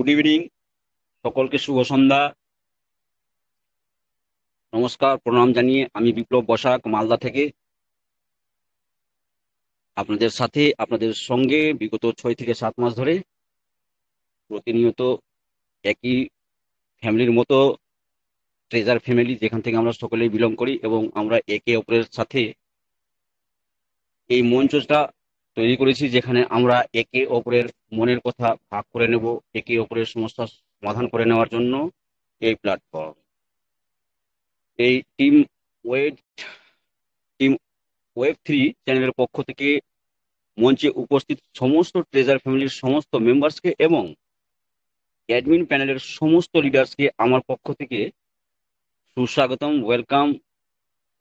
Good evening, সকলকে শুভ সন্ধ্যা। নমস্কার, প্রণাম জানিয়ে আমি বিপ্লব বসাক মালদা থেকে আপনাদের সাথে আপনাদের সঙ্গে বিগত 6 থেকে 7 মাস ধরে প্রতিনিয়ত একই ফ্যামিলির মতো ট্রেজার ফ্যামিলি, যেখান থেকে আমরা সকলেই বিলং করি এবং আমরা একে অপরের সাথে এই মঞ্চটা তৈরি করেছি, যেখানে আমরা একে অপরের মনের কথা ভাগ করে নেব, একে অপরের সমস্যার সমাধান করে নেওয়ার জন্য এই প্ল্যাটফর্ম। এই ওয়েব টিম ওয়েব 3 চ্যানেলের পক্ষ থেকে মঞ্চে উপস্থিত সমস্ত ট্রেজার ফ্যামিলির সমস্ত মেম্বার্সকে এবং অ্যাডমিন প্যানেলের সমস্ত লিডার্সকে আমার পক্ষ থেকে সুস্বাগতম, ওয়েলকাম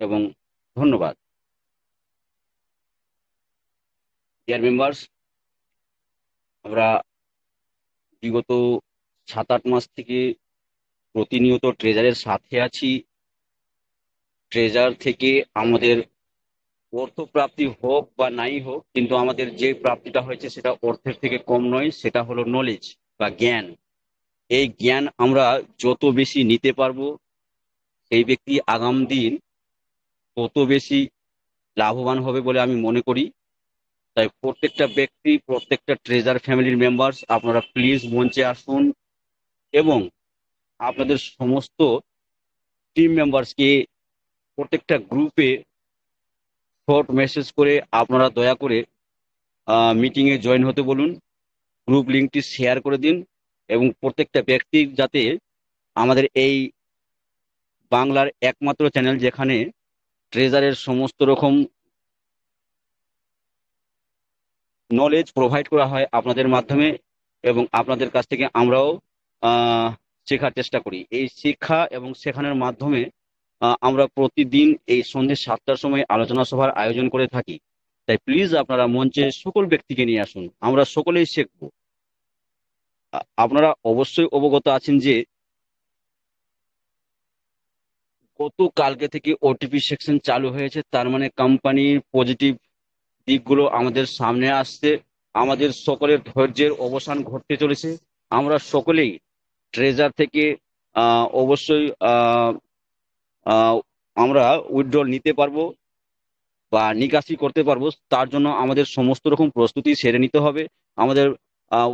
এবং ধন্যবাদ। ডিয়ার মেম্বার্স, আমরা বিগত 7-8 মাস থেকে প্রতিনিয়ত ট্রেজারের সাথে আছি। ট্রেজার থেকে আমাদের অর্থ প্রাপ্তি হোক বা নাই হোক, কিন্তু আমাদের যে প্রাপ্তিটা হয়েছে সেটা অর্থের থেকে কম নয়, সেটা হলো নলেজ বা জ্ঞান। এই জ্ঞান আমরা যত বেশি নিতে পারবো, সেই ব্যক্তি আগাম দিন তত বেশি লাভবান হবে বলে আমি মনে করি। তাই প্রত্যেকটা ব্যক্তি, প্রত্যেকটা ট্রেজার ফ্যামিলির মেম্বার্স, আপনারা প্লিজ মঞ্চে আসুন এবং আপনাদের সমস্ত টিম মেম্বার্সকে প্রত্যেকটা গ্রুপে শর্ট মেসেজ করে আপনারা দয়া করে মিটিং এ জয়েন হতে বলুন। গ্রুপ লিঙ্কটি শেয়ার করে দিন এবং প্রত্যেকটা ব্যক্তি যাতে আমাদের এই বাংলার একমাত্র চ্যানেল যেখানে ট্রেজারের সমস্ত রকম নলেজ প্রোভাইড করা হয় আপনাদের মাধ্যমে, এবং আপনাদের কাছ থেকে আমরাও আহ, শেখার চেষ্টা করি। এই শিক্ষা এবং শেখানোর মাধ্যমে আমরা প্রতিদিন এই সন্ধ্যে 7টার সময় আলোচনা সভার আয়োজন করে থাকি। তাই প্লিজ আপনারা মঞ্চে সকল ব্যক্তিকে নিয়ে আসুন, আমরা সকলেই শিখবো। আপনারা অবশ্যই অবগত আছেন যে গত কালকে থেকে ওটিপি সেকশন চালু হয়েছে, তার মানে কোম্পানির পজিটিভ দিকগুলো আমাদের সামনে আসছে। আমাদের সকলের ধৈর্যের অবসান ঘটতে চলেছে। আমরা সকলেই ট্রেজার থেকে অবশ্যই আহ, আমরা উইথড্রল নিতে পারবো বা নিকাশি করতে পারবো। তার জন্য আমাদের সমস্ত রকম প্রস্তুতি সেরে নিতে হবে। আমাদের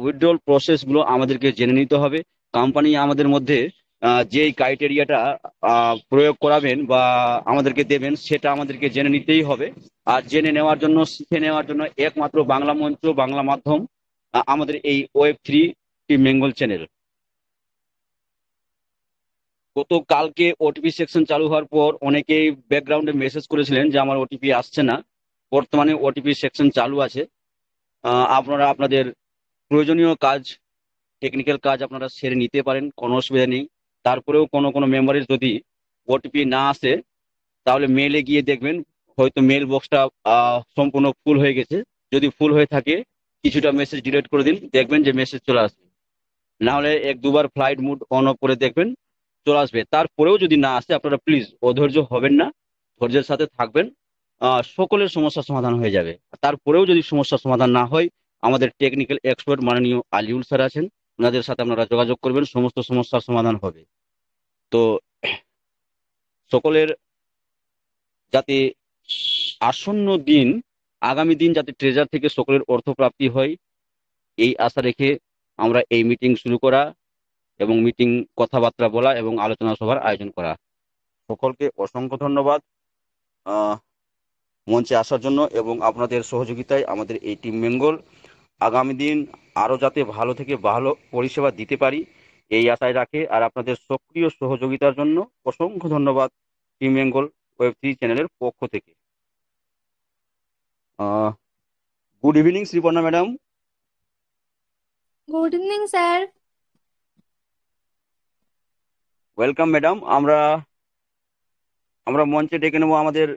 উইথড্রল প্রসেস গুলো আমাদেরকে জেনে নিতে হবে। কোম্পানি আমাদের মধ্যে যে ক্রাইটেরিয়াটা প্রয়োগ করাবেন বা আমাদেরকে দেবেন, সেটা আমাদেরকে জেনে নিতেই হবে। আর জেনে নেওয়ার জন্য, শিখে নেওয়ার জন্য একমাত্র বাংলা মঞ্চ, বাংলা মাধ্যম, আমাদের এই ওয়েব 3 টিম বেঙ্গল চ্যানেল। গত কালকে ওটিপি সেকশন চালু হওয়ার পর অনেকেই ব্যাকগ্রাউন্ডে মেসেজ করেছিলেন যে আমার ওটিপি আসছে না। বর্তমানে ওটিপি সেকশন চালু আছে। আপনারা আপনাদের প্রয়োজনীয় কাজ, টেকনিক্যাল কাজ আপনারা সেরে নিতে পারেন, কোনো অসুবিধা নেই। তারপরেও কোনো কোনো মেম্বারের যদি ওটিপি না আসে, তাহলে মেলে গিয়ে দেখবেন হয়তো মেল বক্সটা সম্পূর্ণ ফুল হয়ে গেছে। যদি ফুল হয়ে থাকে, কিছুটা মেসেজ ডিলিট করে দিন, দেখবেন যে মেসেজ চলে আসবে। না হলে 1-2 বার ফ্লাইট মুড অন অফ করে দেখবেন, চলে আসবে। তারপরেও যদি না আসে, আপনারা প্লিজ অধৈর্য হবেন না, ধৈর্যের সাথে থাকবেন। সকলের সমস্যার সমাধান হয়ে যাবে। তারপরেও যদি সমস্যার সমাধান না হয়, আমাদের টেকনিক্যাল এক্সপার্ট মাননীয় আলিউল স্যার আছেন, ওনাদের সাথে আপনারা যোগাযোগ করবেন, সমস্ত সমস্যার সমাধান হবে। তো সকলের যাতে আসন্ন দিন, আগামী দিন যাতে ট্রেজার থেকে সকলের অর্থ প্রাপ্তি হয়, এই আশা রেখে আমরা এই মিটিং শুরু করা এবং মিটিং কথাবার্তা বলা এবং আলোচনা সভার আয়োজন করা। সকলকে অসংখ্য ধন্যবাদ মঞ্চে আসার জন্য এবং আপনাদের সহযোগিতায় আমাদের এই টিম বেঙ্গল আগামী দিন আরো যাতে ভালো থেকে ভালো পরিষেবা দিতে পারি, এই আশায় রাখে। আর আপনাদের সক্রিয় সহযোগিতার জন্য অসংখ্য ধন্যবাদ টিম বেঙ্গল ওয়েব 3 চ্যানেলের পক্ষ থেকে। Good evening Sriparna madam. Good evening sir. Welcome madam. আমরা আমরা মঞ্চে ডেকে নেবো আমাদের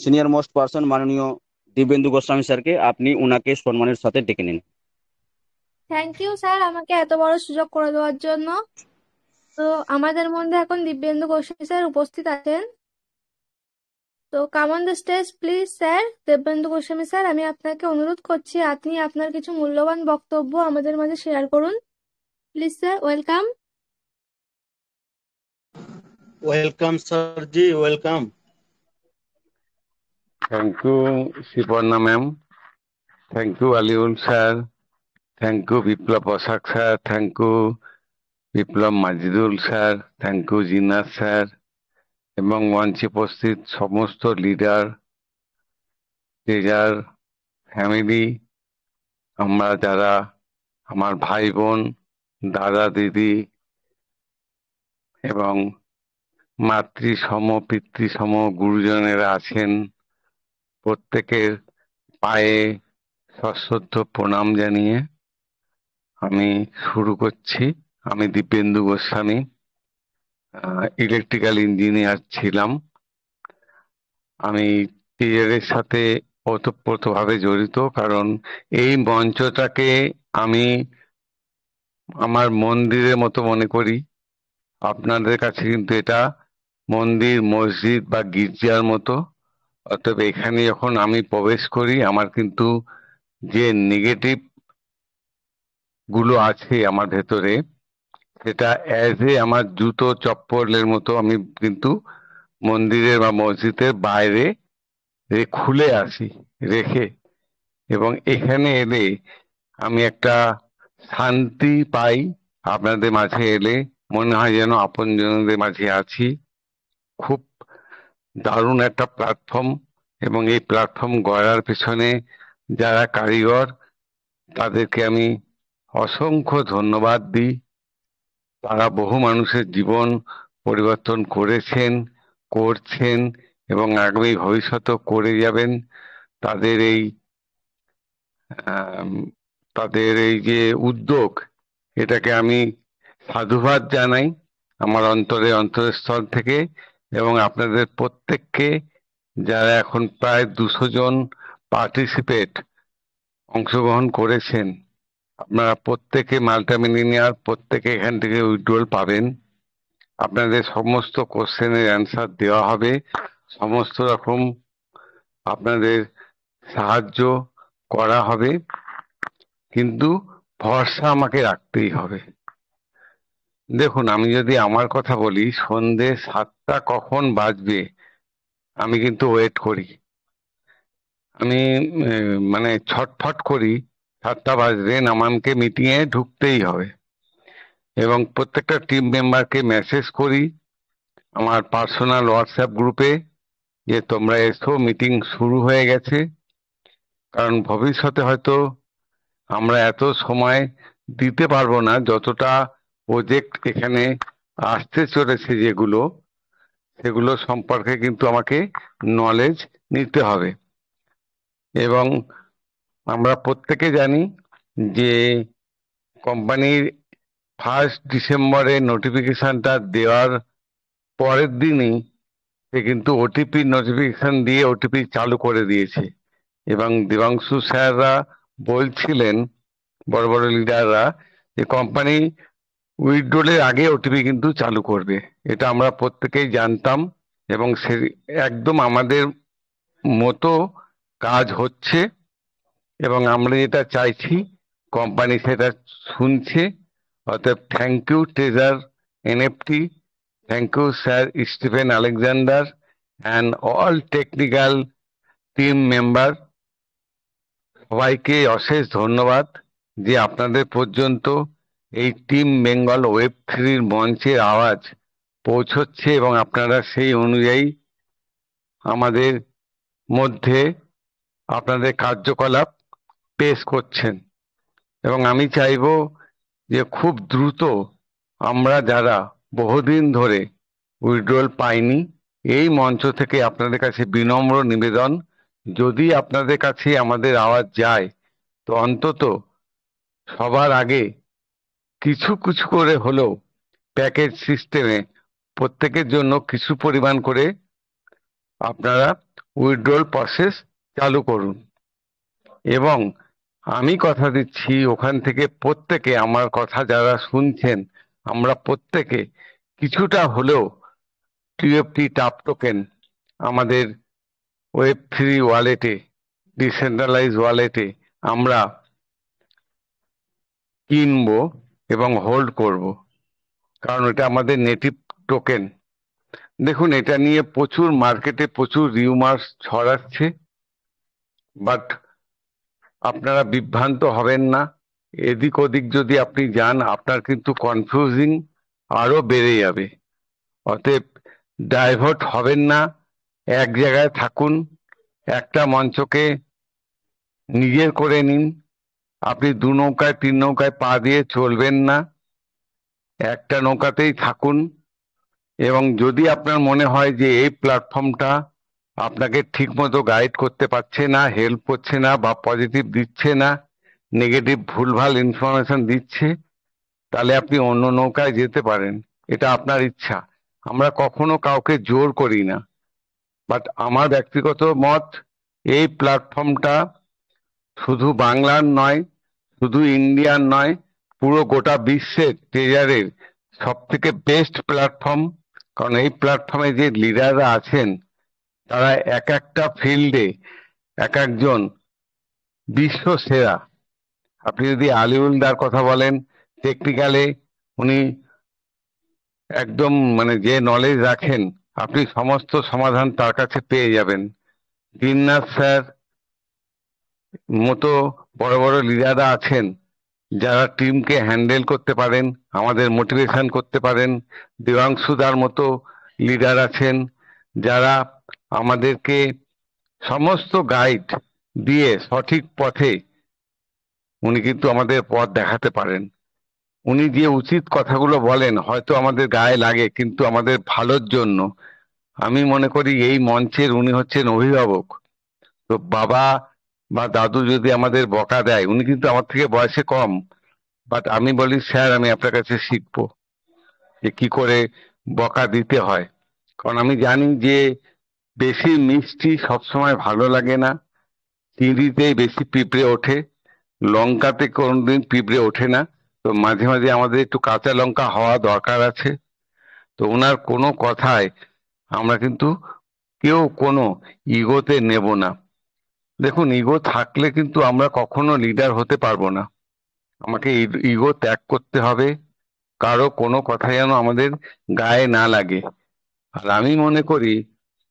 সিনিয়র মোস্ট পার্সন মাননীয় দিব্যেন্দু গোস্বামী স্যারকে। আপনি উনাকে সম্মানের সাথে ডেকে নিন। থ্যাংক ইউ স্যার আমাকে এত বড় সুযোগ করে দেওয়ার জন্য। তো আমাদের মধ্যে এখন দিব্যেন্দু গোস্বামী স্যার উপস্থিত আছেন। তো come on the stage please sir. Dibyendu Goswami sir, আমি আপনাকে অনুরোধ করছি আপনি আপনার কিছু মূল্যবান বক্তব্য আমাদের মাঝে শেয়ার করুন। Please sir, welcome. Welcome sir ji, welcome. Thank you Shiparna ma'am, thank you Aliul sir, thank you Biplab Basak sir, thank you Biplab Majidul sir, thank you Jinas sir এবং মঞ্চে উপস্থিত সমস্ত লিডার, ট্রেজার ফ্যামিলি, আমরা যারা আমার ভাই বোন, দাদা দিদি এবং মাতৃসম পিতৃসম গুরুজনেরা আছেন, প্রত্যেকের পায়ে সশ্রদ্ধ প্রণাম জানিয়ে আমি শুরু করছি। আমি দীপেন্দু গোস্বামী, ইলেকট্রিক্যাল ইঞ্জিনিয়ার ছিলাম। আমি টিআরের সাথে ওতপ্রোতভাবে জড়িত, কারণ এই মঞ্চটাকে আমি আমার মন্দিরের মতো মনে করি। আপনাদের কাছে কিন্তু এটা মন্দির, মসজিদ বা গির্জার মতো। অতএব এখানে যখন আমি প্রবেশ করি, আমার কিন্তু যে নেগেটিভ গুলো আছে আমার ভেতরে, সেটা অ্যাজ এ আমার জুতো চপ্পলের মতো আমি কিন্তু মন্দিরের বা মসজিদের বাইরে খুলে আসি রেখে, এবং এখানে এলে আমি একটা শান্তি পাই। আপনাদের মাঝে এলে মনে হয় যেন আপনজনদের মাঝে আছি। খুব দারুণ একটা প্ল্যাটফর্ম, এবং এই প্ল্যাটফর্ম গড়ার পেছনে যারা কারিগর, তাদেরকে আমি অসংখ্য ধন্যবাদ দিই। তারা বহু মানুষের জীবন পরিবর্তন করেছেন, করছেন এবং আগামী ভবিষ্যতেও করে যাবেন। তাদের এই আম, তাদের এই যে উদ্যোগ, এটাকে আমি সাধুবাদ জানাই আমার অন্তরস্থল থেকে। এবং আপনাদের প্রত্যেককে, যারা এখন প্রায় 200 জন পার্টিসিপেট অংশগ্রহণ করেছেন, আপনারা প্রত্যেকে মাল্টিমিলিয়নিয়ার, প্রত্যেকে এখান থেকে উইথড্রল পাবেন। আপনাদের সমস্ত কোশ্চেনের অ্যান্সার দেওয়া হবে, সমস্ত রকম আপনাদের সাহায্য করা হবে, কিন্তু ভরসা আমাকে রাখতেই হবে। দেখুন, আমি যদি আমার কথা বলি, সন্ধে 7টা কখন বাজবে আমি কিন্তু ওয়েট করি। আমি মানে ছটফট করি, 7টা বাজলে আমাকে মিটিং এ ঢুকতেই হবে, এবং প্রত্যেকটা টিম মেম্বারকে মেসেজ করি আমার পার্সোনাল হোয়াটসঅ্যাপ গ্রুপে যে তোমরা এসো, মিটিং শুরু হয়ে গেছে। কারণ ভবিষ্যতে হয়তো আমরা এত সময় দিতে পারবো না, যতটা প্রজেক্ট এখানে আসতে চলেছে যেগুলো, সেগুলো সম্পর্কে কিন্তু আমাকে নলেজ নিতে হবে। এবং আমরা প্রত্যেকে জানি যে কোম্পানির 1 ডিসেম্বরে নোটিফিকেশনটা দেওয়ার পরের দিনই সে কিন্তু ওটিপি নোটিফিকেশন দিয়ে ওটিপি চালু করে দিয়েছে। এবং দেবাংশু স্যাররা বলছিলেন, বড় বড় লিডাররা, যে কোম্পানি উইথড্রলের আগে ওটিপি কিন্তু চালু করবে। এটা আমরা প্রত্যেকেই জানতাম, এবং সে একদম আমাদের মতো কাজ হচ্ছে। এবং আমরা যেটা চাইছি, কোম্পানি সেটা শুনছে। অতএব thank you treasure NFT, thank you sir Stephen Alexander and all technical team member. সবাইকে অশেষ ধন্যবাদ যে আপনাদের পর্যন্ত এই টিম বেঙ্গল ওয়েব 3 মঞ্চের আওয়াজ পৌঁছচ্ছে, এবং আপনারা সেই অনুযায়ী আমাদের মধ্যে আপনাদের কার্যকলাপ পেশ করছেন। এবং আমি চাইব যে খুব দ্রুত আমরা যারা বহুদিন ধরে উইথড্রল পাইনি, এই মঞ্চ থেকে আপনাদের কাছে বিনম্র নিবেদন, যদি আপনাদের কাছে আমাদের আওয়াজ যায়, তো অন্তত সবার আগে কিছু কিছু করে হলেও প্যাকেজ সিস্টেমে প্রত্যেকের জন্য কিছু পরিমাণ করে আপনারা উইথড্রল প্রসেস চালু করুন। এবং আমি কথা দিচ্ছি, ওখান থেকে প্রত্যেকে, আমার কথা যারা শুনছেন, আমরা প্রত্যেকে কিছুটা হলেও টিএফটি টাপ টোকেন আমাদের ওয়েব 3 ওয়ালেটে, ডিসেন্ট্রালাইজ ওয়ালেটে আমরা কিনবো। এবং হোল্ড করব, কারণ এটা আমাদের নেটিভ টোকেন। দেখুন, এটা নিয়ে প্রচুর মার্কেটে প্রচুর রিউমার্স ছড়াচ্ছে, বাট আপনারা বিভ্রান্ত হবেন না। এদিক ওদিক যদি আপনি যান, আপনার কিন্তু কনফিউজিং আরো বেড়ে যাবে। অতএব ডাইভার্ট হবেন না, এক জায়গায় থাকুন, একটা মঞ্চকে নিজের করে নিন। আপনি দু নৌকায় তিন নৌকায় পা দিয়ে চলবেন না, একটা নৌকাতেই থাকুন। এবং যদি আপনার মনে হয় যে এই প্ল্যাটফর্মটা আপনাকে ঠিক মতো গাইড করতে পারছে না, হেল্প করছে না, বা পজিটিভ দিচ্ছে না, নেগেটিভ ভুলভাল ইনফরমেশন দিচ্ছে, তাহলে আপনি অন্য নৌকায় যেতে পারেন। এটা আপনার ইচ্ছা, আমরা কখনো কাউকে জোর করি না। বাট আমার ব্যক্তিগত মত, এই প্ল্যাটফর্মটা শুধু বাংলার নয়, শুধু ইন্ডিয়ার নয়, পুরো গোটা বিশ্বের ট্রেজারের সব থেকে বেস্ট প্ল্যাটফর্ম। কারণ এই প্ল্যাটফর্মে যে লিডাররা আছেন, তারা এক একটা ফিল্ডে এক একজন বিশ্ব সেরা। আপনি যদি আলিউলদার কথা বলেন, টেকনিক্যালে উনি একদম মানে যে নলেজ রাখেন, আপনি সমস্ত সমাধান তার কাছে পেয়ে যাবেন। দিননাথ স্যার মতো বড় বড় লিডাররা আছেন, যারা টিমকে হ্যান্ডেল করতে পারেন, আমাদের মোটিভেশন করতে পারেন। দেবাংশুদার মতো লিডার আছেন, যারা আমাদেরকে সমস্ত গাইড দিয়ে সঠিক পথে উনি কিন্তু আমাদের পথ দেখাতে পারেন। উনি যে উচিত কথাগুলো বলেন হয়তো আমাদের গায়ে লাগে, কিন্তু আমাদের ভালোর জন্য। আমি মনে করি এই মঞ্চের উনি হচ্ছেন অভিভাবক। তো বাবা বা দাদু যদি আমাদের বকা দেয়, উনি কিন্তু আমার থেকে বয়সে কম, বাট আমি বলি, স্যার আমি আপনার কাছে শিখবো যে কি করে বকা দিতে হয়। কারণ আমি জানি যে বেশি মিষ্টি সবসময় ভালো লাগে না, চিংড়িতেই বেশি পিঁপড়ে ওঠে, লঙ্কাতে কোনোদিন পিঁপড়ে ওঠে না। তো মাঝে মাঝে আমাদের একটু কাঁচা লঙ্কা হওয়া দরকার আছে। তো ওনার কোনো কথায় আমরা কিন্তু কেউ কোনো ইগোতে নেব না। দেখুন, ইগো থাকলে কিন্তু আমরা কখনো লিডার হতে পারবো না। আমাকে ইগো ত্যাগ করতে হবে, কারো কোনো কথা যেন আমাদের গায়ে না লাগে। আর আমি মনে করি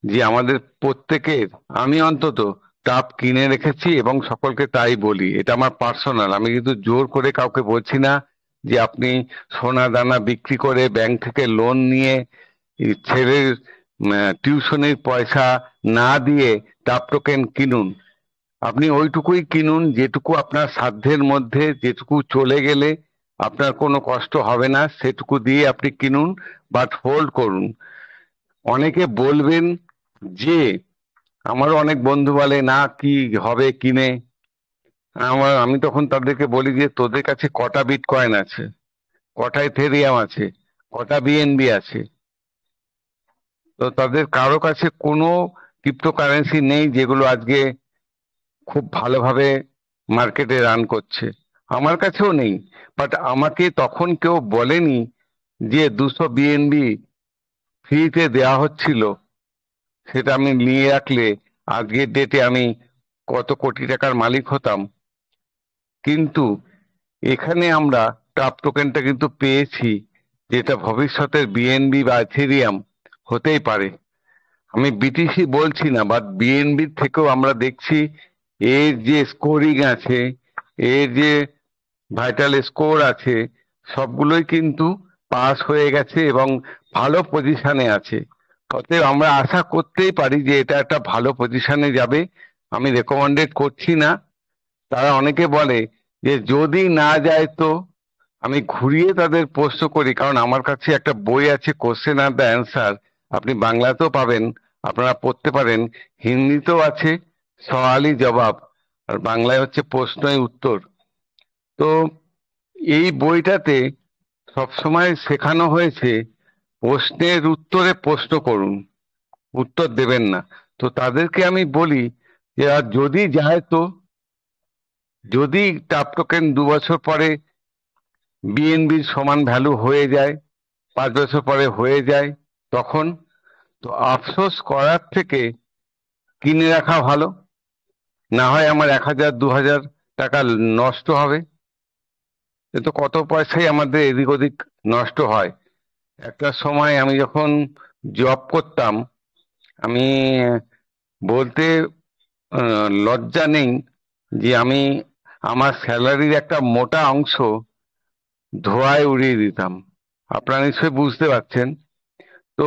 যে আমাদের প্রত্যেকের, আমি অন্তত ডাব কিনে রেখেছি এবং সকলকে তাই বলি। এটা আমার পার্সোনাল, আমি কিন্তু জোর করে কাউকে বলছি না যে আপনি সোনা দানা বিক্রি করে ব্যাংক থেকে লোন নিয়ে ছেলের টিউশনের পয়সা না দিয়ে ডাব টোকেন কিনুন। আপনি ওইটুকুই কিনুন যেটুকু আপনার সাধ্যের মধ্যে, যেটুকু চলে গেলে আপনার কোনো কষ্ট হবে না, সেটুকু দিয়ে আপনি কিনুন, বাট হোল্ড করুন। অনেকে বলবেন যে, আমারও অনেক বন্ধু বলে না কি হবে কিনে। আমি তখন তাদেরকে বলি যে তোদের কাছে কটা বিট কয়েন আছে, কটা ইথেরিয়াম আছে, কটা বিএনবি আছে? তো তাদের কারো কাছে কোনো ক্রিপ্টোকারেন্সি নেই যেগুলো আজকে খুব ভালোভাবে মার্কেটে রান করছে। আমার কাছেও নেই, বাট আমাকে তখন কেউ বলেনি যে 200 বিএনবি ফ্রিতে দেওয়া হচ্ছিল, সেটা আমি নিয়ে রাখলে আজকের ডেটে আমি কত কোটি টাকার মালিক হতাম। কিন্তু এখানে আমরা টাপ টোকেনটা কিন্তু পেয়েছি, যেটা ভবিষ্যতের বিএনবি বা ইথেরিয়াম হতেই পারে। আমি বিটিসি বলছি না, বাট বিএনবির থেকেও আমরা দেখছি এর যে স্কোরিং আছে, এর যে ভাইটাল স্কোর আছে, সবগুলোই কিন্তু পাস হয়ে গেছে এবং ভালো পজিশনে আছে। অতএব আমরা আশা করতেই পারি যে এটা একটা ভালো পজিশনে যাবে। আমি রেকমেন্ডেড করছি না। তারা অনেকে বলে যে যদি না যায় তো, আমি ঘুরিয়ে তাদের প্রশ্ন করি, কারণ আমার কাছে একটা বই আছে, কোশ্চেন আর দ্য অ্যান্সার। আপনি বাংলাতেও পাবেন, আপনারা পড়তে পারেন, হিন্দিতেও আছে, সওয়ালি জবাব, আর বাংলায় হচ্ছে প্রশ্নই উত্তর। তো এই বইটাতে সবসময় শেখানো হয়েছে প্রশ্নের উত্তরে প্রশ্ন করুন, উত্তর দেবেন না। তো তাদেরকে আমি বলি যে আর যদি যায় তো, যদি টাপ টোকেন 2 বছর পরে বিএনবির সমান ভ্যালু হয়ে যায়, 5 বছর পরে হয়ে যায়, তখন তো আফসোস করার থেকে কিনে রাখা ভালো। না হয় আমার 1000 2000 টাকা নষ্ট হবে। এ তো কত পয়সাই আমাদের এদিক ওদিক নষ্ট হয়। একটা সময় আমি যখন জব করতাম, আমি বলতে লজ্জা নেই যে আমি আমার স্যালারির একটা মোটা অংশ ধোঁয়ায় উড়িয়ে দিতাম। আপনারা নিশ্চয়ই বুঝতে পারছেন। তো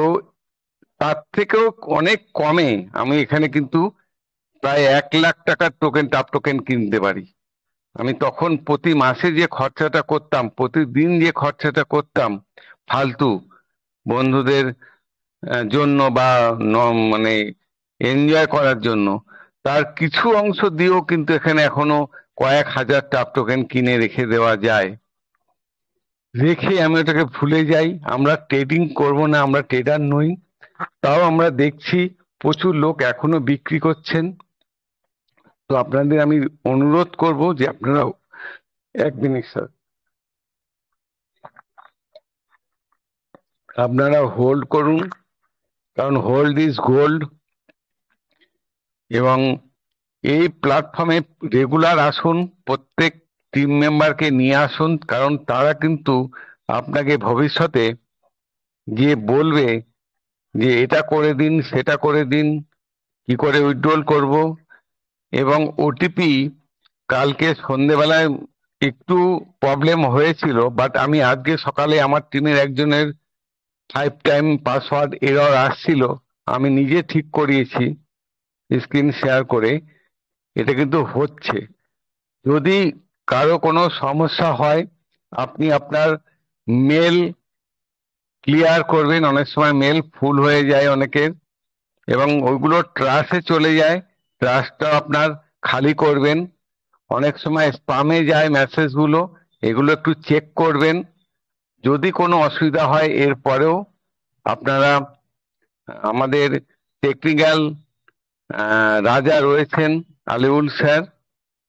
তার থেকেও অনেক কমে আমি এখানে কিন্তু প্রায় 1 লাখ টাকার টোকেন, টাপ টোকেন কিনতে পারি। আমি তখন প্রতি মাসে যে খরচাটা করতাম, প্রতিদিন যে খরচাটা করতাম ফালতু বন্ধুদের জন্য বা মানে এনজয় করার জন্য, তার কিছু অংশ দিয়েও কিন্তু এখানে এখনো কয়েক হাজার টাপ টোকেন কিনে রেখে দেওয়া যায়। রেখে আমি ওটাকে ভুলে যাই, আমরা ট্রেডিং করব না, আমরা ট্রেডার নই। তাও আমরা দেখছি প্রচুর লোক এখনো বিক্রি করছেন। তো আপনাদের আমি অনুরোধ করব যে আপনারা, 1 মিনিট স্যার, আপনারা হোল্ড করুন, কারণ হোল্ড ইজ গোল্ড। এবং এই প্ল্যাটফর্মে রেগুলার আসুন, প্রত্যেক টিম মেম্বারকে নিয়ে আসুন, কারণ তারা কিন্তু আপনাকে ভবিষ্যতে গিয়ে বলবে যে এটা করে দিন, সেটা করে দিন, কি করে উইথড্রল করব। এবং ওটিপি কালকে সন্ধেবেলায় একটু প্রবলেম হয়েছিল, বাট আমি আজকে সকালে আমার টিমের একজনের 5 টাইম পাসওয়ার্ড এরর আসছিল, আমি নিজে ঠিক করিয়েছি স্ক্রিন শেয়ার করে। এটা কিন্তু হচ্ছে। যদি কারো কোনো সমস্যা হয়, আপনি আপনার মেল ক্লিয়ার করবেন। অনেক সময় মেল ফুল হয়ে যায় অনেকের, এবং ওইগুলো ট্রাশে চলে যায়। ট্রাশটা আপনার খালি করবেন। অনেক সময় স্পামে যায় মেসেজগুলো, এগুলো একটু চেক করবেন। যদি কোনো অসুবিধা হয় এরপরেও আপনারা, আমাদের টেকনিক্যাল রাজা রয়েছেন আলিউল স্যার,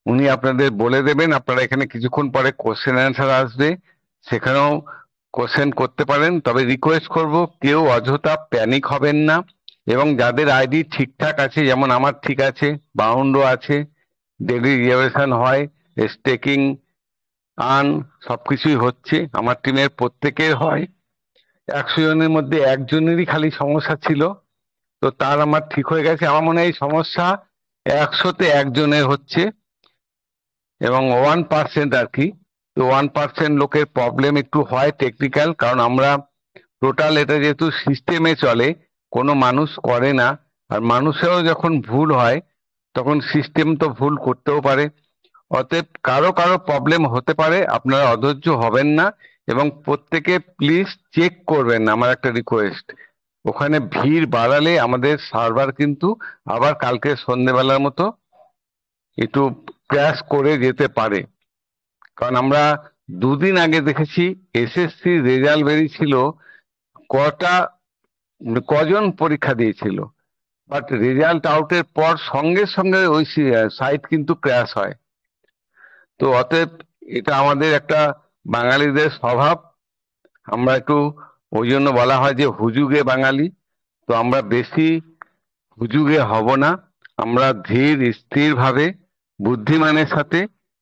উনি আপনাদের বলে দেবেন। আপনারা এখানে কিছুক্ষণ পরে কোশ্চেন অ্যান্সার আসবে, সেখানেও কোশ্চেন করতে পারেন। তবে রিকোয়েস্ট করব, কেউ অযথা প্যানিক হবেন না। এবং যাদের আইডি ঠিকঠাক আছে, যেমন আমার ঠিক আছে, বাউন্ডও আছে, ডেলি রিজার্ভেশন হয়, স্টেকিং আর্ন সবকিছুই হচ্ছে, আমার টিমের প্রত্যেকের হয়। 100 জনের মধ্যে একজনেরই খালি সমস্যা ছিল, তো তার আমার ঠিক হয়ে গেছে। আমার মনে হয় এই সমস্যা 100-তে একজনের হচ্ছে, এবং 1% আর কি। তো 1% লোকের প্রবলেম একটু হয় টেকনিক্যাল, কারণ আমরা টোটাল এটা যেহেতু সিস্টেমে চলে, কোনো মানুষ করে না। আর মানুষেরও যখন ভুল হয় তখন সিস্টেম তো ভুল করতেও পারে। অতএব কারো কারো প্রবলেম হতে পারে, আপনারা অধৈর্য হবেন না। এবং প্রত্যেকে প্লিজ চেক করবেন, আমার একটা রিকোয়েস্ট। ওখানে ভিড় বাড়ালে আমাদের সার্ভার কিন্তু আবার কালকে সন্ধ্যেবেলার মতো একটু ক্র্যাশ করে যেতে পারে। কারণ আমরা 2 দিন আগে দেখেছি এসএসসি রেজাল্ট বেরিয়েছিল, কটা কজন পরীক্ষা দিয়েছিল, বাট রেজাল্ট আউটের পর সঙ্গে সঙ্গে ওই সাইট কিন্তু ক্র্যাশ হয়। তো অতএব এটা আমাদের একটা বাঙালিদের স্বভাব। আমরা একটু, ওই জন্য বলা হয় যে হুজুগে বাঙালি। তো আমরা বেশি হুজুগে হব না, আমরা ধীর স্থির ভাবে বুদ্ধিমানের সাথে।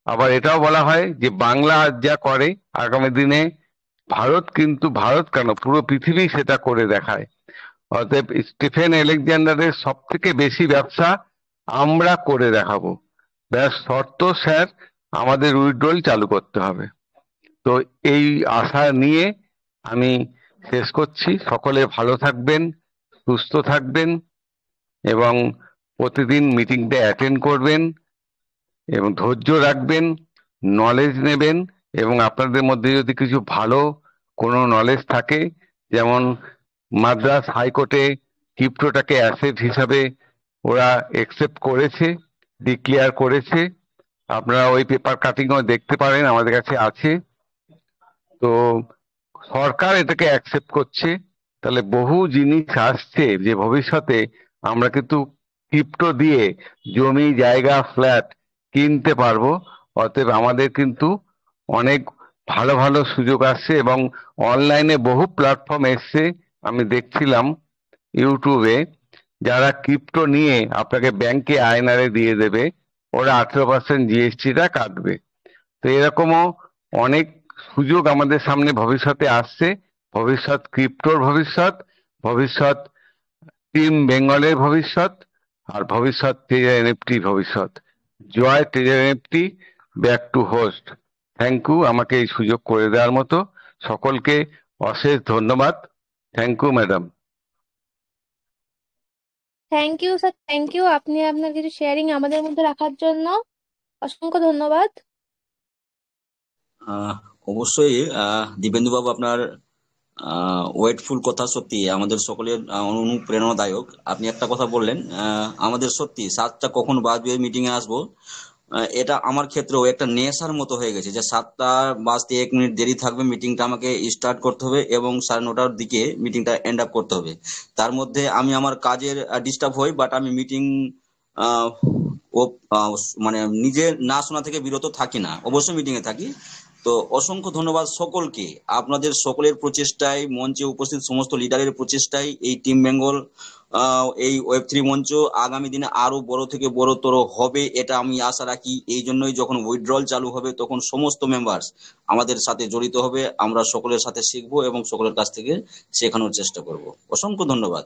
আবার এটাও বলা হয় যে বাংলা আজ যা করে, আগামী দিনে ভারত কিন্তু, ভারত কেন পুরো পৃথিবী সেটা করে দেখায়। অতএব স্টিফেন আলেকজান্ডারের সব থেকে বেশি ব্যবসা আমরা করে দেখাবো। ব্যাস শর্ত স্যার, আমাদের উইথড্রল চালু করতে হবে। তো এই আশা নিয়ে আমি শেষ করছি। সকলে ভালো থাকবেন, সুস্থ থাকবেন, এবং প্রতিদিন মিটিংটা অ্যাটেন্ড করবেন, এবং ধৈর্য রাখবেন, নলেজ নেবেন। এবং আপনাদের মধ্যে যদি কিছু ভালো কোনো নলেজ থাকে, যেমন মাদ্রাস হাইকোর্টে ক্রিপ্টোটাকে অ্যাসেট হিসাবে ওরা একসেপ্ট করেছে, ডিক্লেয়ার করেছে, আপনারা ওই পেপার কাটিংও দেখতে পারেন, আমাদের কাছে আছে। তো সরকার এটাকে অ্যাকসেপ্ট করছে, তাহলে বহু জিনিস আসছে যে ভবিষ্যতে আমরা কিন্তু ক্রিপ্টো দিয়ে জমি জায়গা ফ্ল্যাট কিনতে পারবো। অতএব আমাদের কিন্তু অনেক ভালো ভালো সুযোগ আসছে, এবং অনলাইনে বহু প্ল্যাটফর্ম এসছে, আমি দেখছিলাম ইউটিউবে, যারা ক্রিপ্টো নিয়ে আপনাকে ব্যাংকে আয়নারে দিয়ে দেবে, ওরা 18% জিএসটিটা কাটবে। তো এরকমও অনেক সুযোগ আমাদের সামনে ভবিষ্যতে আসছে, ভবিষ্যৎ ক্রিপ্টোর ভবিষ্যৎ, ভবিষ্যৎ টিম বেঙ্গলের ভবিষ্যৎ, আর ভবিষ্যৎ ট্রেজার এনএফটি ভবিষ্যৎ। জয় treasure NFT, back to host. Thank you আমাকে এই সুযোগ করে দেওয়ার মতো। সকলকে অশেষ ধন্যবাদ। Thank you madam. Thank you sir, thank you আপনি আপনার কিছু শেয়ারিং আমাদের মধ্যে রাখার জন্য। অসংখ্য ধন্যবাদ। আহ, অবশ্যই দিবেন্দু বাবু, আপনার ওয়েটফুল কথা সত্যি আমাদের সকলের অনুপ্রেরণাদায়ক। আপনি একটা কথা বললেন, আমাদের সত্যি 7টা কখন বাজবে মিটিং এ আসবো, এটা আমার ক্ষেত্রেও একটা নেশার মতো হয়ে গেছে যে 7টা বাজতে 1 মিনিট দেরি থাকবে, মিটিংটা আমাকে স্টার্ট করতে হবে এবং 9:30টার দিকে মিটিংটা এন্ড আপ করতে হবে। তার মধ্যে আমি আমার কাজের ডিস্টার্ব হই, বাট আমি মিটিং ও মানে নিজে না শোনা থেকে বিরত থাকি না, অবশ্যই মিটিং এ থাকি। তো অসংখ্য ধন্যবাদ সকলকে। আপনাদের সকলের প্রচেষ্টায়, মঞ্চে উপস্থিত সমস্ত লিডারের প্রচেষ্টায় এই টিম বেঙ্গল এই ওয়েব3 মঞ্চ আগামী দিনে আরো বড় থেকে বড়তর হবে, এটা আমি আশা রাখি। এই জন্যই যখন উইথড্রল চালু হবে তখন সমস্ত মেম্বার্স আমাদের সাথে জড়িত হবে, আমরা সকলের সাথে শিখবো এবং সকলের কাছ থেকে শেখানোর চেষ্টা করব। অসংখ্য ধন্যবাদ।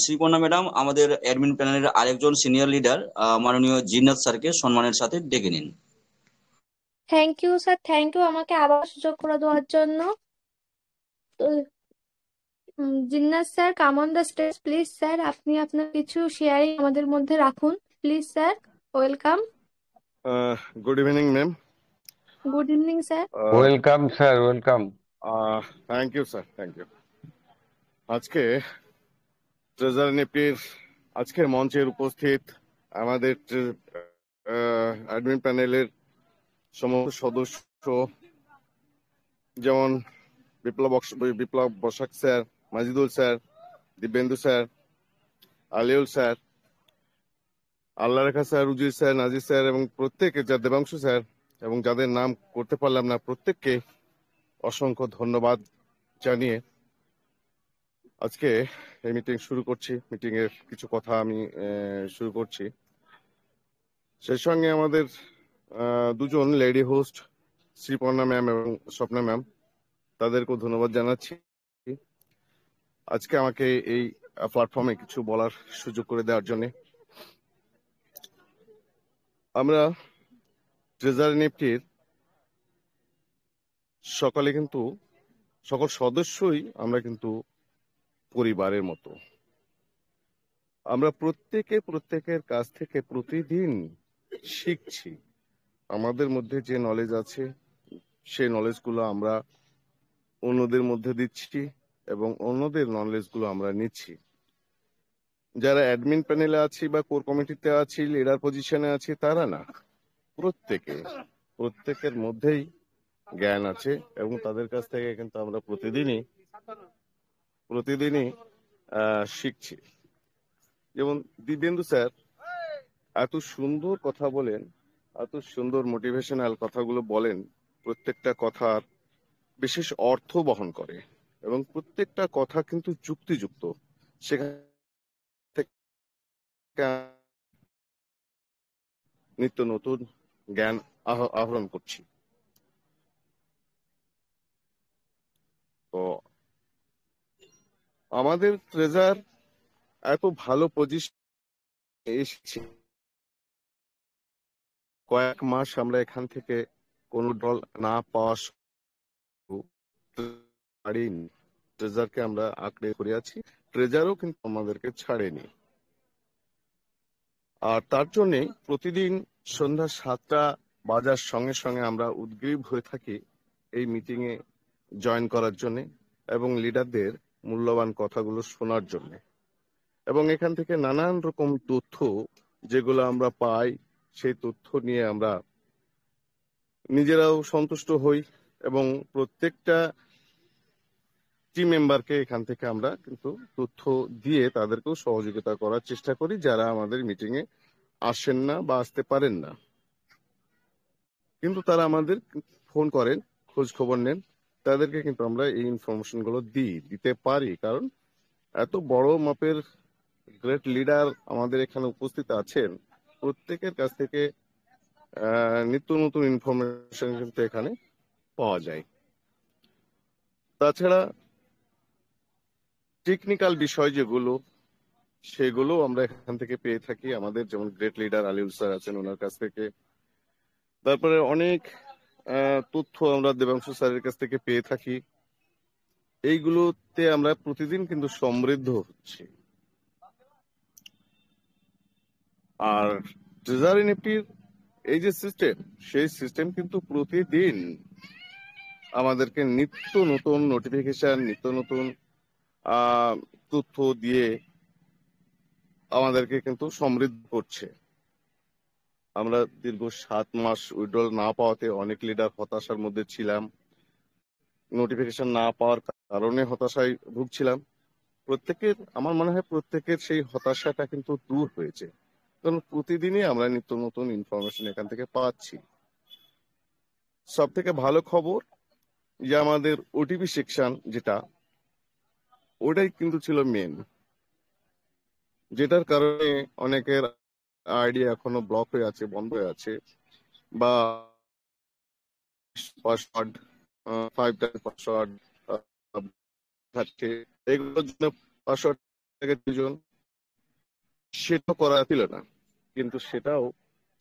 শ্রীপর্ণা ম্যাডাম, আমাদের অ্যাডমিন প্যানেলের আরেকজন সিনিয়র লিডার মাননীয় জিনাত স্যারকে সম্মানের সাথে ডেকে নিন। Thank you sir, thank you আমাকে আবার সুযোগ করে দেওয়ার জন্য। তো Jinnat sir, come on the stage please sir, আপনি আপনার কিছু শেয়ারিং আমাদের মধ্যে রাখুন please sir. Welcome. Good evening, ma'am. Good evening sir. Welcome sir, welcome. Thank you, sir. Thank you. আজকে ট্রেজার নিফটির আজকের মঞ্চের উপস্থিত আমাদের অ্যাডমিন প্যানেলের সমস্ত সদস্য, যেমন Biplab Basak sir, Majidul sir, Dibyendu sir, Aliul sir, আল্লাহ রেখা স্যার, উজির স্যার, নাজির স্যার এবং প্রত্যেকে, দেবাংশু স্যার এবং যাদের নাম করতে পারলাম না প্রত্যেককে অসংখ্য ধন্যবাদ জানিয়ে আজকে এই মিটিং শুরু করছি। মিটিং এর কিছু কথা আমি শুরু করছি। সেই সঙ্গে আমাদের দুজন লেডি হোস্ট শ্রীপর্ণা ম্যাম এবং স্বপ্না ম্যাম, তাদেরকেও ধন্যবাদ জানাচ্ছি আজকে আমাকে এই প্ল্যাটফর্মে কিছু বলার সুযোগ করে দেওয়ার জন্য। আমরা ট্রেজার নিফটির সকল সদস্যই আমরা কিন্তু পরিবারের মতো। আমরা প্রত্যেকের কাছ থেকে প্রতিদিন শিখছি। আমাদের মধ্যে যে নলেজ আছে সেই নলেজগুলো আমরা অন্যদের মধ্যে দিচ্ছি এবং অন্যদের নলেজগুলো আমরা নিচ্ছি। যারা অ্যাডমিন প্যানেলে আছি বা কোর কমিটিতে আছি, লিডার পজিশনে আছি, তারা না, প্রত্যেকের মধ্যেই জ্ঞান আছে এবং তাদের কাছ থেকে কিন্তু আমরা প্রতিদিনই শিখছি। যেমন দিব্যেন্দু স্যার এত সুন্দর কথা বলেন, এত সুন্দর মোটিভেশনাল কথাগুলো বলেন, প্রত্যেকটা কথার বিশেষ অর্থ বহন করে এবং প্রত্যেকটা কথা কিন্তু যুক্তিযুক্ত। সেখান থেকে নিত্য নতুন জ্ঞান আহরণ করছি। তো আমাদের ট্রেজার এত ভালো পজিশন এসেছে, কয়েক মাস আমরা এখান থেকে কোনো দল না পাওয়া পারিনি। ট্রেজারকে আমরা আঁকড়ে ধরে আছি, ট্রেজারও কিন্তু আমাদেরকে ছাড়েনি। আর তার জন্যে প্রতিদিন সন্ধ্যা 7টা বাজার সঙ্গে সঙ্গে আমরা উদ্গ্রীব হয়ে থাকি এই মিটিং এ জয়েন করার জন্য এবং লিডারদের মূল্যবান কথাগুলো শোনার জন্য। এবং এখান থেকে নানান রকম তথ্য যেগুলো আমরা পাই, সেই তথ্য নিয়ে আমরা নিজেরাও সন্তুষ্ট হই এবং প্রত্যেকটা টিম মেম্বারকে এখান থেকে আমরা কিন্তু তথ্য দিয়ে তাদেরকেও সহযোগিতা করার চেষ্টা করি, যারা আমাদের মিটিং এ আসেন না বা আসতে পারেন না। কিন্তু তারা আমাদের ফোন করেন, খোঁজ খবর নেন, তাদেরকে কিন্তু আমরা এই ইনফরমেশন গুলো দিতে পারি। কারণ এত বড় মাপের গ্রেট লিডার আমাদের এখানে উপস্থিত আছেন, প্রত্যেকের কাছ থেকে নিত্য নতুন ইনফরমেশন কিন্তু এখানে পাওয়া যায়। তাছাড়া টেকনিক্যাল বিষয় যেগুলো, সেগুলো আমরা এখান থেকে পেয়ে থাকি আমাদের, যেমন গ্রেট লিডার আলিউল স্যার আছেন, ওনার কাছ থেকে। তারপরে অনেক তথ্য আমরা দেবাংশু স্যারের কাছ থেকে পেয়ে থাকি। এইগুলোতে আমরা প্রতিদিন কিন্তু সমৃদ্ধ হচ্ছি। আর ট্রেজারি নিফটির এই যে সিস্টেম, সেই সিস্টেম কিন্তু প্রতিদিন আমাদেরকে নিত্য নতুন নোটিফিকেশন, নিত্য নতুন তথ্য দিয়ে আমাদেরকে কিন্তু সমৃদ্ধ করছে। আমরা দীর্ঘ 7 মাস উইথড্রল না পাওয়াতে অনেক লিডার হতাশার মধ্যে ছিলাম, নোটিফিকেশন না পাওয়ার কারণে হতাশায় ভুগছিলাম। প্রত্যেকের, আমার মনে হয় প্রত্যেকের সেই হতাশাটা কিন্তু দূর হয়েছে, কারণ প্রতিদিনই আমরা নিত্য নতুন ইনফরমেশন এখান থেকে পাচ্ছি। সব থেকে ভালো খবর যে আমাদের ওটিপি সেকশন যেটা, ওটাই কিন্তু ছিল মেন, যেটার কারণে অনেকের আইডি এখনো ব্লক হয়ে আছে, বন্ধ হয়ে আছে, বা পাসওয়ার্ড 5 টাইম পাসওয়ার্ড থাকছে, এগুলোর জন্য পাসওয়ার্ড থেকে দুজন, সেটা করা ছিল না, কিন্তু সেটাও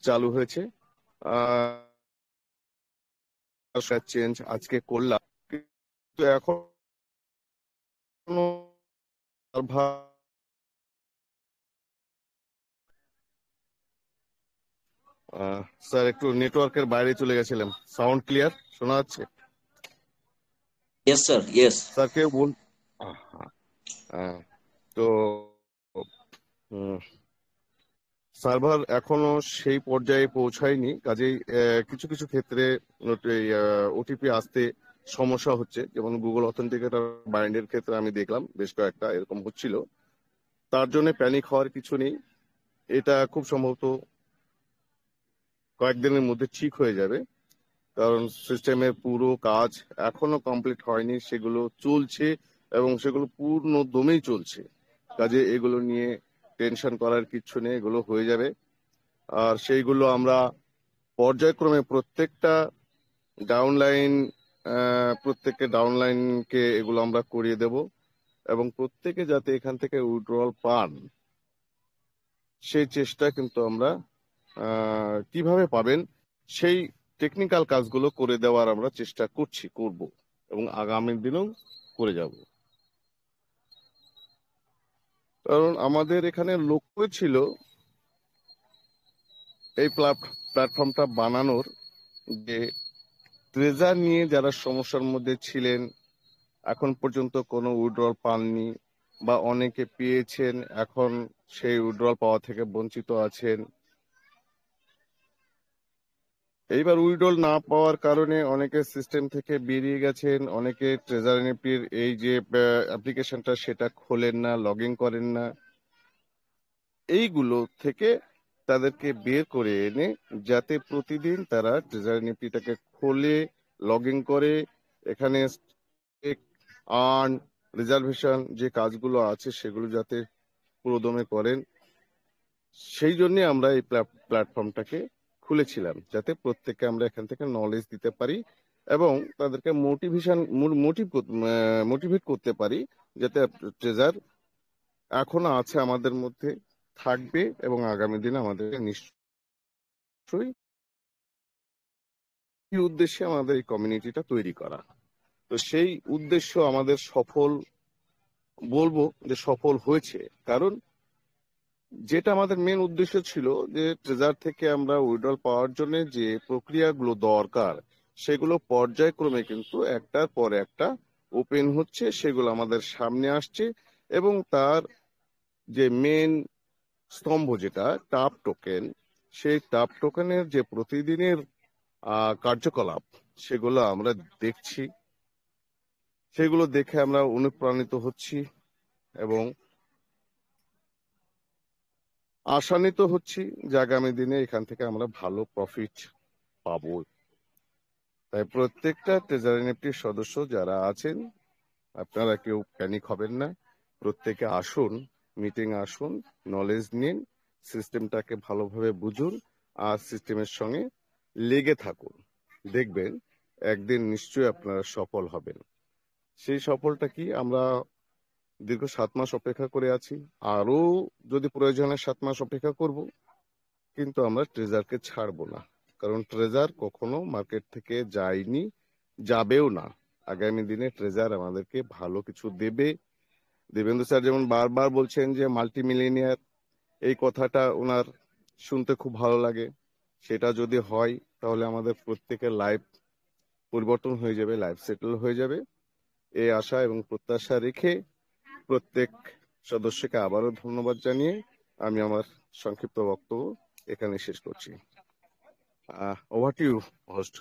চালু হয়েছে। চেঞ্জ আজকে করলাম, কিন্তু এখন স্যার একটু নেটওয়ার্কের বাইরে চলে গেছিলাম। সাউন্ড ক্লিয়ার শোনা যাচ্ছে? Yes sir, yes. স্যার কেউ বল। তো সার্ভার এখনো সেই পর্যায়ে পৌঁছায়নি, কাজেই কিছু কিছু ক্ষেত্রে ওটিপি আসতে সমস্যা হচ্ছে, যেমন গুগল অথেন্টিকেটর বাইন্ডের ক্ষেত্রে আমি দেখলাম বেশ কয়েকটা এরকম হচ্ছিল। তার জন্য প্যানিক হওয়ার কিছু নেই, এটা খুব সম্ভবত কয়েকদিনের মধ্যে ঠিক হয়ে যাবে, কারণ সিস্টেমের পুরো কাজ এখনো কমপ্লিট হয়নি, সেগুলো চলছে এবং সেগুলো পূর্ণ দমেই চলছে। কাজে এগুলো নিয়ে টেনশন করার কিছু নেই, এগুলো হয়ে যাবে। আর সেইগুলো আমরা পর্যায়ক্রমে প্রত্যেকটা ডাউনলাইনকে এগুলো আমরা করিয়ে দেব, এবং প্রত্যেকে যাতে এখান থেকে উইথড্রল পান সেই চেষ্টা কিন্তু আমরা কিভাবে পাবেন সেই টেকনিক্যাল কাজগুলো করে দেওয়ার আমরা চেষ্টা করব, এবং আগামী দিনেও করে যাব। কারণ আমাদের এখানে লক্ষ্য ছিল এই প্ল্যাটফর্মটা বানানোর, যে ট্রেজার নিয়ে যারা সমস্যার মধ্যে ছিলেন, এখন পর্যন্ত কোনো উইথড্রল পাননি, বা অনেকে পেয়েছেন এখন সেই উইথড্রল পাওয়া থেকে বঞ্চিত আছেন, এইবার উইথড্রল না পাওয়ার কারণে অনেকে সিস্টেম থেকে বেরিয়ে গেছেন, অনেকে ট্রেজার এনএফটির এই যে অ্যাপ্লিকেশনটা সেটা খোলেন না, লগ ইন করেন না, এইগুলো থেকে তাদেরকে বের করে এনে যাতে প্রতিদিন তারা ট্রেজার এনএফটিটাকে খোলে, লগ ইন করে, এখানে আর্ন, রিজার্ভেশন যে কাজগুলো আছে সেগুলো যাতে পুরোদমে করেন, সেই জন্য আমরা এই প্ল্যাটফর্মটাকে খুলেছিলাম, যাতে প্রত্যেককে আমরা এখান থেকে নলেজ দিতে পারি এবং তাদেরকে মোটিভেট করতে পারি, যাতে ট্রেজার এখনো আছে আমাদের মধ্যে, থাকবে এবং আগামী দিনে আমাদের নিশ্চয়ই এই উদ্দেশ্যে আমাদের এই কমিউনিটিটা তৈরি করা। তো সেই উদ্দেশ্য আমাদের সফল, বলবো যে সফল হয়েছে, কারণ যেটা আমাদের মেন উদ্দেশ্য ছিল যে ট্রেজার থেকে আমরা উইথড্রল পাওয়ার জন্য যে প্রক্রিয়াগুলো দরকার সেগুলো পর্যায়ক্রমে কিন্তু একটার পর একটা ওপেন হচ্ছে, সেগুলো আমাদের সামনে আসছে, এবং তার যে মেন স্তম্ভ যেটা টাপ টোকেন, সেই টাপ টোকেনের যে প্রতিদিনের কার্যকলাপ সেগুলো আমরা দেখছি, সেগুলো দেখে আমরা অনুপ্রাণিত হচ্ছি এবং আশান্বিত হচ্ছি যে আগামী দিনে এখান থেকে আমরা ভালো প্রফিট পাবো। তাই প্রত্যেকটা ট্রেজার এনএফটির সদস্য যারা আছেন, আপনারা কেউ প্যানিক হবেন না, প্রত্যেকে আসুন, মিটিং আসুন, নলেজ নিন, সিস্টেমটাকে ভালোভাবে বুঝুন, আর সিস্টেমের সঙ্গে লেগে থাকুন, দেখবেন একদিন নিশ্চয়ই আপনারা সফল হবেন। সেই সফলটা কি আমরা দীর্ঘ 7 মাস অপেক্ষা করে আছি, আরো যদি প্রয়োজনে 7 মাস অপেক্ষা করব, কিন্তু আমরা ট্রেজারকে ছাড়বো না, কারণ ট্রেজার কখনো মার্কেট থেকে যায়নি, যাবেও না। আগামী দিনে ট্রেজার আমাদেরকে ভালো কিছু দেবে। দেবেন্দ্র স্যার যেমন বারবার বলছেন যে মাল্টি মিলিয়নিয়ার, এই কথাটা ওনার শুনতে খুব ভালো লাগে। সেটা যদি হয় তাহলে আমাদের প্রত্যেকের লাইফ পরিবর্তন হয়ে যাবে, লাইফ সেটেল হয়ে যাবে। এই আশা এবং প্রত্যাশা রেখে প্রত্যেক সদস্যকে আবারও ধন্যবাদ জানিয়ে আমি আমার সংক্ষিপ্ত বক্তব্য এখানে শেষ করছি। Over to you host.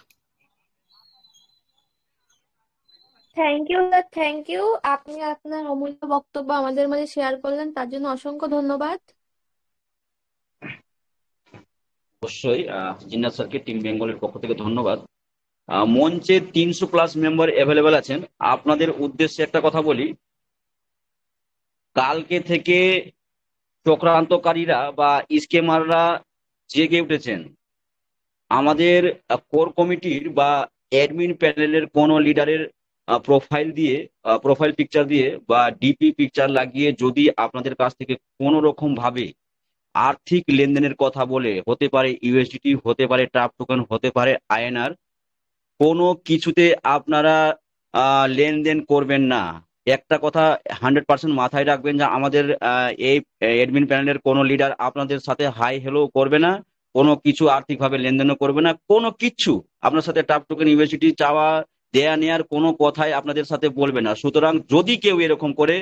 Thank you sir, thank you. আপনি আপনার অমূল্য বক্তব্য আমাদের মাঝে শেয়ার করলেন, তার জন্য অসংখ্য ধন্যবাদ। অবশ্যই জিন্নাত স্যারকে টিম বেঙ্গলের পক্ষ থেকে ধন্যবাদ। মঞ্চে 300+ মেম্বার অ্যাভেলেবেল আছেন। আপনাদের উদ্দেশ্যে একটা কথা বলি, কালকে থেকে চক্রান্তকারীরা বা স্কেমাররা জেগে উঠেছেন। আমাদের কোর কমিটির বা অ্যাডমিন প্যানেলের কোনো লিডারের প্রোফাইল পিকচার দিয়ে বা ডিপি পিকচার লাগিয়ে যদি আপনাদের কাছ থেকে কোনো রকম ভাবে আর্থিক লেনদেনের কথা বলে, হতে পারে ইউএসডিটি, হতে পারে ট্রাপ টোকেন, হতে পারে আইএনআর, কোনো কিছুতে আপনারা লেনদেন করবেন না। একটা কথা 100% মাথায় রাখবেন যে আমাদের এই অ্যাডমিন প্যানেলের কোনো লিডার আপনাদের সাথে হাই হ্যালো করবে না, কোনো কিছু আর্থিকভাবে লেনদেনও করবে না, কোনো কিছু আপনার সাথে ট্রাপ টোকেন ইউএসডিটি চাওয়া দেয়া নেওয়ার কোনো কথাই আপনাদের সাথে বলবে না। সুতরাং যদি কেউ এরকম করে,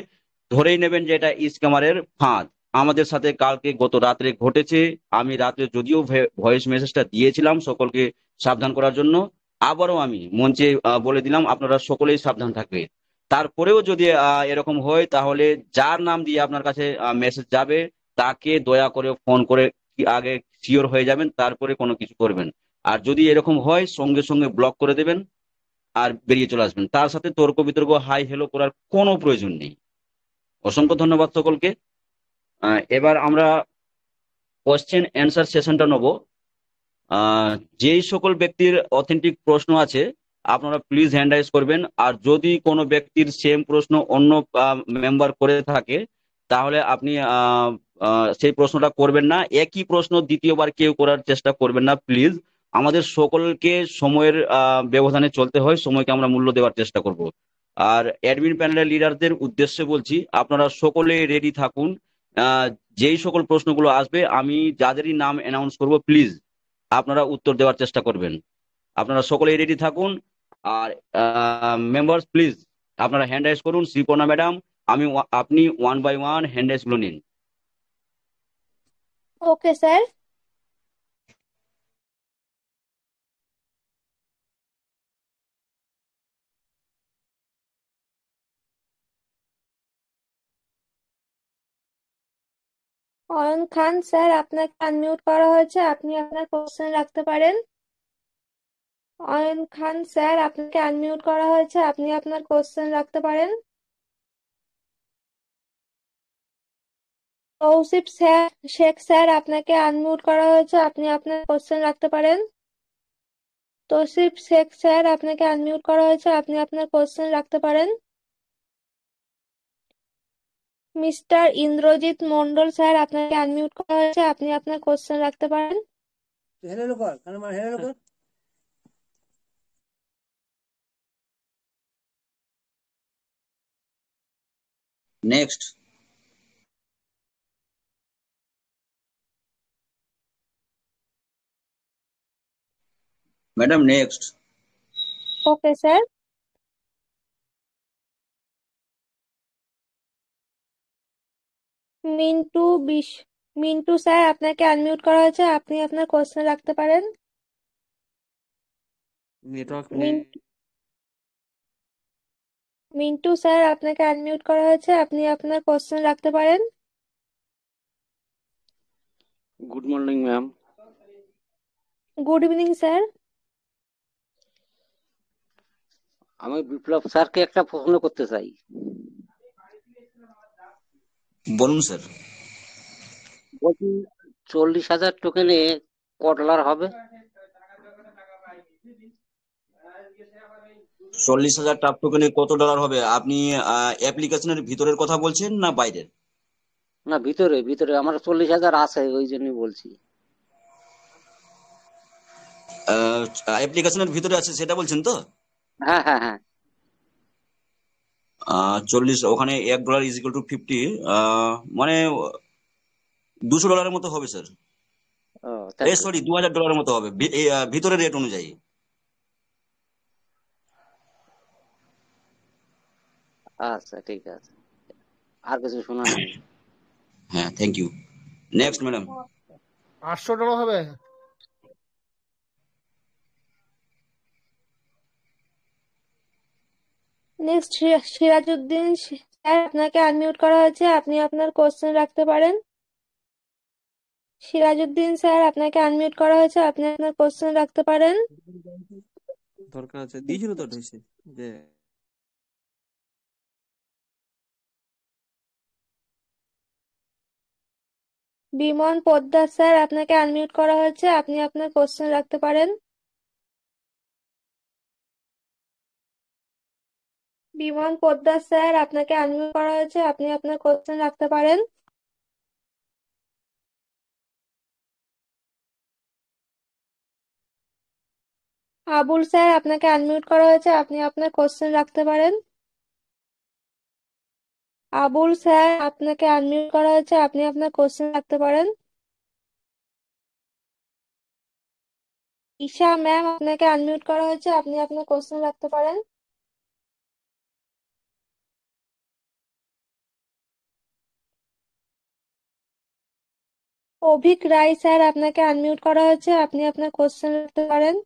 ধরেই নেবেন যে এটা স্ক্যামারের ফাঁদ। আমাদের সাথে কালকে গত রাত্রে ঘটেছে। আমি রাত্রে যদিও ভয়েস মেসেজটা দিয়েছিলাম সকলকে সাবধান করার জন্য, আবারও আমি মঞ্চে বলে দিলাম আপনারা সকলেই সাবধান থাকবে। তারপরেও যদি এরকম হয়, তাহলে যার নাম দিয়ে আপনার কাছে মেসেজ যাবে তাকে দয়া করে ফোন করে আগে শিওর হয়ে যাবেন, তারপরে কোনো কিছু করবেন। আর যদি এরকম হয়, সঙ্গে সঙ্গে ব্লক করে দেবেন আর বেরিয়ে চলে আসবেন। তার সাথে তর্ক বিতর্ক হাই হেলো করার কোনো প্রয়োজন নেই। অসংখ্য ধন্যবাদ সকলকে। এবার আমরা কোশ্চেন অ্যান্সার সেশনটা নেব। যেই সকল ব্যক্তির অথেন্টিক প্রশ্ন আছে আপনারা প্লিজ হ্যান্ড রাইজ করবেন। আর যদি কোনো ব্যক্তির সেম প্রশ্ন অন্য মেম্বার করে থাকে, তাহলে আপনি সেই প্রশ্নটা করবেন না। একই প্রশ্ন দ্বিতীয়বার কেউ করার চেষ্টা করবেন না প্লিজ। আমাদের সকলকে সময়ের ব্যবধানে চলতে হয়, সময়কে আমরা মূল্য দেওয়ার চেষ্টা করব। আর অ্যাডমিন প্যানেলের লিডারদের উদ্দেশ্যে বলছি, আপনারা সকলে রেডি থাকুন। আহ, যেই সকল প্রশ্নগুলো আসবে আমি যাদেরই নাম অ্যানাউন্স করব, প্লিজ আপনারা উত্তর দেওয়ার চেষ্টা করবেন। আপনারা সকলেই রেডি থাকুন। আর মেম্বার্স প্লিজ আপনারা হ্যান্ড রাইজ করুন। শ্রীপর্ণা ম্যাডাম, আপনি 1 বাই 1 হ্যান্ড রাইজ গুলো নিন। Okay sir. Ayan Khan sir, আপনাকে আনমিউট করা হয়েছে, আপনি আপনার কোশ্চেন রাখতে পারেন। অয়ন খান স্যার, আপনাকে আনমিউট করা হয়েছে, আপনি আপনার কোশ্চেন রাখতে পারেন। তৌসিফ স্যার, শেখ স্যার, আপনাকে আনমিউট করা হয়েছে, আপনি আপনার কোশ্চেন রাখতে পারেন। তৌসিফ শেখ স্যার, আপনাকে আনমিউট করা হয়েছে, আপনি আপনার কোশ্চেন রাখতে পারেন। মিস্টার ইন্দ্রজিৎ মন্ডল স্যার, আপনাকে আনমিউট করা হয়েছে, আপনি আপনার কোশ্চেন রাখতে পারেন। Next madam, next. Okay sir. Mintu বিশ মিন্টু স্যার, আপনাকে আনমিউট করা হয়েছে, আপনি আপনার কোশ্চেন রাখতে পারেন। মিন্টু মিন্টু স্যার, আপনাকে আনমিউট করা হয়েছে, আপনি আপনার কোশ্চেন রাখতে পারেন। Good morning ma'am. Good evening sir. আমি বিপ্লব স্যারকে একটা প্রশ্ন করতে চাই। বলুন স্যার। বলছি 40,000 টোকেনে ক ডলার হবে? 40,000 টাপ টোকেনে কত ডলার হবে? আপনি অ্যাপ্লিকেশনের ভিতরের কথা বলছেন না বাইরের? না, ভিতরে ভিতরে আমার 40,000 আছে, ওই জন্যই বলছি। অ্যাপ্লিকেশনের ভিতরে আছে সেটা বলছেন তো? হ্যাঁ হ্যাঁ হ্যাঁ। 40, ওখানে $1 ইজিক্যাল টু 50, মানে $200 মতো হবে স্যার। ও, তাই তো। সরি, $2,000 মতো হবে ভিতরের রেট অনুযায়ী। আচ্ছা, ঠিক আছে, আর কিছু শোনার নেই। হ্যাঁ, থ্যাংক ইউ। Next madam. $800 হবে। নেক্সট সিরাজউদ্দিন স্যার, আপনাকে আনমিউট করা হয়েছে, আপনি আপনার কোশ্চেন রাখতে পারেন। সিরাজউদ্দিন স্যার, আপনাকে আনমিউট করা হয়েছে, আপনি আপনার কোশ্চেন রাখতে পারেন। দরকার আছে, দিয়েছিল তো ওটা এসে যে বিমন পোদ্দার স্যার, আপনাকে আনমিউট করা হয়েছে, আপনি আপনার কোশ্চেন রাখতে পারেন। বিমন পোদ্দার স্যার, আপনাকে আনমিউট করা হয়েছে, আপনি আপনার কোশ্চেন রাখতে পারেন। আবুল স্যার, আপনাকে আনমিউট করা হয়েছে, আপনি আপনার কোশ্চেন রাখতে পারেন। আবুল স্যার, আপনাকে আনমিউট করা হয়েছে, আপনি আপনার কোশ্চেন রাখতে পারেন। ঈশা ম্যাম, আপনাকে আনমিউট করা হয়েছে, আপনি আপনার কোশ্চেন রাখতে পারেন। অভিক রায় স্যার, আপনাকে আনমিউট করা হয়েছে, আপনি আপনার কোশ্চেন রাখতে পারেন।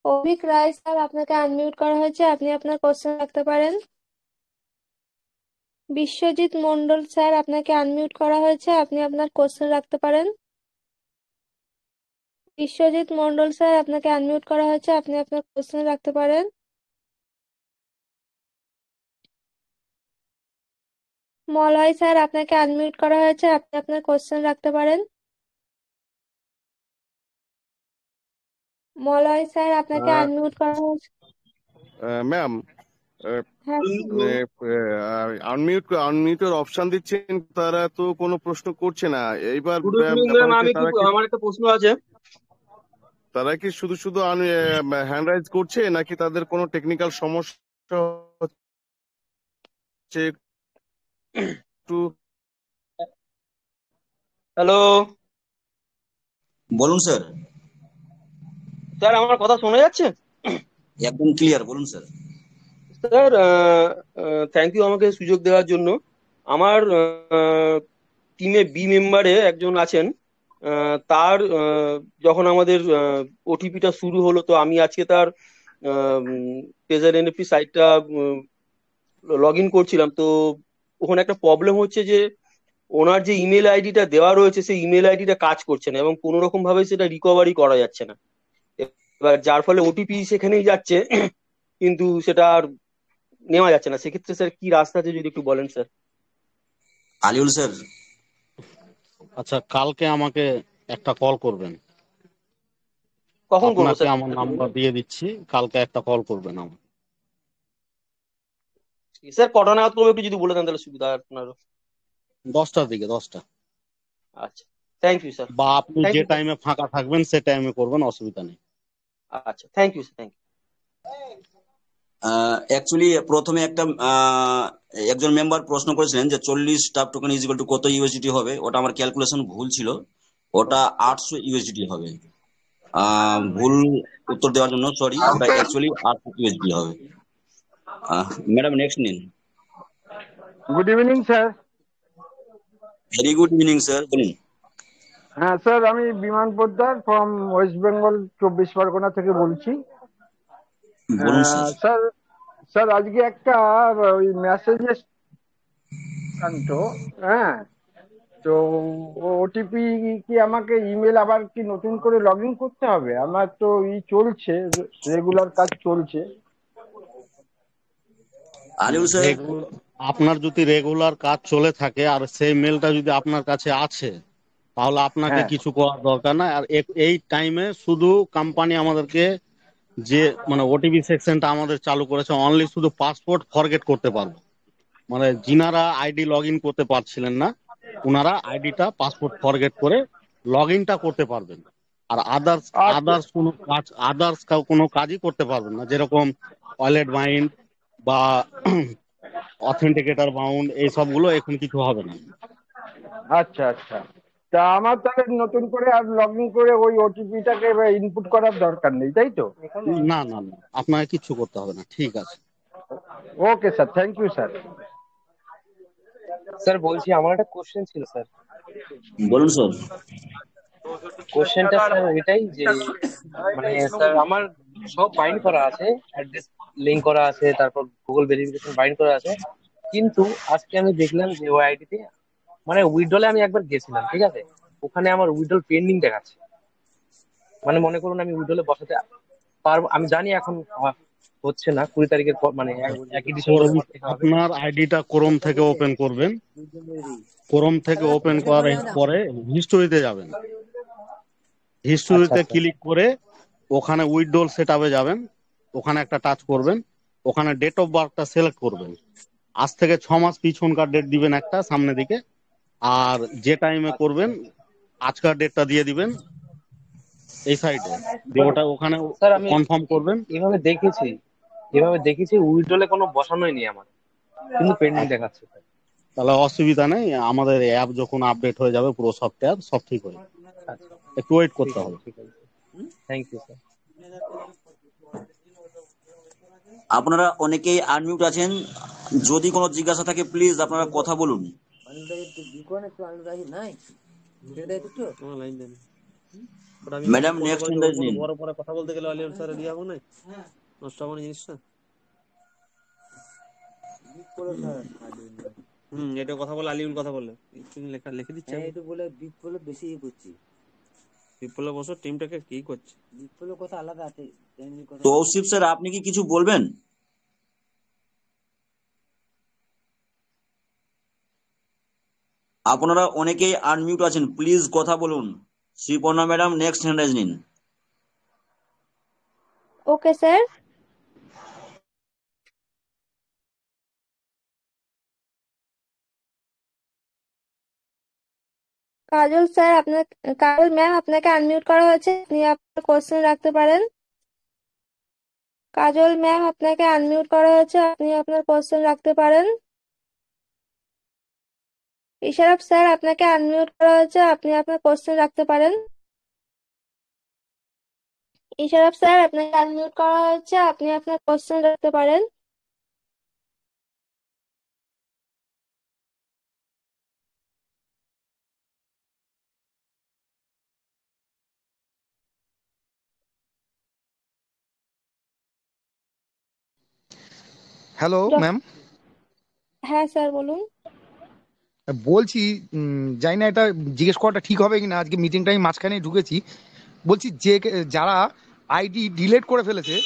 অভিক রায় স্যার, আপনাকে আনমিউট করা হয়েছে, আপনি আপনার কোশ্চেন রাখতে পারেন। বিশ্বজিৎ মন্ডল স্যার, আপনাকে আনমিউট করা হয়েছে, আপনি আপনার কোশ্চেন রাখতে পারেন। বিশ্বজিৎ মন্ডল স্যার, আপনাকে আনমিউট করা হয়েছে, আপনি আপনার কোশ্চেন রাখতে পারেন। মলয় স্যার, আপনাকে আনমিউট করা হয়েছে, আপনি আপনার কোশ্চেন রাখতে পারেন। মলয় স্যার, আপনাকে আনমিউট করা হয়েছে। ম্যাম, হ্যাঁ, আনমিউটের অপশন দিচ্ছেন, তারা তো কোনো প্রশ্ন করছে না। এইবার গুড ইভিনিং ব্যাপার ম্যাম, হচ্ছে আমার একটা প্রশ্ন আছে। তারা কি শুধু শুধু হ্যান্ড রাইজ করছে, নাকি তাদের কোনো টেকনিক্যাল সমস্যা হচ্ছে? একটু হ্যালো বলুন স্যার। স্যার, আমার কথা শোনা যাচ্ছে? একদম ক্লিয়ার, বলুন স্যার। স্যার, থ্যাংক ইউ আমাকে সুযোগ দেওয়ার জন্য। আমার টিমে বি মেম্বারে একজন আছেন, তার যখন আমাদের ওটিপিটা শুরু হলো, তো আমি আজকে তার ট্রেজার এনএফটি সাইটটা লগ ইন করছিলাম, তো ওখানে একটা প্রবলেম হচ্ছে যে ওনার যে ইমেল আইডিটা দেওয়া রয়েছে সেই ইমেল আইডিটা কাজ করছে না এবং কোনো রকম ভাবে সেটা রিকভারি করা যাচ্ছে না। এবার যার ফলে ওটিপি সেখানেই যাচ্ছে, কিন্তু সেটা আর নেওয়া যাচ্ছে না। সেক্ষেত্রে স্যার কি রাস্তা আছে যদি একটু বলেন স্যার। আলিউল স্যার, আচ্ছা, কালকে আমাকে একটা কল করবেন। কখন করবো আপনাকে স্যার? আমার নাম্বার দিয়ে দিচ্ছি, কালকে একটা কল করবেন আমার। স্যার কটা নাগাদ করবো একটু যদি বলে দেন তাহলে সুবিধা হয় আপনার। 10টার দিকে, 10টা। আচ্ছা, থ্যাংক ইউ স্যার। বা আপনি থ্যাংক যে ইউ স্যার। টাইমে ফাঁকা থাকবেন সে টাইমে করবেন, অসুবিধা নেই। আচ্ছা, thank you sir, thank you. Actually প্রথমে একজন মেম্বার প্রশ্ন করেছিলেন যে 40 স্টাফ টোকেন ইজিক্যাল টু কত ইউএসডিটি হবে। ওটা আমার ক্যালকুলেশন ভুল ছিল, ওটা 800 ইউএসডিটি হবে। ভুল উত্তর দেওয়ার জন্য সরি, ওটা অ্যাকচুয়ালি 800 ইউএসডি হবে। ম্যাডাম নেক্সট নিন। Good evening sir. Very good evening sir, বলুন। হ্যাঁ স্যার, আমি বিমান পোদ্দার ফ্রম ওয়েস্ট বেঙ্গল 24 পরগনা থেকে বলছি। বলুন স্যার। স্যার স্যার আজকে একটা ওই মেসেজ তো, হ্যাঁ, তো ওটিপি কি আমাকে ইমেল আবার কি নতুন করে লগ ইন করতে হবে? আমার তো চলছে, রেগুলার কাজ চলছে। আলিউল স্যার, আপনার যদি রেগুলার কাজ চলে থাকে আর সেই মেলটা যদি আপনার কাছে আছে, তাহলে আপনাকে হ্যাঁ। কিছু করার দরকার নাই। আর এই টাইমে শুধু কোম্পানি আমাদেরকে যে মানে ওটিপি সেকশনটা আমাদের চালু করেছে, অনলি শুধু পাসপোর্ট ফরগেট করতে পারবো। মানে যিনারা আইডি লগ ইন করতে পারছিলেন না, ওনারা আইডিটা পাসপোর্ট ফরগেট করে লগ ইনটা করতে পারবেন। আর আদার্স আচ্ছা আদার্স কোনো কাজই করতে পারবেন না, যেরকম ওয়ালেট বাইন্ড বা অথেন্টিকেটর বাউন্ড এই সবগুলো এখন কিছু হবে না। আচ্ছা আচ্ছা তা আমার তাহলে নতুন করে আর লগ ইন করে ওই ওটিপিটাকে ইনপুট করার দরকার নেই, তাই তো? না না না, আপনাকে কিচ্ছু করতে হবে না, ঠিক আছে। Okay sir, thank you sir. Sir বলছি আমার একটা কোশ্চেন ছিল স্যার। বলুন স্যার। কোশ্চেনটা স্যার এটাই যে মানে স্যার আমার সব বাইন্ড করা আছে, অ্যাড্রেস লিংক করা আছে, তারপর গুগল ভেরিফিকেশন বাইন্ড করা আছে, কিন্তু আজকে আমি দেখলাম যে ওই আইডিতে মানে উইথড্রলে আমি একবার গেছিলাম, ঠিক আছে, ওখানে আমার উইথড্রল পেন্ডিং দেখাচ্ছে। মানে মনে করুন আমি উইথড্রলে বসাতে পারবো, আমি জানি এখন হচ্ছে না, 20 তারিখের পর মানে 1 ডিসেম্বরের পর থেকে হবে। আপনার আইডিটা ক্রোম থেকে ওপেন করবেন, ক্রোম থেকে ওপেন করার পরে হিস্টোরিতে যাবেন, হিস্টোরিতে ক্লিক করে ওখানে উইথড্রল সেটআপে যাবেন, ওখানে একটা টাচ করবেন, ওখানে ডেট অফ বার্থটা সিলেক্ট করবেন, আজ থেকে 6 মাস পিছনকার ডেট দিবেন একটা সামনে দিকে, আর যে টাইমে করবেন আজকার ডেটটা দিয়ে দিবেন এই সাইডে, দিয়ে ওটা ওখানে স্যার আমি কনফার্ম করবেন। এভাবে দেখেছি উইথড্রলে কোনো বসানোই নেই আমার, কিন্তু পেন্ডিং দেখাচ্ছে। তাহলে অসুবিধা নেই, আমাদের অ্যাপ যখন আপডেট হয়ে যাবে পুরো সফটওয়্যার সব ঠিক হয়ে যাবে, একটু ওয়েট করতে হবে। ঠিক আছে, থ্যাংক ইউ স্যার। আপনারা অনেকেই আনমিউট আছেন, যদি কোনো জিজ্ঞাসা থাকে প্লিজ আপনারা কথা বলুন। ম্যাডাম নেক্সট হ্যান্ড নিন। বড় পরে কথা বলতে গেলে আলিয়ান স্যার রেডি হবো না, নষ্ট হবো না জিনিসটা। এটা কথা বলে আলিউল কথা বলে লেখা লিখে দিচ্ছে, এটা বলে বিপ্লব বেশি করছি। বিপ্লব বছর টিমটাকে কি করছে, বিপ্লব কথা আলাদা আছে। তৌসিফ স্যার আপনি কি কিছু বলবেন? আপনারা অনেকেই আনমিউট আছেন, প্লিজ কথা বলুন। শ্রীপর্ণা ম্যাডাম নেক্সট হ্যান্ড নিন। Okay sir. কাজল স্যার আপনার, কাজল ম্যাম আপনাকে আনমিউট করা হয়েছে, আপনি আপনার কোশ্চেন রাখতে পারেন। কাজল ম্যাম আপনাকে আনমিউট করা হয়েছে, আপনি আপনার কোশ্চেন রাখতে পারেন। ইশারাফ স্যার আপনাকে আনমিউট করা হয়েছে, আপনি আপনার কোশ্চেন রাখতে পারেন। ইশারাফ স্যার আপনাকে আনমিউট করা হয়েছে, আপনি আপনার কোশ্চেন রাখতে পারেন। Hello ma'am. হ্যাঁ স্যার বলুন। বলছি জানি না এটা জিজ্ঞেস করাটা ঠিক হবে কিনা, আজকে মিটিংটা আমি মাঝখানে ঢুকেছি। বলছি যে যারা আইডি ডিলিট করে ফেলেছে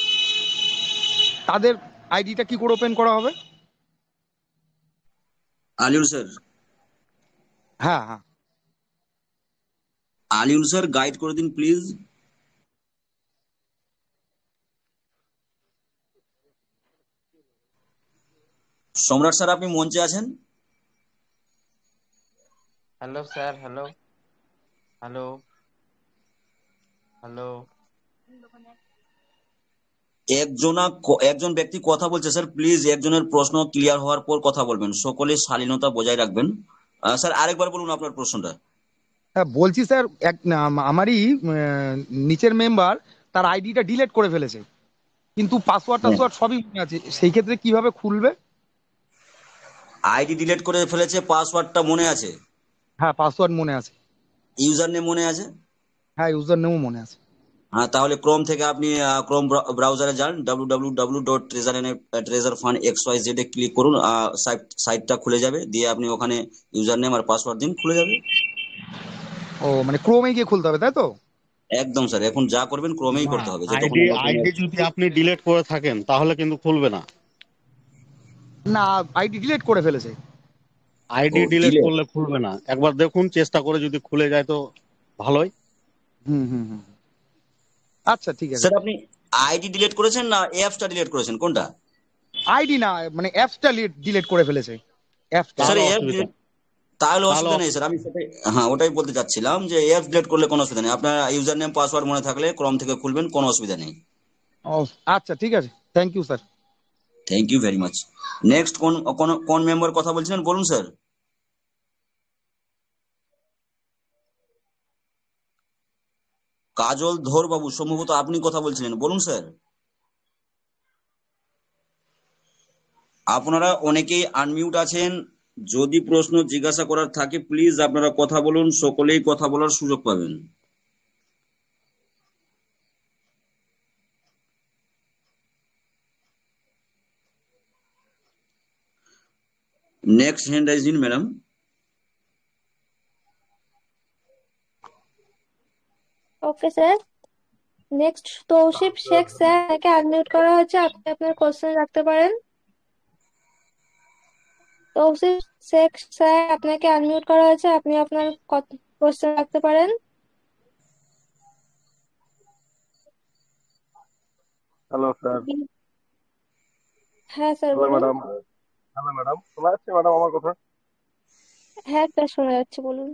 তাদের আইডিটা কি করে ওপেন করা হবে? আলিউল স্যার, হ্যাঁ হ্যাঁ আলিউল স্যার গাইড করে দিন প্লিজ। সম্রাট স্যার আপনি মঞ্চে আছেন? Hello sir, hello hello hello. একজন ব্যক্তি কথা বলছে স্যার, প্লিজ একজনের প্রশ্ন ক্লিয়ার হওয়ার পর কথা বলবেন, সকলে শালীনতা বজায় রাখবেন। স্যার আরেকবার বলুন আপনার প্রশ্নটা। হ্যাঁ বলছি স্যার, আমারই নিচের মেম্বার তার আইডিটা ডিলিট করে ফেলেছে, কিন্তু পাসওয়ার্ড টাসওয়ার্ড সবই মনে আছে, সেই ক্ষেত্রে কিভাবে খুলবে? আইডি ডিলিট করে ফেলেছে, পাসওয়ার্ডটা মনে আছে? হ্যাঁ পাসওয়ার্ড মনে আছে। ইউজার নেম মনে আছে? হ্যাঁ ইউজার নেমও মনে আছে। হ্যাঁ, তাহলে ক্রোম থেকে আপনি ক্রোম ব্রাউজারে যান, www.treasurefunxyz এ ক্লিক করুন, সাইটটা খুলে যাবে, দিয়ে আপনি ওখানে ইউজার নেম আর পাসওয়ার্ড দিন, খুলে যাবে। ও মানে ক্রোমে গিয়ে খুলতে হবে তাই তো? একদম স্যার, এখন যা করবেন ক্রোমেই করতে হবে। আইডি যদি আপনি ডিলিট করে থাকেন তাহলে কিন্তু খুলবে না। না আইডি ডিলিট করে ফেলেছে। আইডি ডিলিট করলে খুলবে না, একবার দেখুন চেষ্টা করে, যদি খুলে যায় তো ভালোই। হুম হুম হুম, আচ্ছা ঠিক আছে স্যার। আপনি আইডি ডিলিট করেছেন না অ্যাপসটা ডিলিট করেছেন, কোনটা? আইডি না, মানে অ্যাপসটা ডিলিট করে ফেলেছে, অ্যাপসটা। স্যার তাহলে অ্যাপ অসুবিধা তাহলে তাহলে অসুবিধা নেই স্যার, আমি সেটাই, হ্যাঁ ওটাই বলতে চাচ্ছিলাম যে অ্যাপ ডিলিট করলে কোনো অসুবিধা নেই, আপনার ইউজার নেম পাসওয়ার্ড মনে থাকলে ক্রোম থেকে খুলবেন, কোনো অসুবিধা নেই। আচ্ছা ঠিক আছে, thank you sir. Thank you very much. Next কোন কোন কোন মেম্বার কথা বলছিলেন বলুন স্যার। কাজল ধর বাবু সম্ভবত আপনি কথা বলছিলেন, বলুন স্যার। আপনারা অনেকেই আনমিউট আছেন, যদি প্রশ্ন জিজ্ঞাসা করার থাকে প্লিজ আপনারা কথা বলুন, সকলেই কথা বলার সুযোগ পাবেন। নেক্সট হ্যান্ড রাইজ দিন madam. Okay sir, next Tousif Sheikh sir, আপনাকে আনমিউট করা হয়েছে, আপনি আপনার কোশ্চেন রাখতে পারেন। তৌসিফ শেখ স্যার, আপনাকে আনমিউট করা হয়েছে, আপনি আপনার কোশ্চেন রাখতে পারেন। Hello sir. হ্যাঁ স্যার হ্যালো বলুন। ম্যাডাম। হ্যালো ম্যাডাম, শোনা যাচ্ছে ম্যাডাম আমার কথা? হ্যাঁ স্যার শোনা যাচ্ছে, বলুন।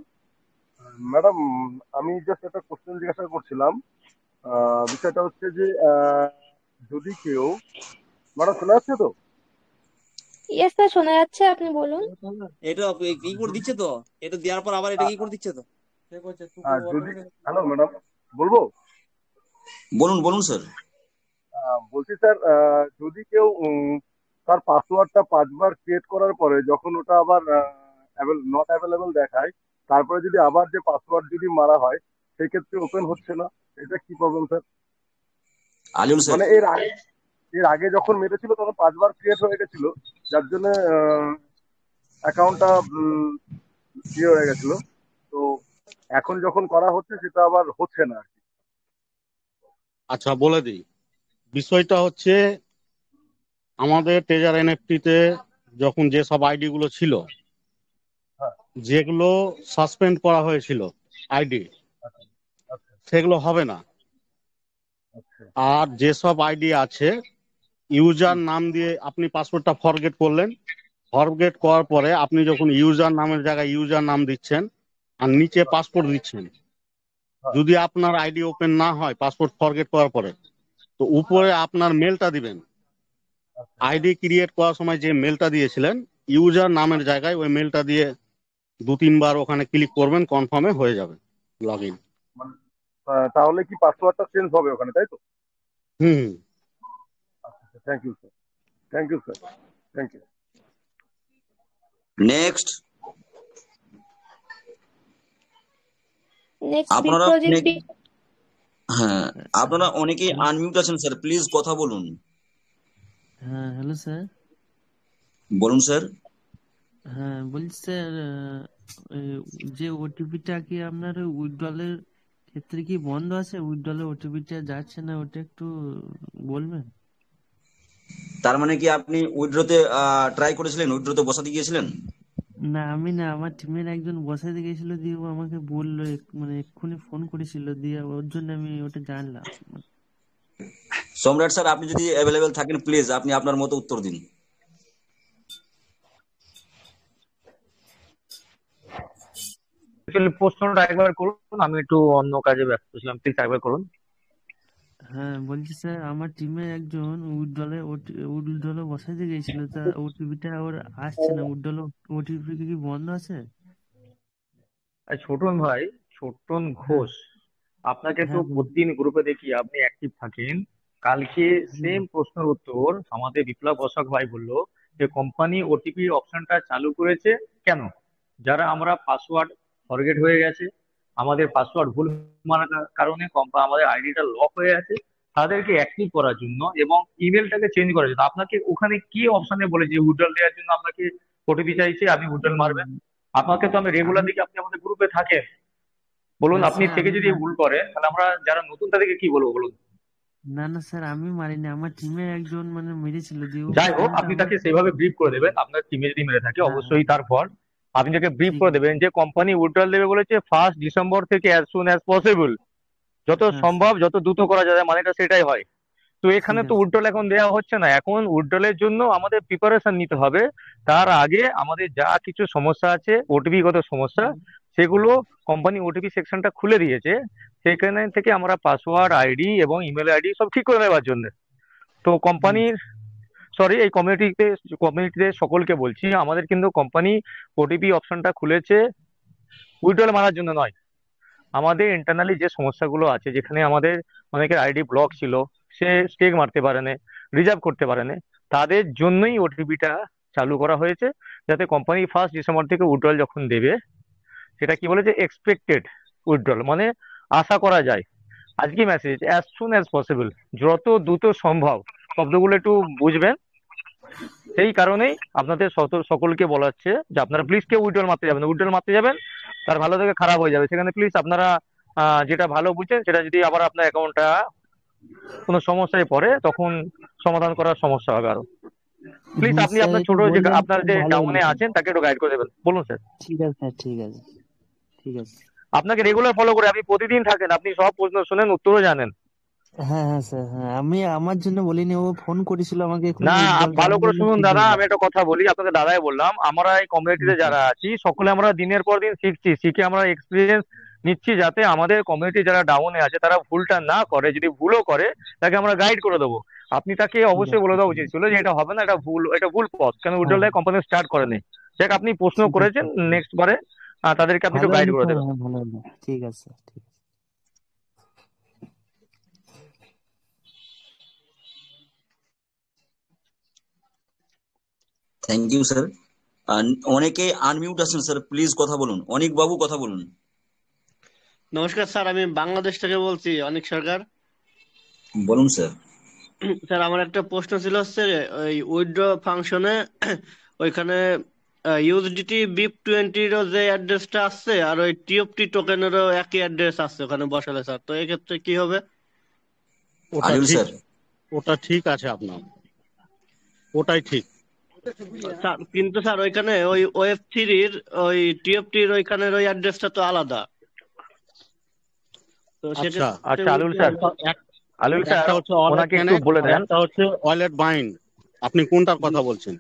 ম্যাডাম, আমি জাস্ট একটা কোশ্চেন জিজ্ঞাসা করছিলাম। বিষয়টা হচ্ছে যে যদি কেউ, ম্যাডাম শোনা যাচ্ছে তো? ইয়েস স্যার শোনা যাচ্ছে, আপনি বলুন। এটা কি করে দিচ্ছে তো, এটা দেওয়ার পর আবার এটা কি করে দিচ্ছে তো। যদি, হ্যালো ম্যাডাম, বলবো? বলুন বলুন স্যার। বলছি স্যার, যদি কেউ তার পাসওয়ার্ডটা 5 বার ক্রিয়েট করার পরে যখন ওটা আবার নট অ্যাভেলেবল দেখায়, তারপরে যদি আবার যে পাসওয়ার্ড যদি মারা হয় সেক্ষেত্রে ওপেন হচ্ছে না, এটা কি প্রবলেম স্যার? আলিউল স্যার, মানে এর আগে যখন মেরেছিল তখন 5 বার ক্রিয়েট হয়ে গেছিল, যার জন্য অ্যাকাউন্টটা ইয়ে হয়ে গেছিল। তো এখন যখন করা হচ্ছে সেটা আবার হচ্ছে না আর কি। আচ্ছা বলে দিই, বিষয়টা হচ্ছে আমাদের ট্রেজার এনএফটি তে যখন যে সব আইডি গুলো ছিল, হ্যাঁ, যেগুলো সাসপেন্ড করা হয়েছিল আইডি, আচ্ছা সেগুলো হবে না। আচ্ছা আর যেসব আইডি আছে, ইউজার নাম দিয়ে আপনি পাসওয়ার্ডটা ফরগেট করলেন, ফরগেট করার পরে আপনি যখন ইউজার নামের জায়গায় ইউজার নাম দিচ্ছেন আর নিচে পাসপোর্ট দিচ্ছেন, হ্যাঁ, যদি আপনার আইডি ওপেন না হয় পাসপোর্ট ফরগেট করার পরে, তো উপরে আপনার মেলটা দিবেন। আচ্ছা আইডি ক্রিয়েট করার সময় যে মেলটা দিয়েছিলেন, ইউজার নামের জায়গায় ওই মেলটা দিয়ে 2-3 বার ওখানে ক্লিক করবেন, কনফার্মে হয়ে যাবে লগ ইন। মানে তাহলে কি পাসওয়ার্ডটা চেঞ্জ হবে ওখানে, তাই তো? হুম। আচ্ছা, thank you sir, thank you sir, thank you. Next. Next আপনারা বিপ্রজিৎ হ্যাঁ, আপনারা অনেকেই আনমিউট আছেন স্যার, প্লিজ কথা বলুন। হ্যাঁ হ্যালো স্যার। বলুন স্যার। হ্যাঁ বলছি স্যার, যে ওটিপিটা কি আপনার উইথড্রলের ক্ষেত্রে কি বন্ধ আছে? উইথড্রলের ওটিপিটা যাচ্ছে না, ওটা একটু বলবেন। তার মানে কি আপনি উইথড্রতে ট্রাই করেছিলেন, উইথড্রতে বসাতে গিয়েছিলেন? না আমি না, আমার টিমের একজন বসাতে গেছিল, দিয়ে ও আমাকে বললো, মানে এক্ষুনি ফোন করেছিল, দিয়ে ওর জন্য আমি ওটা জানলাম। সম্রাট স্যার, আপনি যদি অ্যাভেলেবেল থাকেন প্লিজ আপনি আপনার মতো উত্তর দিন। প্রশ্নটা একবার করুন, আমি একটু অন্য কাজে ব্যস্ত ছিলাম, প্লিজ একবার করুন। হ্যাঁ বলছি স্যার, আমার টিমের একজন উইথড্রলে বসাতে গেছিল, তা ওটিপিটা ওর আসছে না। উইথড্রল ওটিপি কি বন্ধ আছে? ছোটন ভাই, ছোটন ঘোষ, আপনাকে তো হ্যাঁ প্রতিদিন গ্রুপে দেখি আপনি অ্যাক্টিভ থাকেন। কালকে সেম প্রশ্নের উত্তর আমাদের বিপ্লব বসাক ভাই বললো যে কোম্পানি ওটিপি অপশনটা চালু করেছে কেন? যারা আমরা পাসওয়ার্ড ফরগেট হয়ে গেছে, আমাদের পাসওয়ার্ড ভুল মারার কারণে আমাদের আইডিটা লক হয়ে আছে, তাদেরকে অ্যাক্টিভ করার জন্য এবং ইমেলটাকে চেঞ্জ করার জন্য আপনাকে ওখানে কি অপশনে বলেছে উইথড্রল দেওয়ার জন্য আপনাকে ওটিপি চাইছে, আপনি উইথড্রল মারবেন? আপনাকে তো আমি রেগুলার দেখি আপনি আমাদের গ্রুপে থাকেন। বলুন, না আপনি স্যার থেকে আমি যদি ভুল করেন তাহলে আমরা যারা নতুন তাদেরকে কি বলবো বলুন? না না স্যার আমি মারিনি, আমার টিমের একজন মানে মেরেছিল, দিয়ে যাই হোক, ফোনটা আপনি আমার। তাকে সেভাবে ব্রিফ করে দেবেন, আপনার টিমে যদি মেরে থাকে হ্যাঁ অবশ্যই তারপর আপনি তাকে ব্রিফ ঠিক করে আছে। দেবেন যে কোম্পানি উইথড্রল দেবে বলেছে 1 ডিসেম্বর থেকে অ্যাজ সুন অ্যাজ পসিবল, যত হ্যাঁ সম্ভব যত দ্রুত করা যায়, মানেটা সেটাই হয়। তো এখানে তো উইথড্রল এখন দেওয়া হচ্ছে না, এখন উইথড্রলের জন্য আমাদের প্রিপারেশন নিতে হবে। তার আগে আমাদের যা কিছু সমস্যা আছে ওটিপি গত সমস্যা, সেগুলো কোম্পানি ওটিপি সেকশনটা খুলে দিয়েছে, সেখানে থেকে আমরা পাসওয়ার্ড, আইডি এবং ইমেল আইডি সব ঠিক করে নেওয়ার জন্য। তো কোম্পানির এই কমিউনিটিতে সকলকে বলছি, আমাদের কিন্তু কোম্পানি ওটিপি অপশনটা খুলেছে উইথড্রল মারার জন্য নয়। আমাদের ইন্টারনালি যে সমস্যাগুলো আছে, যেখানে আমাদের অনেকের আইডি ব্লক ছিল, সে স্টেক মারতে পারে না, রিজার্ভ করতে পারে না, তাদের জন্যই ওটিপিটা চালু করা হয়েছে, যাতে কোম্পানি 1 ডিসেম্বর থেকে উইথড্রল যখন দেবে, সেটা কি বলেছে, এক্সপেক্টেড উইথড্রল, মানে আশা করা যায়। আজকে message as soon as possible, যত দ্রুত সম্ভব, শব্দগুলো একটু বুঝবেন। সেই কারণেই আপনাদের সকলকে বলা হচ্ছে যে আপনারা প্লিজ কেউ উইথড্রল মারতে যাবেন, উইথড্রল মারতে যাবেন তার ভালো থেকে খারাপ হয়ে যাবে, সেখানে প্লিজ আপনারা যেটা ভালো বুঝছেন সেটা, যদি আবার আপনার অ্যাকাউন্টটা কোনো সমস্যায় পড়ে তখন সমাধান করার সমস্যা হবে আরো। প্লিজ আপনি স্যার আপনার একটু ছোট যে বললেন আপনার খুব যে ভালো হলো ডাউনে স্যার। আছেন তাকে একটু গাইড করে দেবেন, বলুন স্যার। ঠিক আছে স্যার, ঠিক আছে, ঠিক আছে। আপনাকে রেগুলার ফলো করে, আপনি প্রতিদিন থাকেন, আপনি সব প্রশ্ন শুনেন, উত্তরও জানেন। হ্যাঁ হ্যাঁ স্যার, হ্যাঁ আমি আমার জন্য বলিনি, ও ফোন করেছিল আমাকে এখন না, উইথড্রল ভালো করে দেওয়ার জন্য, শুনুন ঠিক দাদা, বললাম। আমি একটা কথা বলি, আপনাকে দাদাই বললাম, আমরা এই কমিউনিটিতে যারা আছি সকলে আমরা দিনের পর দিন শিখছি, শিখে আমরা এক্সপিরিয়েন্স নিচ্ছি, যাতে আমাদের কমিউনিটি যারা ডাউনে আছে তারা ভুলটা না করে, যদি ভুলও করে তাকে আমরা গাইড করে দেবো। আপনি তাকে অবশ্যই বলে দেওয়া উচিত ছিল যে এটা হবে না, এটা ভুল পথ, কেন উইথড্রল দেয় কোম্পানি স্টার্ট করেনি। দেখ আপনি প্রশ্ন করেছেন, নেক্সট বারে তাদেরকে আপনি ভালো একটু গাইড হলো করে স্যার, দেবেন। হ্যাঁ ভালো হলো, ঠিক আছে, ঠিক আছে। Thank you sir. অনেকে আনমিউট আছেন স্যার, প্লিজ কথা বলুন, অনিক বাবু কথা বলুন। নমস্কার স্যার, আমি বাংলাদেশ থেকে বলছি, অনিক সরকার। বলুন স্যার। স্যার আমার একটা প্রশ্ন ছিল, হচ্ছে ওই উইথড্র ফাংশনে ওইখানে ইউএসডিটি BIP20 যে অ্যাড্রেসটা আসছে, আর ওই TFT টোকেনেরও একই অ্যাড্রেস আছে ওখানে বসালে স্যার, তো এক্ষেত্রে কি হবে? ওটা আনিল ঠিক, স্যার। ওটা ঠিক আছে আপনার, ওটাই ঠিক। স্যার কিন্তু স্যার ওইখানে ওই ওয়েব3 ওই TFT ওইখানের ওই অ্যাড্রেসটা তো আলাদা, তো আচ্ছা সেক্ষেত্রে আচ্ছা আলুল স্যার, আলুল স্যার একটা হচ্ছে ওয়ালেট ওনাকে একটু কানেক্ট বলে আর দেন। একটা হচ্ছে ওয়ালেট বাইন্ড। আপনি কোনটার কথা বলছেন?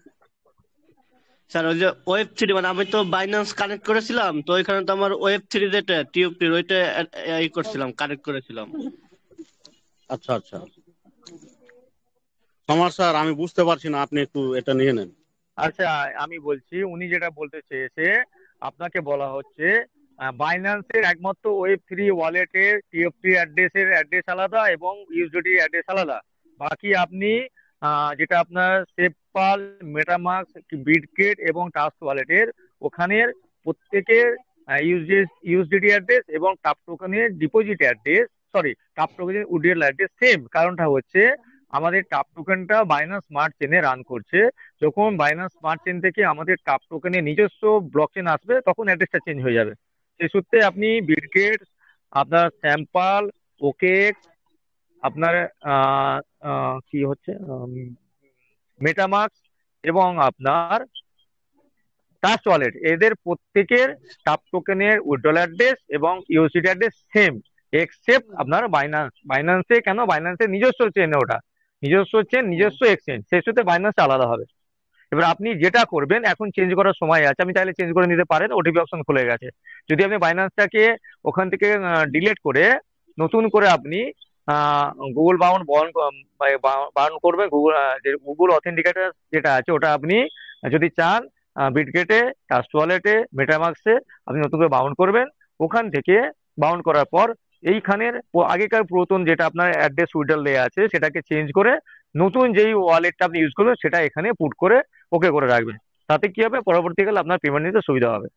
স্যার ওই যে ওয়েব3, মানে আমি তো বাইন্যান্স কানেক্ট করেছিলাম, তো ওইখানে তো আমার ওয়েব3 যেটা TFT ওইটা ই করছিলাম, কানেক্ট করেছিলাম। আচ্ছা আচ্ছা, সমস্যা আর আমি বুঝতে পারছি না, আপনি একটু এটা নিয়ে নেন। আচ্ছা আমি বলছি, উনি যেটা বলতে চেয়েছে, আপনাকে বলা হচ্ছে বাইন্যান্সের একমাত্র ওয়েব3 ওয়ালেটের TFT অ্যাড্রেস আলাদা এবং ইউএসডিটি অ্যাড্রেস আলাদা। বাকি আপনি যেটা আপনার সেপপাল, মেটামাস্ক, বিটগেট এবং ট্রাস্ট ওয়ালেটের ওখানের প্রত্যেকের ইউএসডিটি অ্যাড্রেস এবং টাপ টোকেনের ডিপোজিট অ্যাড্রেস, টাপ টোকেনের উইথড্রল অ্যাড্রেস সেম। কারণটা হচ্ছে আমাদের টাপ টোকেনটা বাইন্যান্স স্মার্ট চেনে রান করছে, যখন বাইন্যান্স স্মার্ট চেন থেকে আমাদের টাপ টোকেনের নিজস্ব ব্লক চেন আসবে তখন অ্যাড্রেসটা চেঞ্জ হয়ে যাবে। সেই সূত্রে আপনি বিটগেট, আপনার স্যাম্পাল, ওকেক্স, আপনার কি হচ্ছে মেটামাস্ক এবং আপনার ট্রাস্ট ওয়ালেট, এদের প্রত্যেকের টাপ টোকেনের উইথড্রল অ্যাড্রেস এবং ইউএসডিটি অ্যাড্রেস সেম, এক্সেপ্ট আপনার বাইন্যান্সে কেন, বাইন্যান্সের নিজস্ব চেন, ওটা নিজস্ব চেন, নিজস্ব এক্সচেঞ্জ, সেই সূত্রে বাইন্যান্স আলাদা হবে। এবার আপনি যেটা করবেন, এখন চেঞ্জ করার সময় আছে, আপনি চাইলে চেঞ্জ করে নিতে পারেন, ওটিপি অপশন খুলে গেছে। যদি আপনি বাইন্যান্সটাকে ওখান থেকে ডিলিট করে নতুন করে আপনি গুগল বাউন্ড করবেন, গুগল অথেন্টিকেটর যেটা আছে ওটা আপনি যদি চান বিটগেটে, ট্রাস্ট ওয়ালেটে, মেটামাস্কে আপনি নতুন করে বাউন্ড করবেন। ওখান থেকে বাউন্ড করার পর এইখানের আগেকার পুরাতন যেটা আপনার অ্যাড্রেস উইথড্রল দেওয়া আছে সেটাকে চেঞ্জ করে নতুন যেই ওয়ালেটটা আপনি ইউজ করবেন সেটা এখানে পুট করে ওকে করে রাখবেন। তাতে কি হবে, পরবর্তীকালে আপনার পেমেন্ট নিতে সুবিধা হবে।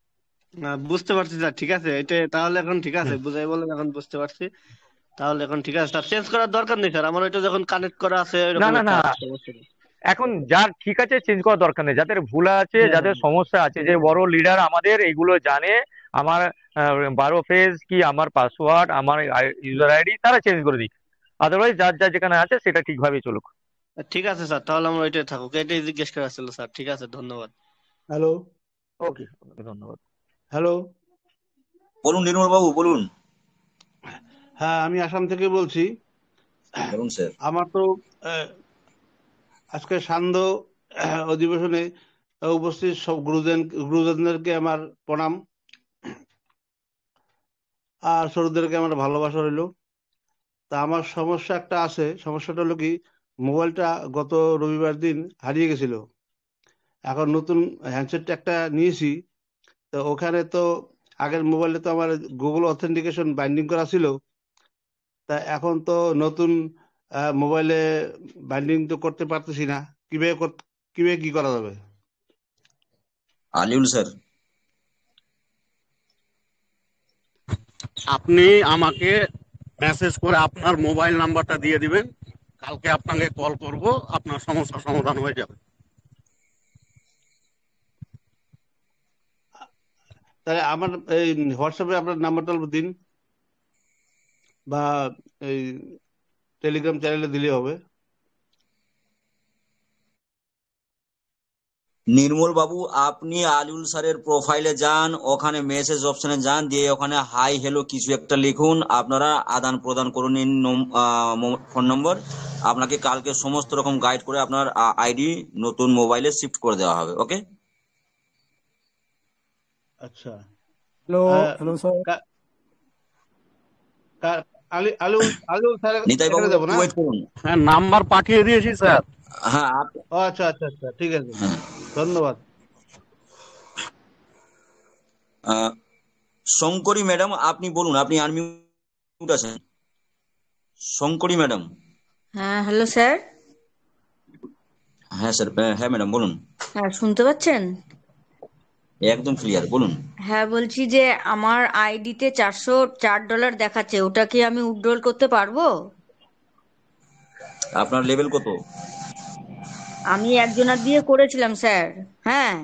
বুঝতে পারছি স্যার, ঠিক আছে, এটা তাহলে এখন ঠিক আছে, বুঝাই বলেন, এখন বুঝতে পারছি। তাহলে এখন ঠিক আছে স্যার, চেঞ্জ করার দরকার নেই স্যার, আমার ওইটা যখন কানেক্ট করা আছে না এরকম না একটা না, সমস্যা নেই। এখন যার ঠিক আছে চেঞ্জ করার দরকার নেই, যাদের ভুল আছে, যাদের সমস্যা আছে, যে বড় লিডার আমাদের এইগুলো জানে, আমার 12 পেজ কি আমার পাসওয়ার্ড, আমার ইউজার আইডি, তারা চেঞ্জ করে দিক। আদারওয়াইজ যার যার যেখানে আছে সেটা ঠিকভাবেই চলুক। ঠিক আছে স্যার, তাহলে আমার ওইটাই থাকুক, এটাই জিজ্ঞেস করা ছিল স্যার। ঠিক আছে, ধন্যবাদ। হ্যালো, ওকে, ধন্যবাদ। হ্যালো, বলুন নির্মল বাবু, বলুন। হ্যাঁ আমি আসাম থেকে বলছি। বলুন স্যার। আমার তো আজকে সান্ধ্য অধিবেশনে উপস্থিত সব গুরুজনদেরকে আমার প্রণাম, আর ছোটদেরকে আমার ভালোবাসা রইল। তা আমার সমস্যা একটা আছে, সমস্যাটা হলো কি, মোবাইলটা গত রবিবার দিন হারিয়ে গেছিল। এখন নতুন হ্যান্ডসেট একটা নিয়েছি, তো ওখানে তো আগের মোবাইলে তো আমার গুগল অথেন্টিকেশন বাইন্ডিং করা ছিল, তা এখন তো নতুন মোবাইলে বাইন্ডিং তো করতে পারতেছি না। কিভাবে কি করা যাবে? আলিউল স্যার, আপনি আমাকে মেসেজ করে আপনার মোবাইল নাম্বারটা দিয়ে দিবেন, কালকে আপনাকে কল করব, আপনার সমস্যার সমাধান হয়ে যাবে। তাহলে আমার এই হোয়াটসঅ্যাপে আপনার নাম্বারটা দিন, বা এই টেলিগ্রাম চ্যানেলে দিলে হবে। নির্মল বাবু, আপনি আলিউল স্যারের প্রোফাইলে যান, ওখানে মেসেজ অপশনে যান, দিয়ে ওখানে হাই হ্যালো কিছু একটা লিখুন, আপনারা আদান প্রদান করুন ফোন নম্বর। আপনাকে কালকে সমস্ত রকম গাইড করে আপনার আইডি নতুন মোবাইলে শিফট করে দেওয়া হবে। ওকে? আচ্ছা, hello hello sir. Aliul sir Nitai বাবু, এখানে যাবো না? ওয়েট করুন। হ্যাঁ, নাম্বার পাঠিয়ে দিয়েছি স্যার। হ্যাঁ, আচ্ছা আচ্ছা আচ্ছা, ঠিক আছে, ধন্যবাদ। শঙ্করী ম্যাডাম, আপনি বলুন, আপনি আনমিউট আছেন। শঙ্করী ম্যাডাম। হ্যাঁ, হ্যালো স্যার। হ্যাঁ স্যার, হ্যাঁ ম্যাডাম বলুন। হ্যাঁ, শুনতে পাচ্ছেন? একদম ক্লিয়ার, বলুন। হ্যাঁ, বলছি যে আমার আইডিতে $404 দেখাচ্ছে, ওটা কি আমি উইথড্রল করতে পারবো? আপনার লেভেল কত? আমি একজনের দিয়ে করেছিলাম স্যার। হ্যাঁ,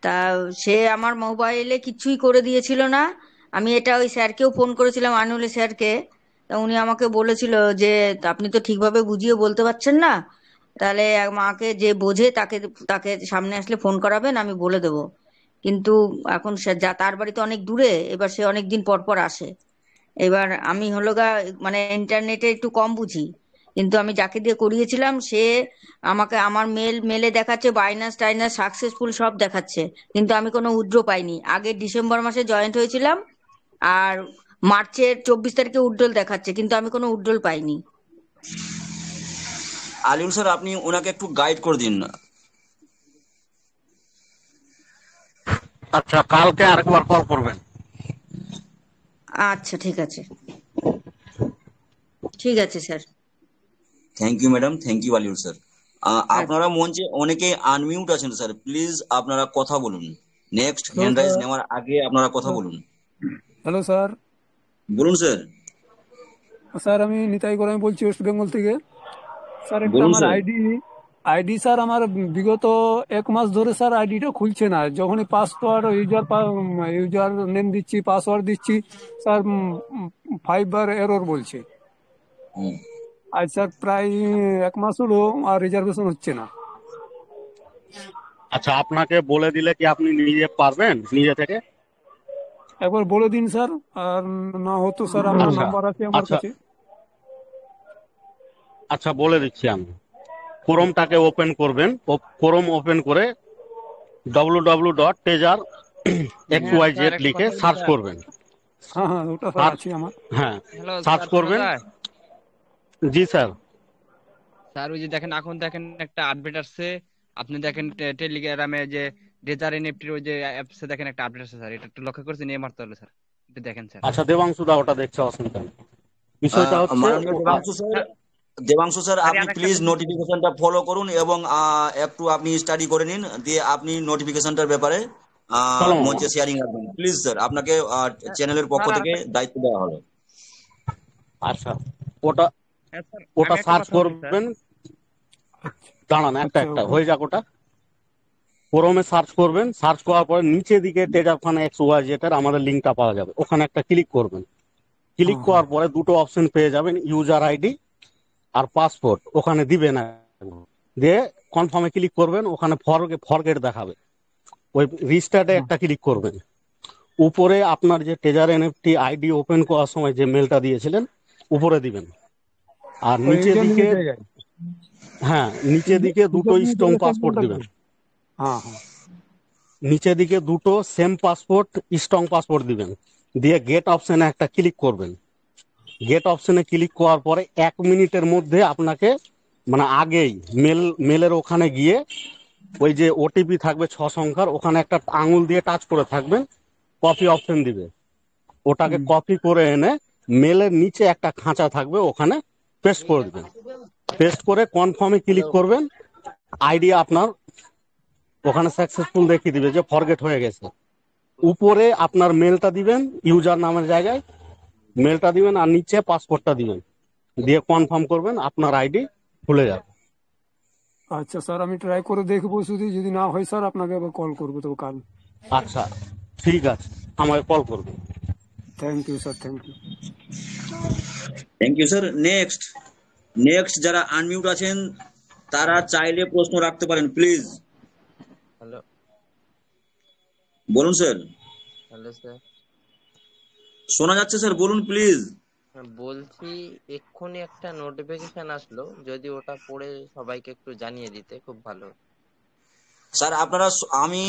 তা সে আমার মোবাইলে কিছুই করে দিয়েছিল না। আমি এটা ওই স্যারকেও ফোন করেছিলাম, আনুলি স্যারকে। তা উনি আমাকে বলেছিল যে আপনি তো ঠিকভাবে বুঝিয়ে বলতে পারছেন না, তাহলে আমাকে যে বোঝে তাকে তাকে সামনে আসলে ফোন করাবেন, আমি বলে দেবো। কিন্তু এখন সে তার বাড়ি তো অনেক দূরে, এবার সে অনেক দিন পর পর আসে। এবার আমি হলো মানে ইন্টারনেটে একটু কম বুঝি, কিন্তু আমি যাকে দিয়ে করিয়েছিলাম সে আমাকে আমার মেলে দেখাচ্ছে বাইনান্স টাইনান্স সাকসেসফুল সব দেখাচ্ছে, কিন্তু আমি কোনো উইথড্র পাইনি। আগে ডিসেম্বর মাসে জয়েন্ট হয়েছিলাম, আর মার্চের 24 তারিখে উইথড্রল দেখাচ্ছে, কিন্তু আমি কোনো উইথড্রল পাইনি। আলিউল স্যার, আপনি ওনাকে একটু গাইড করে দিন। আচ্ছা, কালকে আরেকবার কল করবেন। আচ্ছা, ঠিক আছে, ঠিক আছে sir. Thank you madam, thank you Aliul sir. আপনারা মঞ্চে অনেকে আনমিউট আছেন স্যার, প্লিজ আপনারা কথা বলুন। নেক্সট হ্যান্ড রাইজ নেওয়ার আগে আপনারা কথা বলুন। Hello sir. বলুন স্যার। স্যার আমি নিতাই গোড়ামি বলছি, ওয়েস্ট বেঙ্গল থেকে। স্যার একটা বলুন আমার স্যার। আইডি স্যার আমার বিগত 1 মাস ধরে স্যার আইডিটা খুলছে না। যখনই পাসওয়ার্ড ইউজার নেম দিচ্ছি, পাসওয়ার্ড দিচ্ছি, স্যার 5 বার এরর বলছে। আজ স্যার প্রায় 1 মাস হলো, আর রিজার্ভেশন হচ্ছে না। আচ্ছা, আপনাকে বলে দিলে কি আপনি নিজে পারবেন নিজে থেকে? একবার বলে দিন স্যার। আর না হতো স্যার আপনার নাম্বার আছে আমার কাছে। আচ্ছা, বলে দিচ্ছি আমি। ক্রোমটাকে ওপেন করবেন, ক্রোম ওপেন করে www.tejar.xyz লিখে সার্চ করবেন। হ্যাঁ হ্যাঁ, ওটা স্যার আছে আমার। হ্যাঁ, সার্চ করবেন। জি স্যার। স্যার ওই যে দেখেন, এখন দেখেন একটা আপডেট আসছে, আপনি দেখেন টেলিগ্রামে যে ডেজার এনএফটির ওই যে অ্যাপসে দেখেন একটা আপডেট আছে স্যার, এটা একটু লক্ষ্য করেছেন এই মারতে হলো স্যার, একটু দেখেন স্যার। আচ্ছা, দেবাংশু দা ওটা দেখছে, অসুবিধা নেই। বিষয়টা হচ্ছে দেবাংশু স্যার, আপনি প্লিজ নোটিফিকেশনটা ফলো করুন এবং একটু আপনি স্টাডি করে নিন, দিয়ে আপনি নোটিফিকেশনটার ব্যাপারে মঞ্চে শেয়ারিং রাখবেন প্লিজ স্যার। আপনাকে চ্যানেলের পক্ষ থেকে দায়িত্ব দেওয়া হলো। আচ্ছা, ওটা সার্চ করবেন। দাঁড়ান, একটা হয়ে যাক। ওটা ক্রোমে সার্চ করবেন। সার্চ করার পরে নিচে দিকে টেজার ফান XYZ এর আমাদের লিঙ্কটা পাওয়া যাবে, ওখানে একটা ক্লিক করবেন। ক্লিক করার পরে দুটো অপশন পেয়ে যাবেন, ইউজার আইডি আর পাসপোর্ট। ওখানে দিবেন, দিয়ে কনফার্মে ক্লিক করবেন। ওখানে ফরগেট দেখাবে, ওই রিস্টার্টে একটা ক্লিক করবেন। উপরে আপনার যে টেজার এনএফটি আইডি ওপেন করার সময় যে মেলটা দিয়েছিলেন উপরে দিবেন। আর ওই নিচে ইন্ডিয়ান দিকে, জায়গায় হ্যাঁ নিচে দিকে দুটো স্ট্রং পাসপোর্ট দিবেন। হ্যাঁ হ্যাঁ নিচে দিকে দুটো সেম পাসপোর্ট স্ট্রং পাসপোর্ট দিবেন, দিয়ে গেট অপশনে একটা ক্লিক করবেন। গেট অপশনে ক্লিক করার পরে 1 মিনিটের মধ্যে আপনাকে মানে আগেই মেলের ওখানে গিয়ে ওই যে ওটিপি থাকবে 6 সংখ্যার, ওখানে একটা আঙুল দিয়ে টাচ করে থাকবেন, কপি অপশন দিবে, ওটাকে কপি করে এনে মেলের নিচে একটা খাঁচা থাকবে ওখানে পেস্ট করে দিবেন। পেস্ট করে কনফার্মে ক্লিক করবেন, আইডি আপনার ওখানে সাকসেসফুল দেখিয়ে দিবে যে ফরগেট হয়ে গেছে। উপরে আপনার মেলটা দিবেন, ইউজার নামের জায়গায় মেলটা দিবেন, আর নিচে পাসপোর্টটা দিবেন, দিয়ে কনফার্ম করবেন, আপনার আইডি খুলে যাবে। আচ্ছা স্যার, আমি ট্রাই করে দেখবো, যদি না হয় স্যার আপনাকে আবার কল করবো তো কাল। আচ্ছা ঠিক আছে, আমাকে কল করবেন। Thank you sir, thank you. Thank you sir. Next যারা আনমিউট আছেন তারা চাইলে প্রশ্ন রাখতে পারেন, প্লিজ। হ্যালো বলুন স্যার। হ্যালো স্যার, শোনা যাচ্ছে স্যার, বলুন প্লিজ। বলছি এক্ষুনি একটা নোটিফিকেশন আসলো, যদি ওটা পড়ে সবাইকে একটু জানিয়ে দিতে খুব ভালো। স্যার আমি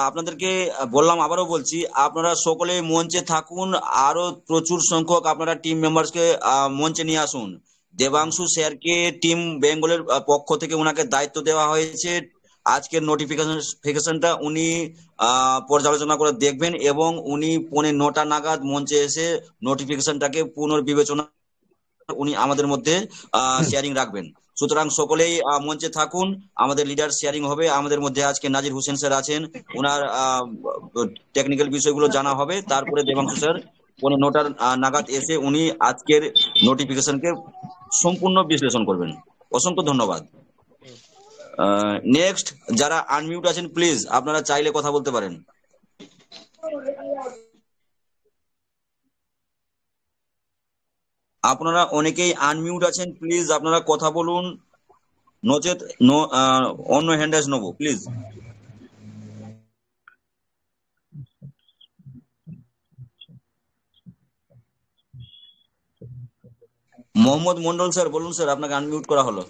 আপনাদেরকে বললাম, আবারও বলছি, আপনারা সকলে মঞ্চে থাকুন, আরো প্রচুর সংখ্যক আপনারা টিম মেম্বারসকে মঞ্চে নিয়ে আসুন। দেবাংশু স্যারকে টিম বেঙ্গলের পক্ষ থেকে ওনাকে দায়িত্ব দেওয়া হয়েছে, আজকের নোটিফিকেশনটা উনি পর্যালোচনা করে দেখবেন এবং উনি 9:45 নাগাদ মঞ্চে এসে নোটিফিকেশনটাকে পুনর্বিবেচনা উনি আমাদের মধ্যে শেয়ারিং রাখবেন। সুতরাং সকলেই মঞ্চে থাকুন, আমাদের লিডার শেয়ারিং হবে। আমাদের মধ্যে আজকে নাজির হোসেন স্যার আছেন, ওনার টেকনিক্যাল বিষয়গুলো জানা হবে। তারপরে দেবাংশু স্যার 9:45 নাগাদ এসে উনি আজকের নোটিফিকেশনকে সম্পূর্ণ বিশ্লেষণ করবেন। অসংখ্য ধন্যবাদ। নেক্সট যারা আনমিউট আছেন প্লিজ আপনারা চাইলে কথা বলতে পারেন। আপনারা অনেকেই আনমিউট আছেন, প্লিজ আপনারা কথা বলুন, নচেত অন্য হ্যান্ড রাইজ নেবো, প্লিজ। মোহাম্মদ মন্ডল স্যার বলুন স্যার, আপনাকে আনমিউট করা হলো।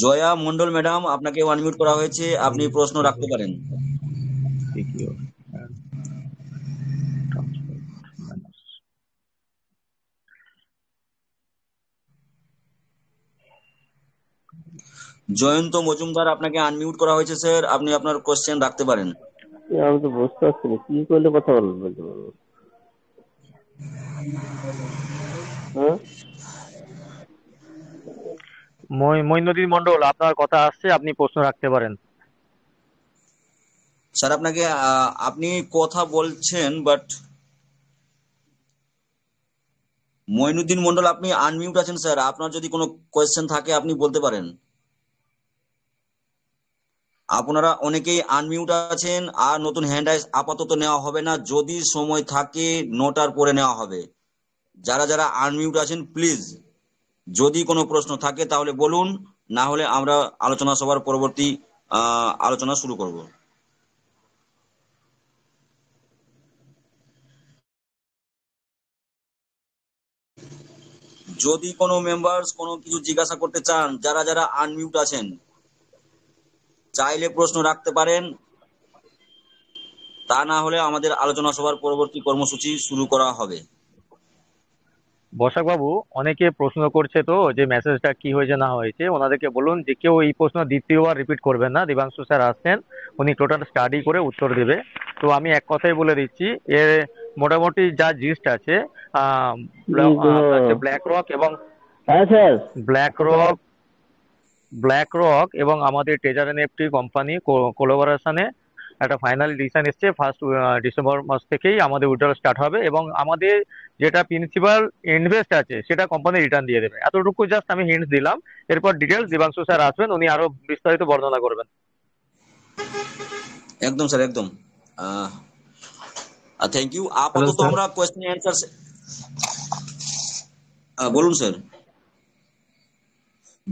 জয়া মন্ডল ম্যাডাম, আপনাকে আনমিউট করা হয়েছে, আপনি প্রশ্ন রাখতে পারেন। জয়ন্ত মজুমদার, আপনাকে আনমিউট করা হয়েছে স্যার, আপনি আপনার কোশ্চেন রাখতে পারেন। আমি তো বুঝতে পারছি না কি করলে কথা বলতে পারবো। মঈনুদ্দিন মন্ডল, আপনার কথা আসছে, আপনি প্রশ্ন রাখতে পারেন। স্যার আপনাকে আপনি কথা বলছেন, বাট মঈনুদ্দিন মন্ডল আপনি আনমিউট আছেন স্যার, আপনার যদি কোনো কোয়েশ্চেন থাকে আপনি বলতে পারেন। আপনারা অনেকেই আনমিউট আছেন, আর নতুন হ্যান্ড রাইজ আপাতত নেওয়া হবে না, যদি সময় থাকে 9টার পরে নেওয়া হবে। যারা যারা আনমিউট আছেন প্লিজ যদি কোনো প্রশ্ন থাকে তাহলে বলুন, না হলে আমরা আলোচনা সভার পরবর্তী আলোচনা শুরু করব। যদি কোনো মেম্বার্স কোনো কিছু জিজ্ঞাসা করতে চান, যারা যারা আনমিউট আছেন চাইলে প্রশ্ন রাখতে পারেন, তা না হলে আমাদের আলোচনা সভার পরবর্তী কর্মসূচি শুরু করা হবে। বসাক বাবু, অনেকে প্রশ্ন করছে তো যে মেসেজটা কি হয়েছে না হয়েছে, ওনাদেরকে বলুন যে কেউ এই প্রশ্ন দ্বিতীয়বার রিপিট করবেন না। দেবাংশু স্যার আসছেন, উনি টোটাল স্টাডি করে উত্তর দেবে। তো আমি এক কথাই বলে দিচ্ছি, এর মোটামুটি যা জিস্ট আছে, ব্ল্যাক রক এবং ব্ল্যাক রক এবং আমাদের ট্রেজার এনএফটি কোম্পানি কোলাবোরেশনে একটা ফাইনাল ডিসিশন এসছে। 1 ডিসেম্বর মাস থেকেই আমাদের উইথড্রল স্টার্ট হবে এবং আমাদের যেটা প্রিন্সিপাল ইনভেস্ট আছে সেটা কোম্পানি রিটার্ন দিয়ে দেবে। এতটুকু জাস্ট আমি হিন্টস দিলাম, এরপর ডিটেলস দেবাংশু স্যার আসবেন, উনি আরো বিস্তারিত বর্ণনা করবেন। একদম স্যার, একদম। Thank you. আপাতত আমরা কোয়েশ্চেন অ্যানসার বলুন স্যার।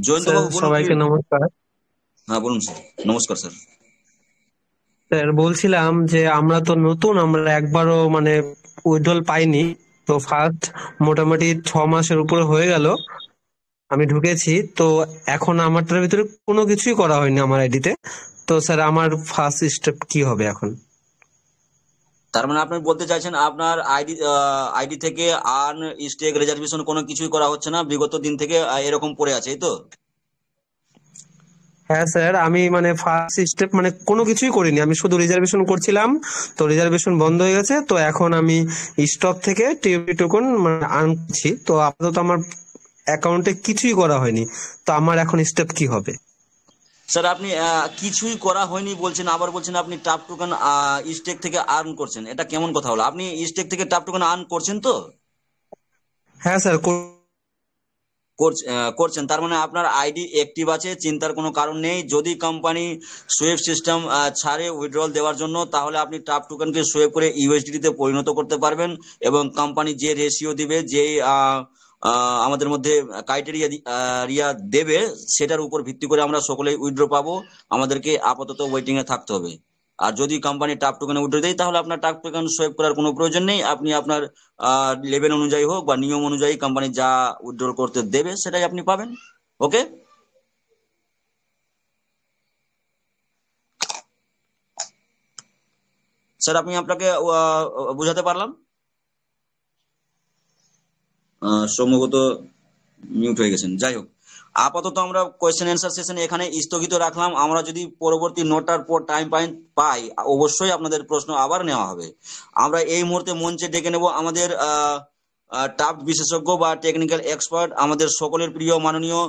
জয়ন্ত স্যার বাবু বলুন কি? সবাইকে নমস্কার। হ্যাঁ বলুন স্যার, নমস্কার স্যার। স্যার বলছিলাম যে আমরা তো নতুন, আমরা একবারও মানে উইথড্রল পাইনি। তো ফার্স্ট মোটামুটি 6 মাসের উপরে হয়ে গেল আমি ঢুকেছি। তো এখন আমারটার ভিতরে কোনো কিছুই করা হয়নি আমার আইডিতে। তো স্যার আমার ফার্স্ট স্টেপ কি হবে এখন? তার মানে আপনি বলতে চাইছেন আপনার আইডি থেকে আর্ন, স্টেক, রিজার্ভেশন কোনো কিছুই করা হচ্ছে না, বিগত দিন থেকে এরকম পড়ে আছে, এই তো? হ্যাঁ স্যার, আমি মানে ফার্স্ট স্টেপ মানে কোনো কিছুই করিনি, আমি শুধু রিজার্ভেশন করছিলাম। তো রিজার্ভেশন বন্ধ হয়ে গেছে। তো এখন আমি স্টক থেকে টিওপি টোকন মানে আর্ন করছি। তো আপাতত আমার অ্যাকাউন্টে কিছুই করা হয়নি। তো আমার এখন স্টেপ কি হবে? স্যার আপনি কিছুই করা হয়নি বলছেন, আবার বলছেন আপনি টাপ টোকেন স্টেক থেকে আর্ন করছেন, এটা কেমন কথা হলো? আপনি স্টেক থেকে টাপ টোকেন আর্ন করছেন তো? হ্যাঁ স্যার করছেন, তার মানে আপনার আইডি অ্যাক্টিভ আছে, চিন্তার কোনো কারণ নেই। যদি কোম্পানি সোয়েপ সিস্টেম ছাড়ে উইথড্রল দেওয়ার জন্য, তাহলে আপনি টাপ টোকেনকে সোয়েপ করে ইউএসডিটি তে পরিণত করতে পারবেন, এবং কোম্পানি যে রেশিও দিবে, যে আমাদের মধ্যে ক্রাইটেরিয়া দেবে, সেটার উপর ভিত্তি করে আমরা সকলেই উইথড্র পাবো। আমাদেরকে আপাতত ওয়েটিং এ থাকতে হবে। আর যদি কোম্পানি টাপ টোকেনে উইথড্র দেয়, তাহলে আপনার টাপ টোকেন সোয়েপ করার কোনো প্রয়োজন নেই। আপনি আপনার লেভেল অনুযায়ী হোক বা নিয়ম অনুযায়ী কোম্পানি যা উইথড্র করতে দেবে সেটাই আপনি পাবেন। ওকে স্যার, আমি আপনাকে বুঝাতে পারলাম? সম্ভবত মিউট হয়ে গেছেন। যাই হোক, আপাতত আমরা কোয়েশ্চেন অ্যান্সার সেশন এখানে স্থগিত রাখলাম। আমরা যদি পরবর্তী নোটার পর টাইম পাই, অবশ্যই আপনাদের প্রশ্ন আবার নেওয়া হবে। আমরা এই মুহূর্তে মঞ্চে ডেকে নেব আমাদের টাপ বিশেষজ্ঞ বা টেকনিক্যাল এক্সপার্ট, আমাদের সকলের প্রিয় মাননীয়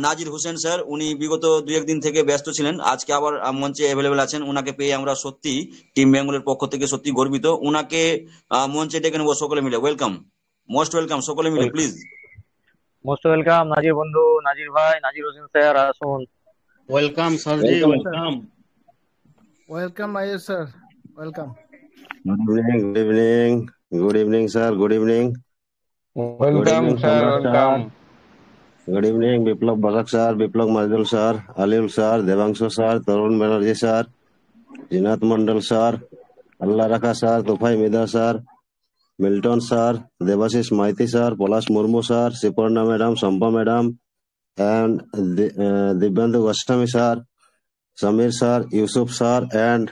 নাজির হোসেন স্যার। উনি বিগত 2-1 দিন থেকে ব্যস্ত ছিলেন, আজকে আবার মঞ্চে অ্যাভেলেবেল আছেন। উনাকে পেয়ে আমরা সত্যি টিম বেঙ্গলের পক্ষ থেকে সত্যি গর্বিত। উনাকে মঞ্চে ডেকে নেব সকলে মিলে। ওয়েলকাম, মোস্ট ওয়েলকাম, সকলে মিলে প্লিজ। মোস্ট ওয়েলকাম নাজির বন্ধু, নাজির ভাই, নাজির হোসেন স্যার, আসুন। Welcome sir ji, welcome. Welcome IS sir, welcome. Good evening sir, good evening. Welcome sir, welcome. Good evening Biplab Basak sir, Biplab Majdul sir, Aliul sir, Debanshu sir, Tarun Banerjee sir, Zinat Mondal sir, Allah Rakha sir, Tofai Mida sir, Milton sir, Debashis Maiti sir, Palash Murmu sir, Shiparna madam, Shampa madam, and Dibyendu Goswami sir, Samir sir, Yusuf sir, and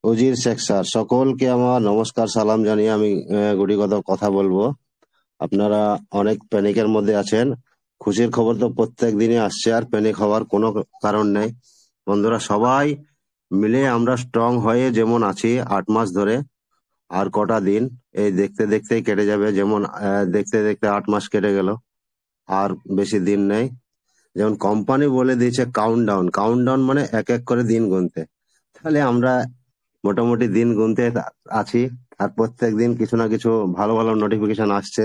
Uzir Sheikh sir, সকলকে আমার নমস্কার সালাম জানিয়ে আমি গুটিগত কথা বলবো। আপনারা অনেক প্যানিকের মধ্যে আছেন। খুশির খবর তো প্রত্যেক দিনই আসছে, আর প্যানিক হওয়ার কোনো কারণ নেই। বন্ধুরা সবাই মিলে আমরা স্ট্রং হয়ে যেমন আছি 8 মাস ধরে, আর কটা দিন এই দেখতে দেখতেই কেটে যাবে। যেমন দেখতে দেখতে 8 মাস কেটে গেল, আর বেশি দিন নেই। যেমন কোম্পানি বলে দিয়েছে কাউন্টডাউন, কাউন্টডাউন মানে এক এক করে দিন গুনতে। তাহলে আমরা মোটামুটি দিন গুনতে আছি, আর প্রত্যেক দিন কিছু না কিছু ভালো ভালো নোটিফিকেশন আসছে।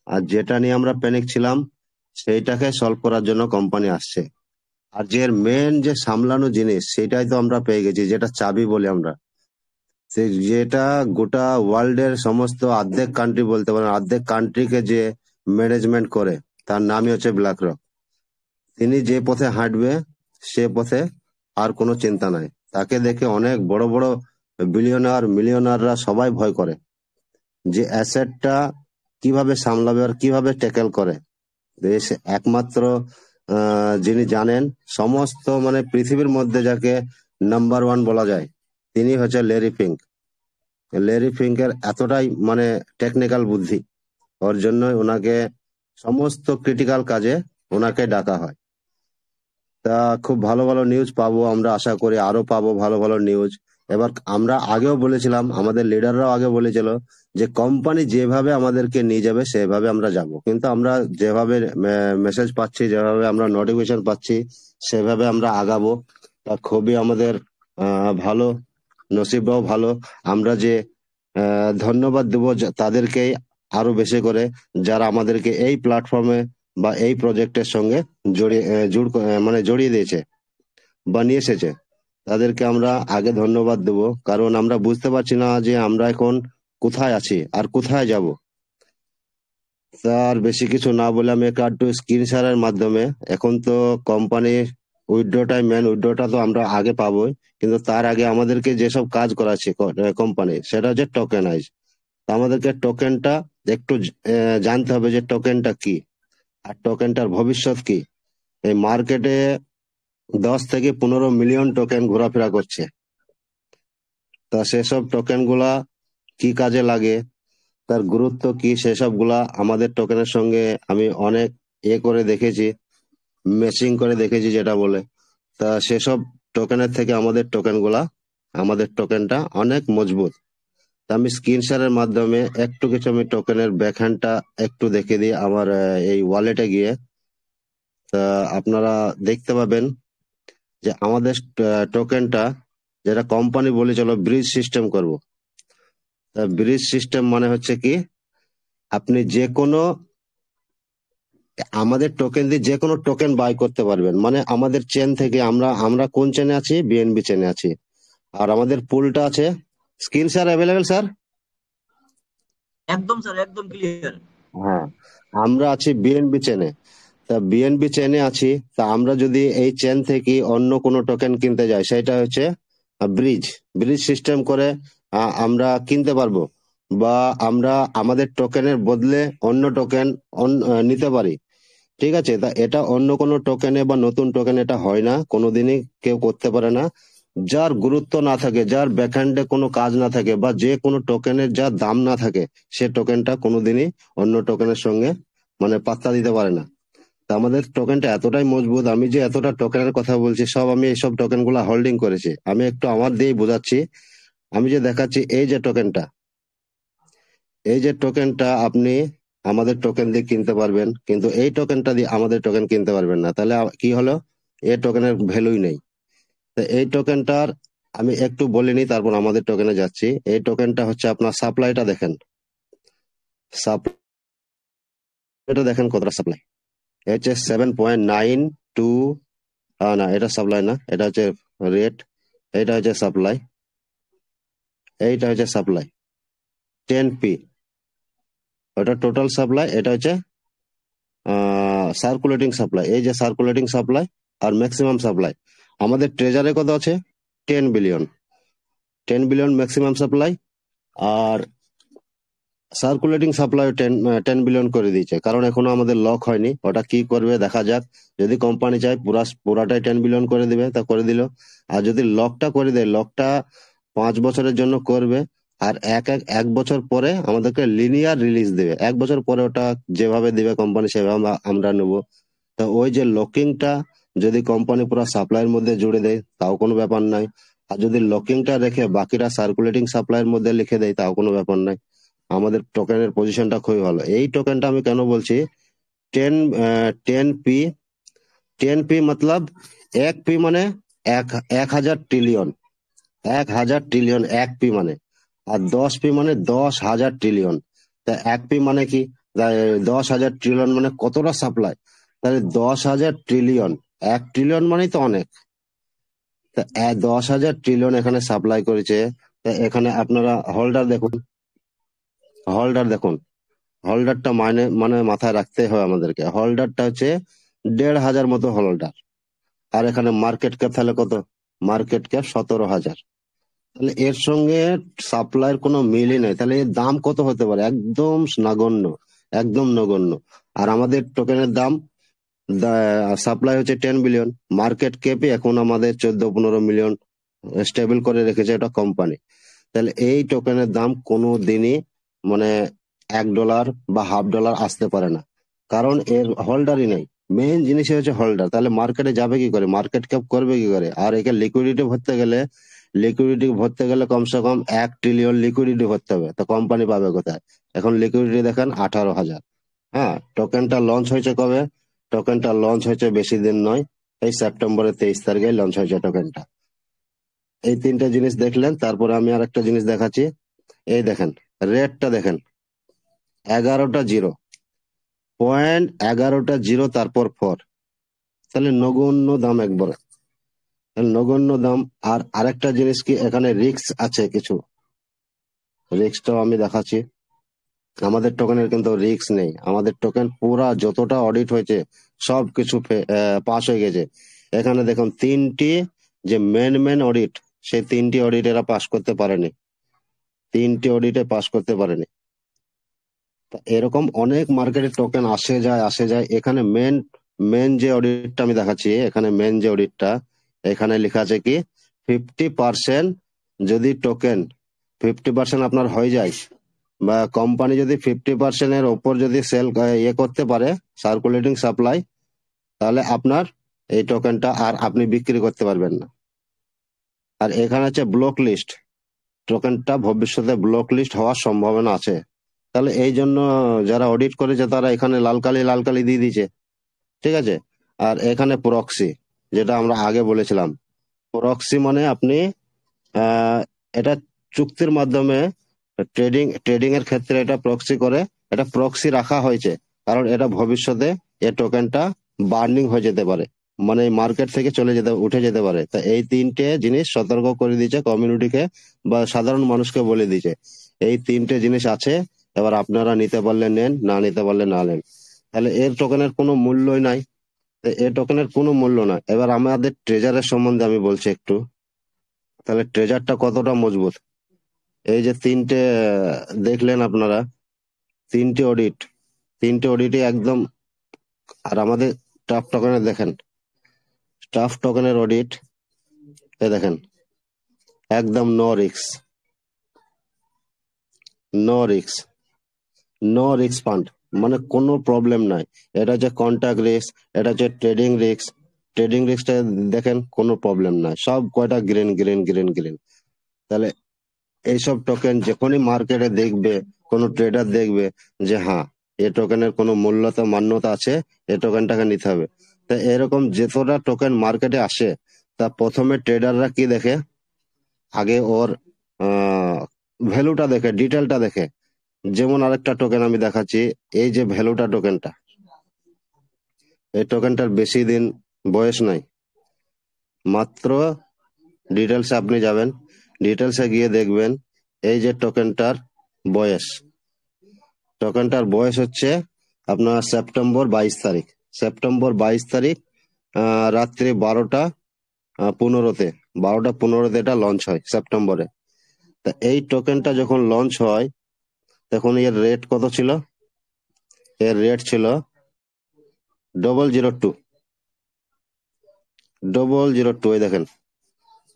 আর যেটা নিয়ে আমরা প্যানিক ছিলাম সেইটাকে সলভ করার জন্য কোম্পানি আসছে। আর যে মেন যে সামলানো জিনিস সেটাই তো আমরা পেয়ে গেছি, যেটা চাবি বলি আমরা। যেটা গোটা ওয়ার্ল্ড এর সমস্ত অর্ধেক কান্ট্রি বলতে পারেন, অর্ধেক কান্ট্রিকে যে ম্যানেজমেন্ট করে, তার নামই হচ্ছে ব্ল্যাক রক। তিনি যে পথে হাঁটবে সে পথে আর কোনো চিন্তা নাই। তাকে দেখে অনেক বড় বড় বিলিয়নার মিলিয়নাররা সবাই ভয় করে, যে অ্যাসেটটা কিভাবে সামলাবে আর কিভাবে ট্যাকেল করে। দেশ একমাত্র যিনি জানেন সমস্ত মানে পৃথিবীর মধ্যে যাকে নাম্বার 1 বলা যায়, তিনি হচ্ছে ল্যারি ফিঙ্ক। ল্যারি ফিঙ্কের এতটাই মানে টেকনিক্যাল বুদ্ধি, ওর জন্যই ওনাকে সমস্ত ক্রিটিক্যাল কাজে ওনাকে ডাকা হয়। তা খুব ভালো ভালো নিউজ পাবো আমরা, আশা করি আরো পাবো ভালো ভালো নিউজ। এবার আমরা আগেও বলেছিলাম, আমাদের লিডাররাও আগে বলেছিল যে কোম্পানি যেভাবে আমাদেরকে নিয়ে যাবে সেভাবে আমরা যাব, কিন্তু আমরা যেভাবে মেসেজ পাচ্ছি, যেভাবে আমরা নোটিফিকেশন পাচ্ছি, সেভাবে আমরা আগাবো। তা খুবই আমাদের ভালো, নসিবটাও ভালো। আমরা যে ধন্যবাদ দেবো তাদেরকেই আরো বেশি করে, যারা আমাদেরকে এই প্ল্যাটফর্মে বা এই প্রজেক্টের সঙ্গে জড়িয়ে দিয়েছে বা নিয়ে এসেছে। তাদেরকে আমরা আগে ধন্যবাদ দেব, কারণ আমরা বুঝতে পারছি না যে আমরা এখন কোথায় আছি আর কোথায় যাব। স্যার বেশি কিছু না বলে আমি একটু স্ক্রিন শেয়ারের মাধ্যমে, এখন তো কোম্পানি উইথড্রটাই মেন, উইথড্রটা তো আমরা আগে পাবোই, কিন্তু তার আগে আমাদেরকে যেসব কাজ করাচ্ছে কোম্পানি, সেটা হচ্ছে টোকেনাইজ। আমাদেরকে টোকেনটা একটু জানতে হবে যে টোকেনটা কি আর টোকেনটার ভবিষ্যৎ কি। এই মার্কেটে 10 থেকে 15 মিলিয়ন টোকেন ঘোরাফেরা করছে। তা সেসব টোকেন গুলা কি কাজে লাগে, তার গুরুত্ব কি, সেসব গুলা আমাদের টোকেনের সঙ্গে আমি অনেক করে দেখেছি, ম্যাচিং করে দেখেছি যেটা বলে। তা সেসব টোকেনের থেকে আমাদের টোকেনটা অনেক মজবুত। তা আমি স্ক্রিন শেয়ারের মাধ্যমে একটু কিছু আমি টোকেনের ব্যাকহ্যান্ডটা একটু দেখে দিই আমার এই ওয়ালেটে গিয়ে। তা আপনারা দেখতে পাবেন যে আমাদের টোকেনটা, যেটা কোম্পানি বলে চলো ব্রিজ সিস্টেম করব। তা ব্রিজ সিস্টেম মানে হচ্ছে কি, আপনি যে কোনো আমাদের টোকেন দিয়ে যে কোনো টোকেন বাই করতে পারবেন। মানে আমাদের চেন থেকে আমরা কোন চেনে আছি, বিএনবি চেনে আছি, আর আমাদের পুলটা আছে। Screen share available sir? একদম স্যার, একদম ক্লিয়ার। হ্যাঁ, আমরা আছি বিএনবি চেনে। তা বিএনবি চেনে আছি, তা আমরা যদি এই চেন থেকে অন্য কোনো টোকেন কিনতে যাই, সেটা হচ্ছে ব্রিজ সিস্টেম করে আমরা কিনতে পারবো, বা আমরা আমাদের টোকেনের বদলে অন্য টোকেন নিতে পারি। ঠিক আছে, তা এটা অন্য কোনো টোকেনে বা নতুন টোকেন এটা হয় না, কোনোদিনই কেউ করতে পারে না। যার গুরুত্ব না থাকে, যার ব্যাকহ্যান্ডে কোনো কাজ না থাকে, বা যে কোনো টোকেনের যার দাম না থাকে, সে টোকেনটা কোনোদিনই অন্য টোকেনের সঙ্গে মানে পাত্তা দিতে পারে না। তা আমাদের টোকেনটা এতটাই মজবুত, আমি যে এতটা টোকেনের কথা বলছি, সব আমি এইসব টোকেন গুলা হোল্ডিং করেছি। আমি একটু আমার দিয়েই বোঝাচ্ছি। আমি যে দেখাচ্ছি এই যে টোকেনটা আপনি আমাদের টোকেন দিয়ে কিনতে পারবেন, কিন্তু এই টোকেনটা দিয়ে আমাদের টোকেন কিনতে পারবেন না। তাহলে কি হলো, এই টোকেনের ভ্যালুই নেই। তো এই টোকেনটার আমি একটু বলিনি, তারপর আমাদের টোকেনে যাচ্ছি। এই টোকেনটা হচ্ছে আপনার সাপ্লাইটা দেখেন, সাপ্লাইটা দেখেন কতটা সাপ্লাই। হচ্ছে 7.92, না এটা সাপ্লাই না, এটা হচ্ছে রেট, এটা হচ্ছে সাপ্লাই, এইটা হচ্ছে সাপ্লাই 10p, ওটা টোটাল সাপ্লাই। এটা হচ্ছে সার্কুলেটিং সাপ্লাই, এই যে সার্কুলেটিং সাপ্লাই আর ম্যাক্সিমাম সাপ্লাই। আমাদের ট্রেজারে কত আছে, 10 বিলিয়ন ম্যাক্সিমাম সাপ্লাই, আর সার্কুলেটিং সাপ্লাই 10 বিলিয়ন করে দিয়েছে, কারণ এখনো আমাদের লক হয়নি। ওটা কি করবে দেখা যাক। যদি কোম্পানি চায় পুরাটাই 10 বিলিয়ন করে দিবে, তা করে দিল। আর যদি লকটা করে দেয়, লকটা 5 বছরের জন্য করবে, আর এক বছর পরে আমাদেরকে লিনিয়ার রিলিজ দেবে। 1 বছর পরে ওটা যেভাবে দিবে কোম্পানি, সেভাবে আমরা নেবো। তো ওই যে লকিংটা যদি কোম্পানি পুরো সাপ্লাইয়ের মধ্যে জুড়ে দেয়, তাও কোনো ব্যাপার নাই। আর যদি লকিংটা রেখে বাকিটা সার্কুলেটিং সাপ্লাইয়ের মধ্যে লিখে দেয়, তাও কোনো ব্যাপার নাই। আমাদের টোকেনের পজিশনটা খুবই ভালো। এই টোকেনটা আমি কেন বলছি, 10p, 10p মতলব 1p মানে 1,000 ট্রিলিয়ন, 1,000 ট্রিলিয়ন 1p মানে। আর 10p মানে 10,000 ট্রিলিয়ন। তা 1p মানে কি, 10,000 ট্রিলিয়ন মানে কতটা সাপ্লাই। তাহলে 10,000 ট্রিলিয়ন, 1 ট্রিলিয়ন মানেই তো অনেক। তা 10,000 ট্রিলিয়ন এখানে সাপ্লাই করেছে। তা এখানে আপনারা হোল্ডার দেখুন, হোল্ডারটা মানে মাথায় রাখতে হবে আমাদেরকে। হোল্ডারটা হচ্ছে 1,500 মতো হোল্ডার। আর এখানে মার্কেট ক্যাপ তাহলে কত, মার্কেট ক্যাপ 17,000। তাহলে এর সঙ্গে সাপ্লাইয়ের কোনো মিলই নেই। তাহলে এর দাম কত হতে পারে, একদম নগণ্য, একদম নগণ্য। আর আমাদের টোকেনের দাম, সাপ্লাই হচ্ছে 10 বিলিয়ন, মার্কেট ক্যাপে এখন আমাদের 14-15 মিলিয়ন স্টেবল করে রেখেছে এটা কোম্পানি। তাহলে এই টোকেনের দাম কোনো দিনই মানে $1 বা $0.5 আসতে পারে না, কারণ এর হোল্ডারই নেই। মেইন জিনিসই হচ্ছে হোল্ডার। তাহলে মার্কেটে যাবে কি করে, মার্কেট ক্যাপ করবে কি করে? আর একে লিকুইডিটি ভরতে গেলে কমসে কম 1 ট্রিলিয়ন লিকুইডিটি ভরতে হবে। তো কোম্পানি পাবে কোথায়? এখন লিকুইডিটি দেখেন 18,000। হ্যাঁ, টোকেনটা লঞ্চ হয়েছে কবে? টোকেনটা লঞ্চ হয়েছে বেশি দিন নয়, এই সেপ্টেম্বরের 23 তারিখে লঞ্চ হয়েছে টোকেনটা। এই 3টে জিনিস দেখলেন, তারপরে আমি আর একটা জিনিস দেখাচ্ছি। এই দেখেন রেটটা দেখেন, 11টা জিরো, 11টা জিরো, তারপর 4। তাহলে নগণ্য দাম, একবার নগণ্য দাম। আর আরেকটা জিনিস কি, এখানে রিস্ক আছে কিছু, রিস্কটাও আমি দেখাচ্ছি। আমাদের টোকেনের কিন্তু রিস্ক নেই, আমাদের টোকেন পুরা যতটা অডিট হয়েছে সব কিছু পাস হয়ে গেছে। এখানে দেখুন তিনটি যে মেন অডিট, সেই তিনটি অডিট এরা পাস করতে পারেনি, তিনটি অডিটে পাস করতে পারেনি। তা এরকম অনেক মার্কেটে টোকেন আসে যায়। এখানে মেন যে অডিটটা আমি দেখাচ্ছি, এখানে মেন যে অডিটটা, এখানে লেখা আছে কি 50% যদি টোকেন 50% আপনার হয়ে যায়, বা কোম্পানি যদি 50% এর ওপর যদি সেল করতে পারে, সার্কুলেটিং সাপ্লাই, তাহলে আপনার এই টোকেনটা আর আপনি বিক্রি করতে পারবেন না। আর এখানে আছে ব্লক লিস্ট, টোকেনটা ভবিষ্যতে ব্লক লিস্ট হওয়ার সম্ভাবনা আছে। তাহলে এই জন্য যারা অডিট করেছে তারা এখানে লাল কালি দিয়ে দিয়েছে, ঠিক আছে। আর এখানে প্রক্সি, যেটা আমরা আগে বলেছিলাম, প্রক্সি মানে আপনি এটা চুক্তির মাধ্যমে ট্রেডিং এর ক্ষেত্রে এটা প্রক্সি করে, এটা প্রক্সি রাখা হয়েছে কারণ এটা ভবিষ্যতে এই টোকেনটা বার্নিং হয়ে যেতে পারে, মানে মার্কেট থেকে উঠে যেতে পারে। তা এই তিনটে জিনিস সতর্ক করে দিয়েছে কমিউনিটিকে বা সাধারণ মানুষকে বলে দিয়েছে, এই তিনটে জিনিস আছে, এবার আপনারা নিতে পারলে নেন, না নিতে পারলে না নেন। তাহলে এর টোকেনের কোনো মূল্যই নাই, এই টোকেনের কোনো মূল্য না। এবার আমাদের ট্রেজারের সম্বন্ধে আমি বলছি একটু। তাহলে ট্রেজারটা কতটা মজবুত, এই যে তিনটে দেখলেন আপনারা, তিনটে অডিটে একদম। আর আমাদের স্টাফ টোকেনের দেখেন, স্টাফ টোকেনের অডিট দেখেন একদম no risk, no risk fund, মানে কোনো প্রবলেম নাই। এটা হচ্ছে কন্ট্যাক্ট রিস্ক, এটা হচ্ছে ট্রেডিং রিস্কটা দেখেন কোনো প্রবলেম নাই, সব কয়টা গ্রিন। তাহলে এইসব টোকেন যখনই মার্কেটে দেখবে, কোনো ট্রেডার দেখবে যে হ্যাঁ এই টোকেনের কোনো মূল্যতা মান্যতা আছে, এই টোকেনটাকে নিতে হবে। তা এরকম যতটা টোকেন মার্কেটে আসে, তা প্রথমে ট্রেডাররা কি দেখে, আগে ওর ভ্যালুটা দেখে, ডিটেলটা দেখে। যেমন আরেকটা টোকেন আমি দেখাচ্ছি, এই যে ভ্যালুটা টোকেনটা, এই টোকেনটার বেশি দিন বয়স নাই, মাত্র ডিটেলসে আপনি যাবেন, ডিটেলসে গিয়ে দেখবেন এই যে টোকেনটার বয়স হচ্ছে আপনার সেপ্টেম্বর 22 তারিখ রাত্রি 12টা 15 এটা লঞ্চ হয় সেপ্টেম্বরে। তা এই টোকেনটা যখন লঞ্চ হয় তখন এর রেট কত ছিল, এর রেট ছিল 002, এই দেখেন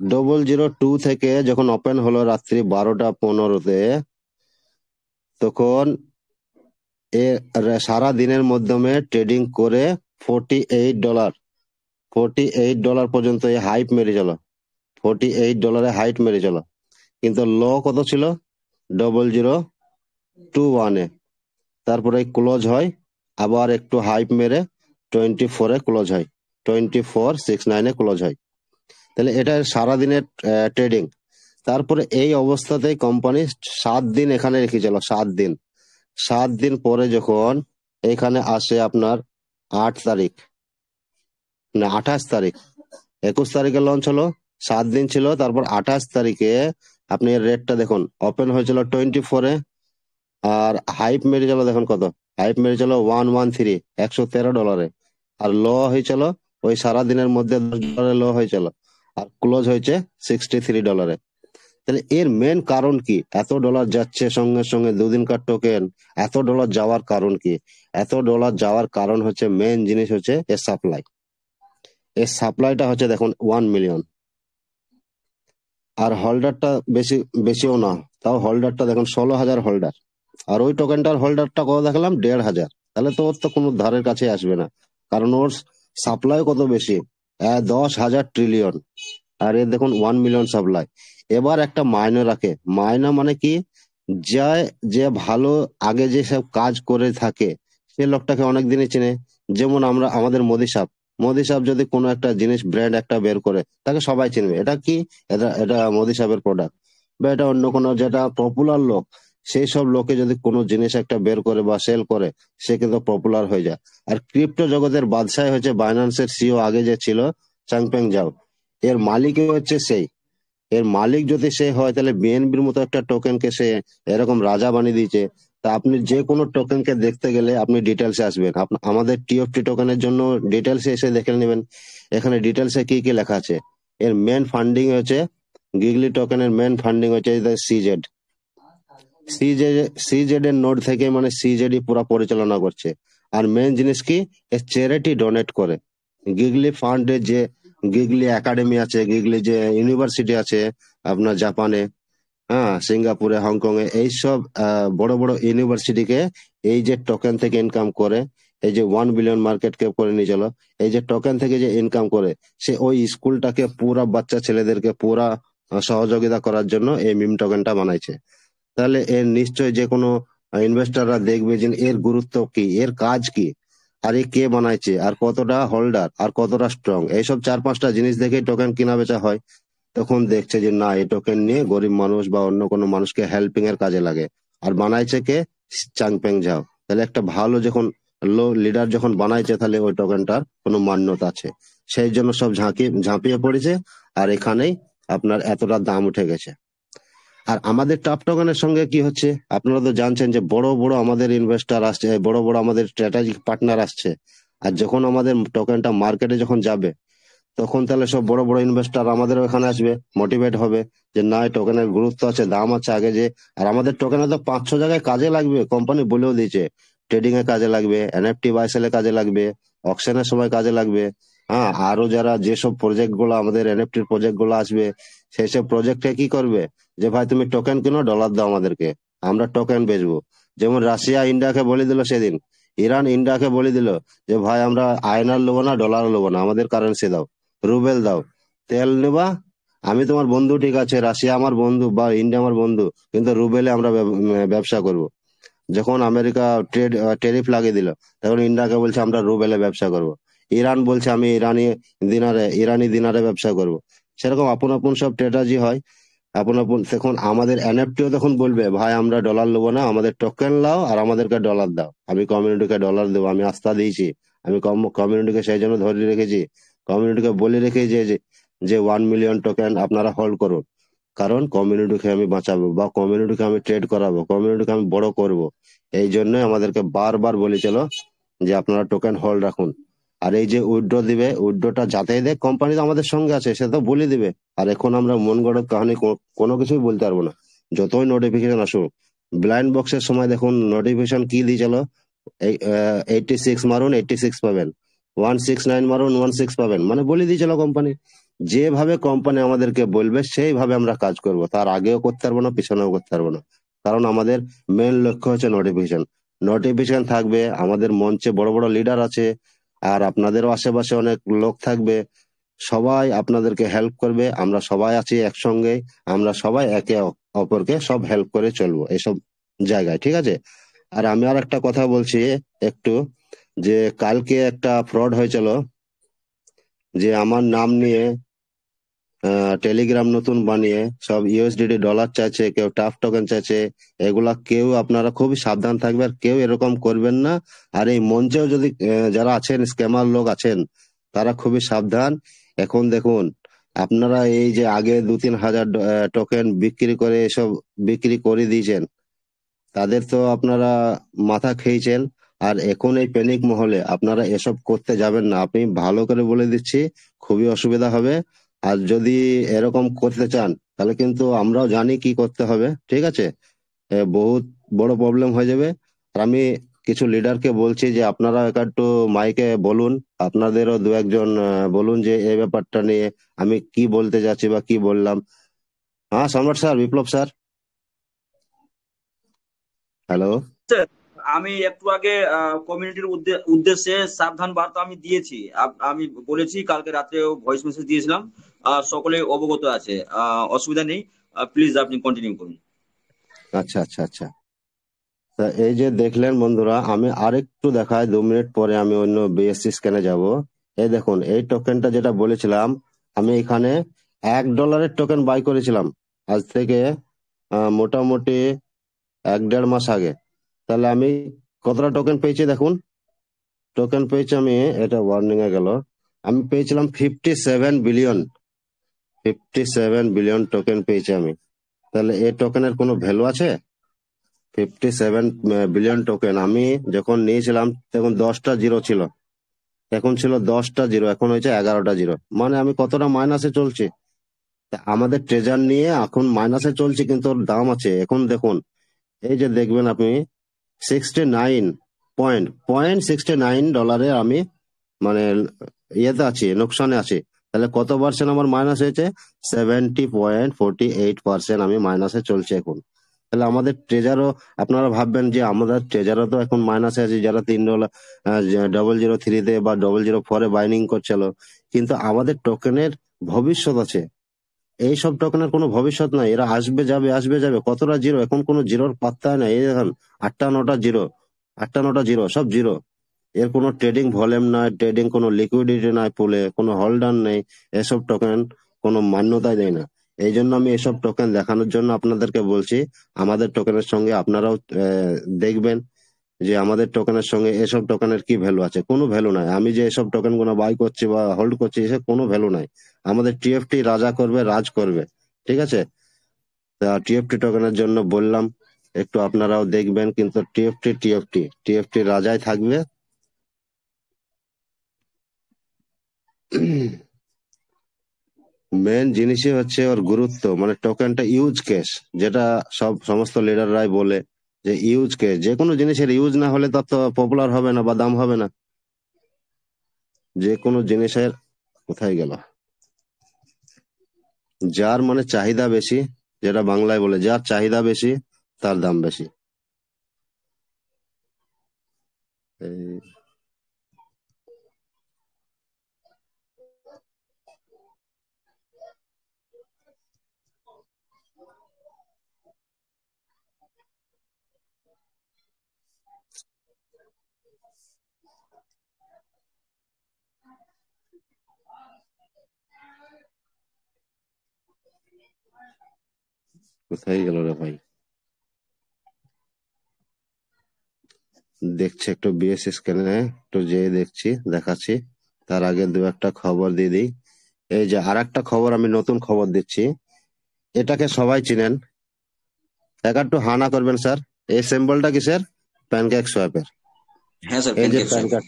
002 থেকে যখন ওপেন হলো রাত্রি 12টা 15 তখন সারা দিনের মাধ্যমে ট্রেডিং করে $48 পর্যন্ত এই হাইপ মেরে চলো, $48 হাইট মেরে চলো। কিন্তু ল কত ছিল 0021 তারপরে ক্লোজ হয়, আবার একটু হাইপ মেরে 24 ক্লোজ হয়, 2469 ক্লোজ হয়। তাহলে এটা সারাদিনের ট্রেডিং। তারপরে এই অবস্থাতেই কোম্পানি 7 দিন এখানে রেখেছিল, 7 দিন পরে যখন এখানে আসে আপনার 28 তারিখ, 21 তারিখে লঞ্চ হলো, 7 দিন ছিল, তারপর 28 তারিখে আপনি এর রেটটা দেখুন, ওপেন হয়েছিল 24 আর হাইপ মেরেছিল দেখুন কত, হাইপ মেরেছিল $113 আর ল হয়েছিল ওই সারা দিনের মধ্যে $10 ল হয়েছিল, আর ক্লোজ হয়েছে $63। তাহলে এর মেন কারণ কি, এত ডলার যাচ্ছে সঙ্গে সঙ্গে দুদিনকার টোকেন, এত ডলার যাওয়ার কারণ কি? এত ডলার যাওয়ার কারণ হচ্ছে, মেন জিনিস হচ্ছে এর সাপ্লাই। এর সাপ্লাইটা হচ্ছে দেখুন 1 মিলিয়ন, আর হোল্ডারটা বেশিও না, তাও হোল্ডারটা দেখুন 16,000 হোল্ডার, আর ওই টোকেনটার হোল্ডারটা কত দেখলাম 1,500। তাহলে তো ওর তো কোনো ধারের কাছে আসবে না, কারণ ওর সাপ্লাই কত বেশি, 10,000 ট্রিলিয়ন, আর এর দেখুন 1 মিলিয়ন সাপ্লাই। এবার একটা মাইনে রাখে, মাইনা মানে কি, যে ভালো আগে যে সব কাজ করে থাকে সে লোকটাকে অনেক দিনই চেনে। যেমন আমাদের মোদি সাহেব যদি কোনো একটা জিনিস ব্র্যান্ড একটা বের করে, তাকে সবাই চিনবে, এটা কি, এটা মোদি সাহেবের প্রোডাক্ট, বা এটা অন্য কোনো যেটা পপুলার লোক, সেই সব লোকে যদি কোনো জিনিস একটা বের করে বা সেল করে, সে কিন্তু পপুলার হয়ে যায়। আর ক্রিপ্টো জগতের বাদশাহ হচ্ছে বাইন্যান্সের সিও আগে যে ছিল চাংপেং জাও, এর মালিক হচ্ছে সেই। এর মালিক যদি সে হয়, তাহলে বিএনবির মতো একটা টোকেনকে সে এরকম রাজা বানিয়ে দিয়েছে। তা আপনি যে কোনো টোকেনকে দেখতে গেলে আপনি ডিটেলসে আসবেন, আমাদের টিএফটি টোকেনের জন্য ডিটেলসে এসে দেখে নেবেন। এখানে ডিটেলসে কি কি লেখা আছে। এর মেন ফান্ডিং হচ্ছে গিগলি টোকেনের মেন ফান্ডিং হচ্ছে সিজেড। সিজেড এর নোড থেকে মানে সিজেডই পুরো পরিচালনা করছে। আর মেন জিনিস কি, চ্যারিটি ডোনেট করে। গিগলি ফান্ডে যে গিগলি একাডেমি আছে, গিগলি যে ইউনিভার্সিটি আছে আপনার জাপানে, হ্যাঁ সিঙ্গাপুরে, হংকং এ, এইসব বড় বড় ইউনিভার্সিটিকে এই যে টোকেন থেকে ইনকাম করে, এই যে 1 বিলিয়ন মার্কেট ক্যাপ করে নিয়ে চলো, এই যে টোকেন থেকে যে ইনকাম করে, সে ওই স্কুলটাকে পুরা বাচ্চা ছেলেদেরকে পুরা সহযোগিতা করার জন্য এই মিম টোকেনটা বানাইছে। তাহলে এর নিশ্চয় যে কোনো ইনভেস্টররা দেখবে যে এর গুরুত্ব কি, এর কাজ কি, আর এ কে বানাইছে, আর কতটা হোল্ডার, আর কতটা স্ট্রং, এইসব 4-5টা জিনিস দেখেই টোকেন কিনা বেচা হয়। তখন দেখছে যে না, এই টোকেন নিয়ে গরিব মানুষ বা অন্য কোনো মানুষকে হেল্পিং এর কাজে লাগে। আর বানাইছে কে, চাংপেং ঝাও। তাহলে একটা ভালো যখন লিডার যখন বানাইছে, তাহলে ওই টোকেনটার কোনো মান্যতা আছে। সেই জন্য সব ঝাঁপিয়ে পড়েছে, আর এখানেই আপনার এতটা দাম উঠে গেছে। আর আমাদের টপ টোকেনের সঙ্গে কি হচ্ছে, আপনারা তো জানছেন যে বড় বড় আমাদের ইনভেস্টর আসছে, বড় বড় আমাদের স্ট্র্যাটেজিক পার্টনার আসছে। আর যখন আমাদের টোকেনটা মার্কেটে যখন যাবে, তখন তাহলে সব বড় বড় ইনভেস্টর আমাদের ওখানে আসবে, মোটিভেট হবে যে না, এই টোকেনের গুরুত্ব আছে, দাম আছে আগে যে। আর আমাদের টোকেনে তো 5-6 জায়গায় কাজে লাগবে, কোম্পানি বলেও দিয়েছে। ট্রেডিং এ কাজে লাগবে, এনএফটি বাইসেলে কাজে লাগবে, অকশনের সময় কাজে লাগবে। হ্যাঁ, আরো যারা যেসব প্রজেক্ট গুলো আমাদের এনএফটির প্রজেক্ট গুলো আসবে, সেই সব প্রজেক্টে কি করবে যে ভাই তুমি টোকেন কিনো, ডলার দাও আমাদেরকে, আমরা টোকেন বেচবো। যেমন রাশিয়া ইন্ডিয়াকে বলে দিল সেদিন, ইরান ইন্ডিয়াকে বলে দিল যে ভাই আমরা আয়নার নেবো না, ডলার নেবো না, আমাদের কারেন্সি দাও, রুবেল দাও। তেল নেবা, আমি তোমার বন্ধু ঠিক আছে, রাশিয়া আমার বন্ধু বা ইন্ডিয়া আমার বন্ধু, কিন্তু রুবেলে আমরা ব্যবসা করব। যখন আমেরিকা ট্যারিফ লাগিয়ে দিল, তখন ইন্ডিয়াকে বলছে আমরা রুবেলে ব্যবসা করব। ইরান বলছে আমি ইরানি দিনারে ব্যবসা করব। সেরকম আপন আপন সব স্ট্র্যাটেজি হয়, আপন আপন। তখন আমাদের এনএফটিও তখন বলবে ভাই আমরা ডলার নেবো না, আমাদের টোকেন লাও আর আমাদেরকে ডলার দাও, আমি কমিউনিটিকে ডলার দেবো, আমি আস্থা দিয়েছি, আমি কমিউনিটিকে সেই জন্য ধরে রেখেছি, কমিউনিটিকে বলে রেখেছি যে 1 মিলিয়ন টোকেন আপনারা হোল্ড করুন, কারণ কমিউনিটিকে আমি বাঁচাবো বা কমিউনিটিকে আমি ট্রেড করাবো, কমিউনিটিকে আমি বড় করব। এই জন্য আমাদেরকে বারবার বলেছিল যে আপনারা টোকেন হোল্ড রাখুন। আর এই যে উইথড্র দিবে, উইথড্রটা যাতে দেয়, কোম্পানি তো আমাদের সঙ্গে আছে, সে তো বলে দিবে। আর এখন আমরা মন গড়ত কাহিনী কোনো কিছুই বলতে পারবো না, যতই নোটিফিকেশন আসুক। ব্লাইন্ড বক্সের সময় দেখুন নোটিফিকেশন কি দিয়েছিল, 86 মারুন 86 পাবেন, 169 মারুন 16 পাবেন, মানে বলে দিয়েছিল কোম্পানি। যেভাবে কোম্পানি আমাদেরকে বলবে সেইভাবে আমরা কাজ করব, তার আগেও করতে পারবো না, পিছনেও করতে পারবো না। কারণ আমাদের মেন লক্ষ্য হচ্ছে নোটিফিকেশন। নোটিফিকেশন থাকবে, আমাদের মঞ্চে বড় বড় লিডার আছে, আর আপনাদেরও আশেপাশে অনেক লোক থাকবে, সবাই আপনাদেরকে হেল্প করবে। আমরা সবাই আছি একসঙ্গে, আমরা সবাই একে অপরকে সব হেল্প করে চলবো এইসব জায়গায়, ঠিক আছে। আর আমি আর একটা কথা বলছি একটু, যে কালকে একটা ফ্রড হয়েছিল, যে আমার নাম নিয়ে টেলিগ্রাম নতুন বানিয়ে সব ইউএসডিটি ডলার চাইছে, কেউ টাফ টোকেন চাইছে। এগুলা কেউ, আপনারা খুবই সাবধান থাকবে, আর কেউ এরকম করবেন না। আর এই মঞ্চেও যদি যারা আছেন স্ক্যামার লোক আছেন, তারা খুবই সাবধান। এখন দেখুন, আপনারা এই যে আগে 2-3 হাজার টোকেন বিক্রি করে এসব বিক্রি করে দিয়েছেন, তাদের তো আপনারা মাথা খেয়েছেন। আর এখন এই প্যানিক মহলে আপনারা এসব করতে যাবেন না, আপনি ভালো করে বলে দিচ্ছি, খুবই অসুবিধা হবে। আর যদি এরকম করতে চান, তাহলে কিন্তু আমরাও জানি কি করতে হবে, ঠিক আছে। বহুত বড় প্রবলেম হয়ে যাবে। আর আমি কিছু লিডারকে বলছি যে আপনারা একটু মাইকে বলুন, আপনাদেরও 2-1 জন বলুন যে এই ব্যাপারটা নিয়ে আমি কি বলতে যাচ্ছি বা কি বললাম। হ্যাঁ সম্রাট স্যার, বিপ্লব স্যার, হ্যালো। স্যার, আমি একটু আগে কমিউনিটির উদ্দেশ্যে সাবধান বার্তা আমি দিয়েছি। আমি বলেছি, কালকে রাত্রেও ভয়েস মেসেজ দিয়েছিলাম, সকলে অবগত আছে, অসুবিধা নেই। প্লিজ আপনি কন্টিনিউ করুন। আচ্ছা আচ্ছা আচ্ছা, তা এই যে দেখলেন বন্ধুরা, আমি আরেকটু দেখাই, 2 মিনিট পরে আমি অন্য বিএসসি স্ক্যানে যাব। এই দেখুন, এই টোকেনটা যেটা বলেছিলাম, আমি এখানে $1 টোকেন বাই করেছিলাম আজ থেকে মোটামুটি 1-1.5 মাস আগে। তাহলে আমি কতটা টোকেন পেয়েছি দেখুন, টোকেন পেয়েছি আমি, এটা ওয়ার্নিং এ গেল, আমি পেয়েছিলাম 57 বিলিয়ন, 57 বিলিয়ন টোকেন পেয়েছি আমি। তাহলে এই টোকেনের কোনো ভ্যালু আছে? 57 বিলিয়ন টোকেন। আমি যখন নিয়েছিলাম তখন 10টা জিরো ছিল, এখন ছিল 10টা জিরো, এখন হয়েছে 11টা জিরো। মানে আমি কতটা মাইনাসে চলছি। তা আমাদের ট্রেজার নিয়ে এখন মাইনাসে চলছি, কিন্তু ওর দাম আছে। এখন দেখুন, এই যে দেখবেন আপনি 69.69 ডলারে আমি মানে ইয়েতে আছি, নোকসানে আছি। তাহলে কত পার্সেন্ট আমার মাইনাস হয়েছে? 70.48% আমি মাইনাসে চলছে এখন। তাহলে আমাদের ট্রেজারও, আপনারা ভাববেন যে আমাদের ট্রেজারও তো এখন মাইনাসে আছে, যারা $3 003-তে বা 004-এ বাইনিং করছিল। কিন্তু আমাদের টোকেনের ভবিষ্যৎ আছে। এইসব টোকেনের কোনো ভবিষ্যৎ নাই, এরা আসবে যাবে আসবে যাবে। কতটা জিরো, এখন কোনো জিরোর পাত্তা নাই। এই দেখেন 8টা 9টা জিরো, 8টা 9টা জিরো, সব জিরো। এর কোনো ট্রেডিং ভলিউম নাই, ট্রেডিং কোনো লিকুইডিটি নাই, পুলে কোনো হোল্ডার নেই। এসব টোকেন কোনো মান্যতাই দেয় না। এই জন্য আমি এসব টোকেন দেখানোর জন্য আপনাদেরকে বলছি, আমাদের টোকেনের সঙ্গে আপনারাও দেখবেন যে আমাদের টোকেনের সঙ্গে এসব টোকেনের কি ভ্যালু আছে। কোনো ভ্যালু নাই। আমি যে এসব টোকেন গুলো বাই করছি বা হোল্ড করছি, এসব কোনো ভ্যালু নাই। আমাদের টিএফটি রাজা করবে, রাজ করবে। ঠিক আছে, তা টিএফটি টোকেনের জন্য বললাম, একটু আপনারাও দেখবেন। কিন্তু টিএফটি টিএফটি টিএফটি রাজাই থাকবে। মেন জিনিসই হচ্ছে ওর গুরুত্ব, মানে টোকেনটা ইউজ কেস, যেটা সমস্ত লিডাররাই বলে যে ইউজ কেস। যে কোনো জিনিসের ইউজ না হলে তার তো পপুলার হবে না বা দাম হবে না। যে কোনো জিনিসের, কোথায় গেল, যার মানে চাহিদা বেশি, যেটা বাংলায় বলে যার চাহিদা বেশি তার দাম বেশি। এই কোথায় গেল রে ভাই, দেখছি একটু বিএস স্ক্যানে একটু যেয়ে দেখছি, দেখাচ্ছি। তার আগে দু একটা খবর দিয়ে দিই। এই যে আর একটা খবর, আমি নতুন খবর দিচ্ছি। এটাকে সবাই চিনেন, একটু হানা করবেন স্যার। এই সিম্বলটা কিসের? প্যানকেক সোয়াপের। হ্যাঁ স্যার, এই যে প্যানকেক সোয়াপ। প্যানকেক,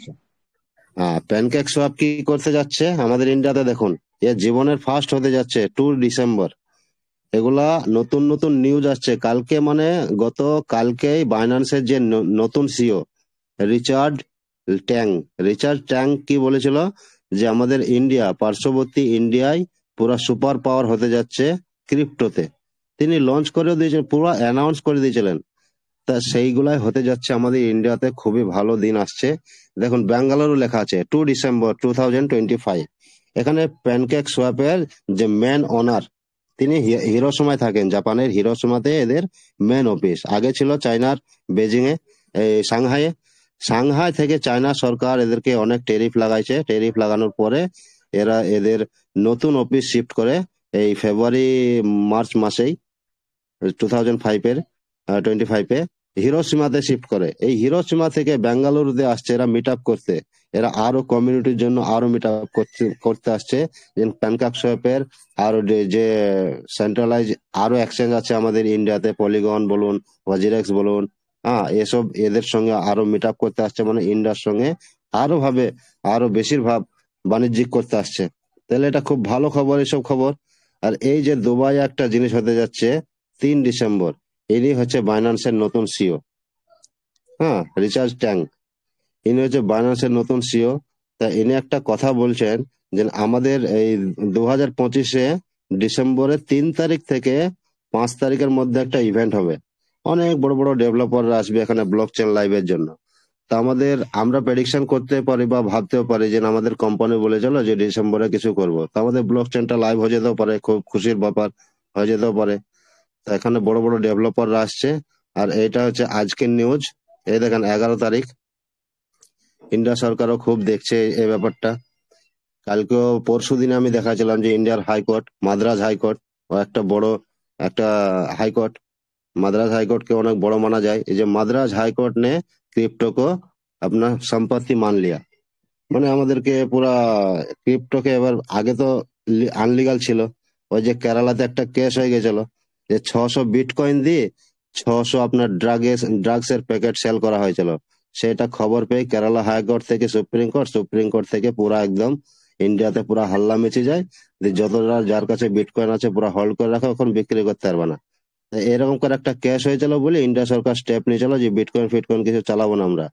হ্যাঁ প্যানকেক সোয়াপ কি করতে যাচ্ছে আমাদের ইন্ডিয়াতে দেখুন। এ জীবনের ফার্স্ট হতে যাচ্ছে 2 ডিসেম্বর। এগুলা নতুন নতুন নিউজ আসছে কালকে, মানে গত কালকেই বাইন্যান্সের যে নতুন সিও রিচার্ড ট্যাং, রিচার্ড ট্যাং কি বলেছিল যে আমাদের ইন্ডিয়া, পার্শ্ববর্তী ইন্ডিয়ায় পুরা সুপার পাওয়ার হতে যাচ্ছে ক্রিপ্টোতে। তিনি লঞ্চ করে দিয়েছিলেন, পুরো অ্যানাউন্স করে দিয়েছিলেন। তা সেইগুলাই হতে যাচ্ছে আমাদের ইন্ডিয়াতে। খুবই ভালো দিন আসছে। দেখুন ব্যাঙ্গালোরও লেখা আছে 2 ডিসেম্বর 2025। এখানে প্যানকেক সোয়াপের যে মেন ওনার, তিনি হিরোশিমায় থাকেন, জাপানের হিরোশিমাতে এদের মেন অফিস। আগে ছিল চায়নার বেজিং এ, এই সাংহাইয়ে। সাংহাই থেকে চায়না সরকার এদেরকে অনেক ট্যারিফ লাগাইছে। ট্যারিফ লাগানোর পরে এরা এদের নতুন অফিস শিফট করে এই ফেব্রুয়ারি মার্চ মাসেই 2025-এ হিরোশিমাতে শিফট করে। এই হিরোশিমা থেকে বেঙ্গালুরুতে আসছে এরা মিট আপ করতে। এরা আরো কমিউনিটির জন্য আরো মিট আপ করতে আসছে। প্যানকেক সোয়াপের আরো যে সেন্ট্রালাইজ আরো এক্সচেঞ্জ আছে আমাদের ইন্ডিয়াতে, পলিগন বলুন, ওয়াজিরেক্স বলুন, হ্যাঁ এসব এদের সঙ্গে আরো মিট আপ করতে আসছে। মানে ইন্ডিয়ার সঙ্গে আরো আরো বেশিরভাগ বাণিজ্যিক করতে আসছে। তাহলে এটা খুব ভালো খবর, এসব খবর। আর এই যে দুবাই একটা জিনিস হতে যাচ্ছে 3 ডিসেম্বর, ইনি হচ্ছে বাইন্যান্সের নতুন সিও। হ্যাঁ, রিচার্ড ট্যাং, ইনি হচ্ছে বাইন্যান্সের নতুন সিও। তা ইনি একটা কথা বলছেন যে আমাদের এই 2025-এ ডিসেম্বরের 3 তারিখ থেকে 5 তারিখের মধ্যে একটা ইভেন্ট হবে। অনেক বড় বড় ডেভেলপাররা আসবে এখানে ব্লক চেন লাইভের জন্য। তা আমরা প্রেডিকশন করতে পারি বা ভাবতেও পারি যে আমাদের কোম্পানি বলে চলো যে ডিসেম্বরে কিছু করবো, তা আমাদের ব্লক চেনটা লাইভ হয়ে যেতেও পারে, খুব খুশির ব্যাপার হয়ে যেতেও পারে। তা এখানে বড় বড় ডেভেলপাররা আসছে। আর এটা হচ্ছে আজকের নিউজ। এই দেখেন 11 তারিখ। ইন্ডিয়া সরকারও খুব দেখছে এই ব্যাপারটা। কালকেও পরশু দিনে আমি দেখাছিলাম যে ইন্ডিয়ার হাইকোর্ট, মাদ্রাজ হাইকোর্ট, ও একটা বড় একটা হাইকোর্ট। মাদ্রাজ হাইकोर्ट के অনেক বড় মানা যায়। এই যে মাদ্রাজ হাইকোর্ট ने क्रिप्टो को अपना संपत्ति मान लिया। মানে আমাদেরকে পুরা ক্রিপ্টোকে এবার, আগে তো আনলিগাল ছিল। ওই যে কেরালাতে একটা কেস হয়ে গেছিল যে 600 বিটকয়েন দিয়ে 600 আপনার ড্রাগসের প্যাকেট সেল করা হয়েছিল। সেটা খবর পেয়ে কেরালা হাইকোর্ট থেকে সুপ্রিম কোর্ট থেকে পুরা একদম ইন্ডিয়াতে পুরা হাল্লা মেচে যায় যে যতটা যার কাছে বিটকয়েন আছে পুরা হোল্ড করে রাখো, এখন বিক্রি করতে পারবে না। তো এরকম করে একটা ক্যাশ হয়েছিল বলে ইন্ডিয়া সরকার স্টেপ নিয়েছিল যে বিটকয়েন ফিটকয়েন কিছু চালাবো না আমরা।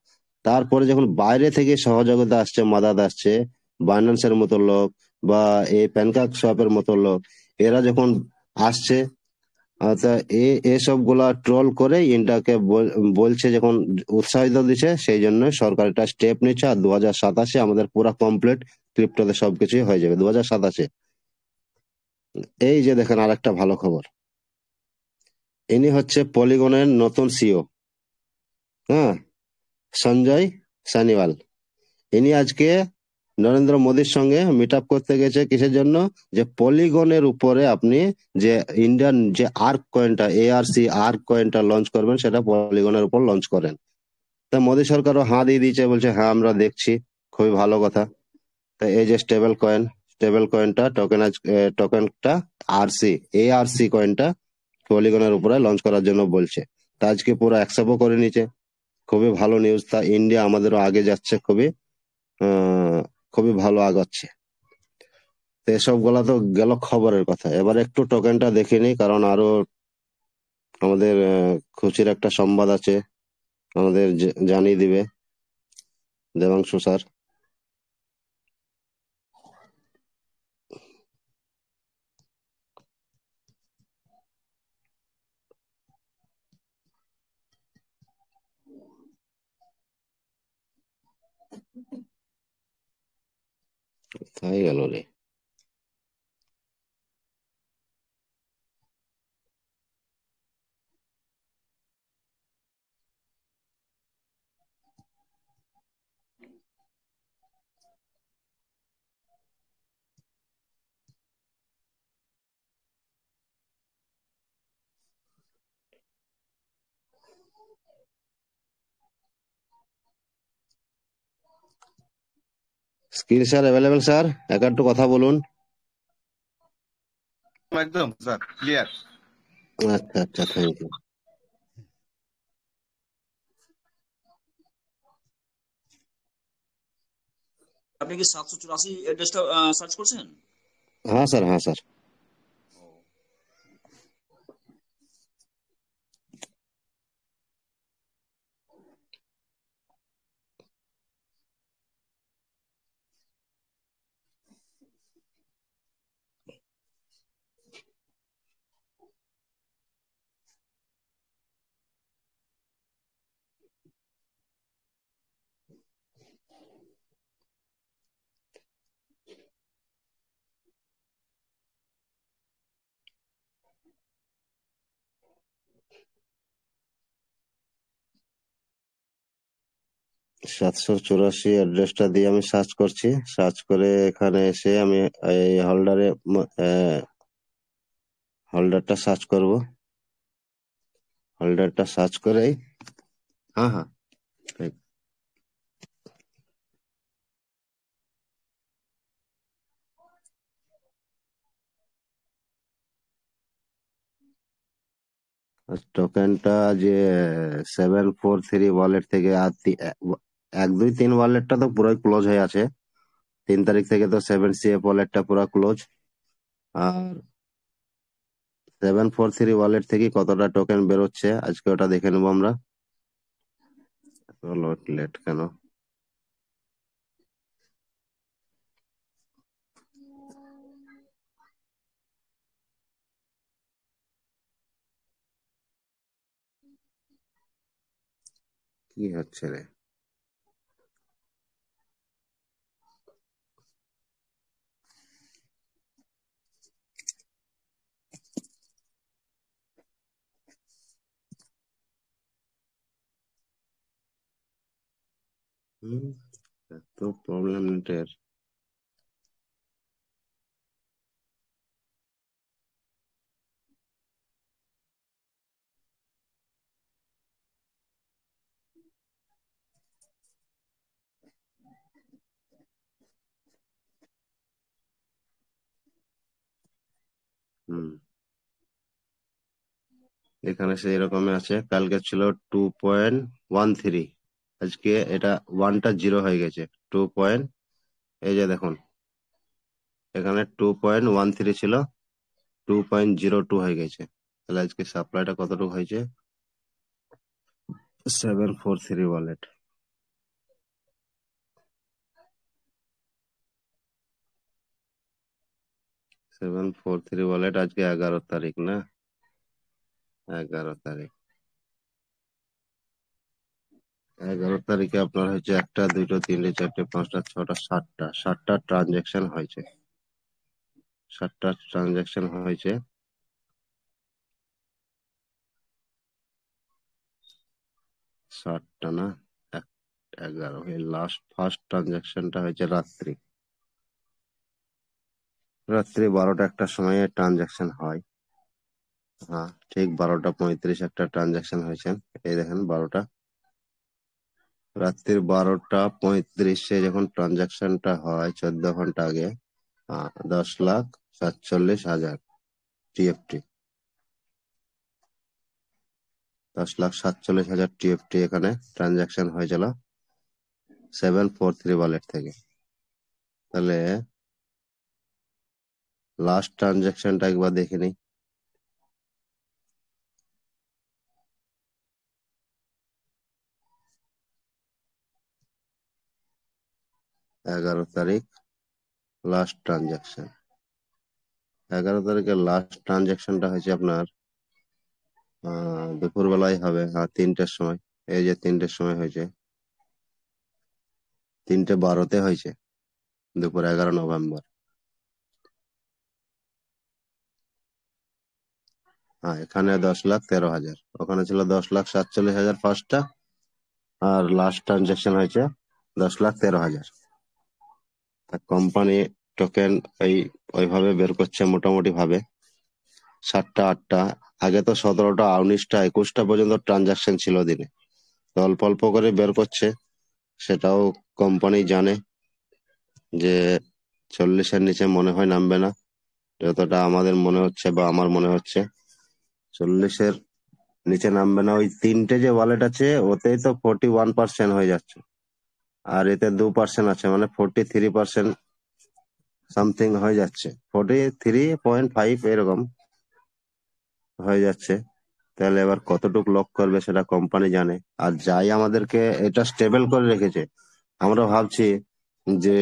তারপরে যখন বাইরে থেকে সহযোগিতা আসছে, মাদাদ আসছে, বাইন্যান্সের মতো লোক বা এই প্যানকাক শপের মতো লোক, এরা যখন আসছে, তা এসব গুলা ট্রোল করে ইন্ডিয়াকে বলছে, যখন উৎসাহিত দিচ্ছে, সেই জন্য সরকার একটা স্টেপ নিচ্ছে। আর 2027 আমাদের পুরা কমপ্লিট ক্রিপ্টোতে সবকিছুই হয়ে যাবে 2027। এই যে দেখেন আরেকটা ভালো খবর, ইনি হচ্ছে পলিগনের নতুন সিও, হ্যাঁ, সঞ্জয় সানিওয়াল। ইনি আজকে নরেন্দ্র মোদীর সঙ্গে মিট আপ করতে গেছে, কিসের জন্য? যে পলিগনের উপরে আপনি যে ইন্ডিয়ান যে আর্ক কয়েনটা, আর্ক কয়েনটা লঞ্চ করবেন, সেটা পলিগনের উপর লঞ্চ করেন। তা মোদী সরকারও হাঁ দিয়ে দিয়েছে, বলছে হ্যাঁ আমরা দেখছি, খুবই ভালো কথা। তা এই যে স্টেবল কয়েনটা টোকেনটা ARC কয়েনটা পলিগনের উপরে লঞ্চ করার জন্য বলছে। তা আজকে পুরো অ্যাকসেপ্টও করে নিচে, খুবই ভালো নিউজ। তা ইন্ডিয়া আমাদেরও আগে যাচ্ছে, খুবই ভালো আগাচ্ছে। তো এসব গুলা তো গেল খবরের কথা। এবার একটু টোকেনটা দেখে নিই, কারণ আরো আমাদের খুশির একটা সংবাদ আছে, আমাদের জানিয়ে দিবে দেবাংশু স্যার। কোথায় গেল রে? স্ক্রিন স্যার অ্যাভেলেবেল স্যার, একটু কথা বলুন। একদম স্যার ক্লিয়ার। আচ্ছা আচ্ছা, থ্যাংক ইউ। আপনি কি 784 অ্যাড্রেসটা সার্চ করছেন? হ্যাঁ স্যার, হ্যাঁ স্যার। সাতশো 84 অ্যাড্রেসটা দিয়ে আমি সার্চ করছি। সার্চ করে এখানে এসে আমি এই হোল্ডারটা সার্চ করব। হোল্ডারটা সার্চ করেই, হ্যাঁ হ্যাঁ, ঠিক। টোকেনটা যে 743 ওয়ালেট থেকে, আর 1 2 3 ওয়ালেটটা তো পুরোই ক্লোজ হয়ে আছে। 3 তারিখ থেকে তো 7CF ওয়ালেটটা পুরো ক্লোজ। আর 743 ওয়ালেট থেকে কতটা টোকেন বেরোচ্ছে আজকে ওটা দেখে নেবো আমরা। লেট কেন? কি হচ্ছে রে? এত প্রবলেম নেটের। হুম এখানে সেই রকমই আছে, কালকে ছিল 2.13, আজকে এটা 1টা 0 হয়ে গেছে 2. এই যে দেখুন এখানে 2.13 ছিল, 2.02 হয়ে গেছে। তাহলে আজকে সাপ্লাইটা কতটুকু হয়েছে? 743 ওয়ালেট। আজকে 11 তারিখ না? 11 তারিখ। 11 তারিখে আপনার হচ্ছে 1টা 2টো 3টে 4টে 5টা 6টা 7টা ট্রানজাকশন হয়েছে। 7টা ট্রানজাকশন হয়েছে। 7টা না, 11। এই ফার্স্ট ট্রানজাকশনটা হয়েছে রাত্রি 12টা 1টার সময় ট্রানজাকশন হয়। হ্যাঁ ঠিক 12টা 35 একটা ট্রানজাকশন হয়েছে। এই দেখেন 12টা, রাত্রির 12টা 35 যখন ট্রানজাকশনটা হয় 14 ঘন্টা আগে, 10,47,000 টিএফটি। 10,47,000 টিএফটি এখানে ট্রানজাকশন হয়েছিল 743 ওয়ালেট থেকে। তাহলে লাস্ট ট্রানজাকশনটা একবার দেখে নিই। এগারো তারিখ লাস্ট ট্রানজাকশন। 11 তারিখের লাস্ট ট্রানজাকশনটা হয়েছে আপনার দুপুর বেলায় হবে, 3টের সময়। এই যে 3টের সময় হয়েছে, 3:12 হয়েছে, দুপুর 11 নভেম্বর। এখানে 10,13,000, ওখানে ছিল 10,47,000 ফার্স্টটা, আর লাস্ট ট্রানজাকশন হয়েছে 10,13,000। কোম্পানি টোকেন ওইভাবে বের করছে মোটামুটি ভাবে 7টা 8টা। আগে তো 17টা 19টা 21টা পর্যন্ত ট্রানজাকশন ছিল দিনে, তো অল্প অল্প করে বের করছে। সেটাও কোম্পানি জানে যে 40-এর নিচে মনে হয় নামবে না, যতটা আমাদের মনে হচ্ছে বা আমার মনে হচ্ছে 40-এর নিচে নামবে না। ওই 3টে যে ওয়ালেট আছে ওতেই তো 41% হয়ে যাচ্ছে, আর এতে 2% আছে, মানে 43% সামথিং হয়ে যাচ্ছে, 43.5 এরকম হয়ে যাচ্ছে। তাহলে এবার কতটুকু লক করবে সেটা কোম্পানি জানে। আর যাই আমাদেরকে এটা স্টেবল করে রেখেছে, আমরা ভাবছি যে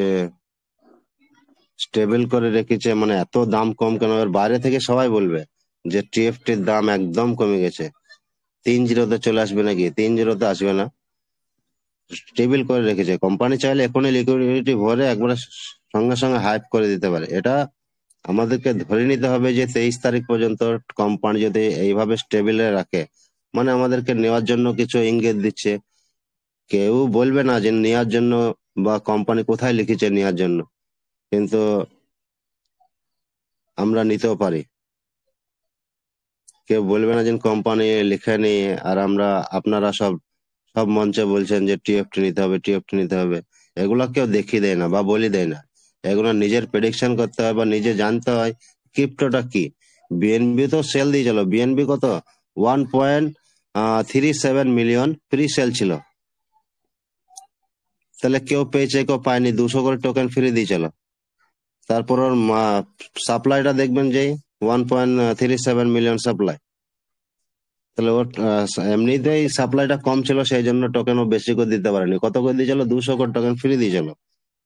স্টেবল করে রেখেছে মানে এত দাম কম কেন? এবার বাইরে থেকে সবাই বলবে যে টিএফটির দাম একদম কমে গেছে, 3-0 চলে আসবে নাকি? 3-0 আসবে না, স্টেবল করে রেখেছে কোম্পানি। চাইলে এখনই লিকুইডিটি ভরে একবারে সঙ্গে সঙ্গে হাইপ করে দিতে পারে। এটা আমাদেরকে ধরে নিতে হবে যে 23 তারিখ পর্যন্ত কোম্পানি যদি এইভাবে স্টেবলে রাখে, মানে আমাদেরকে নেওয়ার জন্য কিছু ইঙ্গিত দিচ্ছে। কেউ বলবে না যে নেওয়ার জন্য বা কোম্পানি কোথায় লিখেছে নেওয়ার জন্য, কিন্তু আমরা নিতেও পারি। কেউ বলবে না যে কোম্পানি লিখেনি, আর আপনারা সব মঞ্চে বলছেন যে টিএফটি নিতে হবে, টিএফটি নিতে হবে। এগুলা কেউ দেখিয়ে দেয় না বা বলে দেয় না। এগুলো নিজের প্রেডিকশন করতে হয় বা নিজে জানতে হয় ক্রিপ্টোটা কি। বিএনবি তো সেল দিয়েছিল, বিএনবি কত 1.37 মিলিয়ন ফ্রি সেল ছিল। তাহলে কেউ পেয়েছে কেউ পায়নি, 200 করে টোকেন ফ্রি দিয়েছিল। তারপর ওর সাপ্লাইটা দেখবেন যে 1.37 মিলিয়ন সাপ্লাই। তাহলে ওর এমনিতেই সাপ্লাইটা কম ছিল, সেই জন্য টোকেন ও বেশি করে দিতে পারেনি। কত করে দিয়েছিল? 200 করে টোকেন ফ্রি দিয়েছিল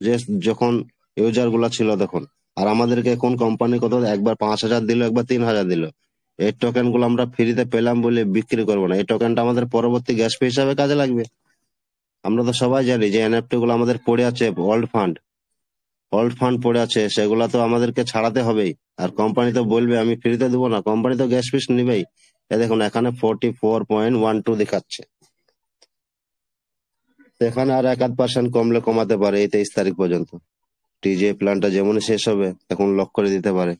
যে যখন ইউজার গুলা ছিল তখন। আর আমাদেরকে কোন কোম্পানি কত একবার 5,000 দিল, একবার 3,000 দিল। এই টোকেন গুলো আমরা ফ্রিতে পেলাম বলে বিক্রি করবো না, এই টোকেনটা আমাদের পরবর্তী গ্যাস পে হিসাবে কাজে লাগবে। আমরা তো সবাই জানি যে এনএফটি গুলো আমাদের পড়ে আছে, ওল্ড ফান্ড পড়ে আছে, সেগুলা তো আমাদেরকে ছাড়াতে হবেই। আর কোম্পানি তো বলবে আমি ফ্রিতে দেবো না, কোম্পানি তো গ্যাস ফিস নিবেই। দেখুন এখানে 44.12 দেখাচ্ছে, এখানে আর 1-8% কমলে কমাতে পারে এই 23 তারিখ পর্যন্ত। টিজে প্ল্যানটা যেমন শেষ হবে এখন লক করে দিতে পারে,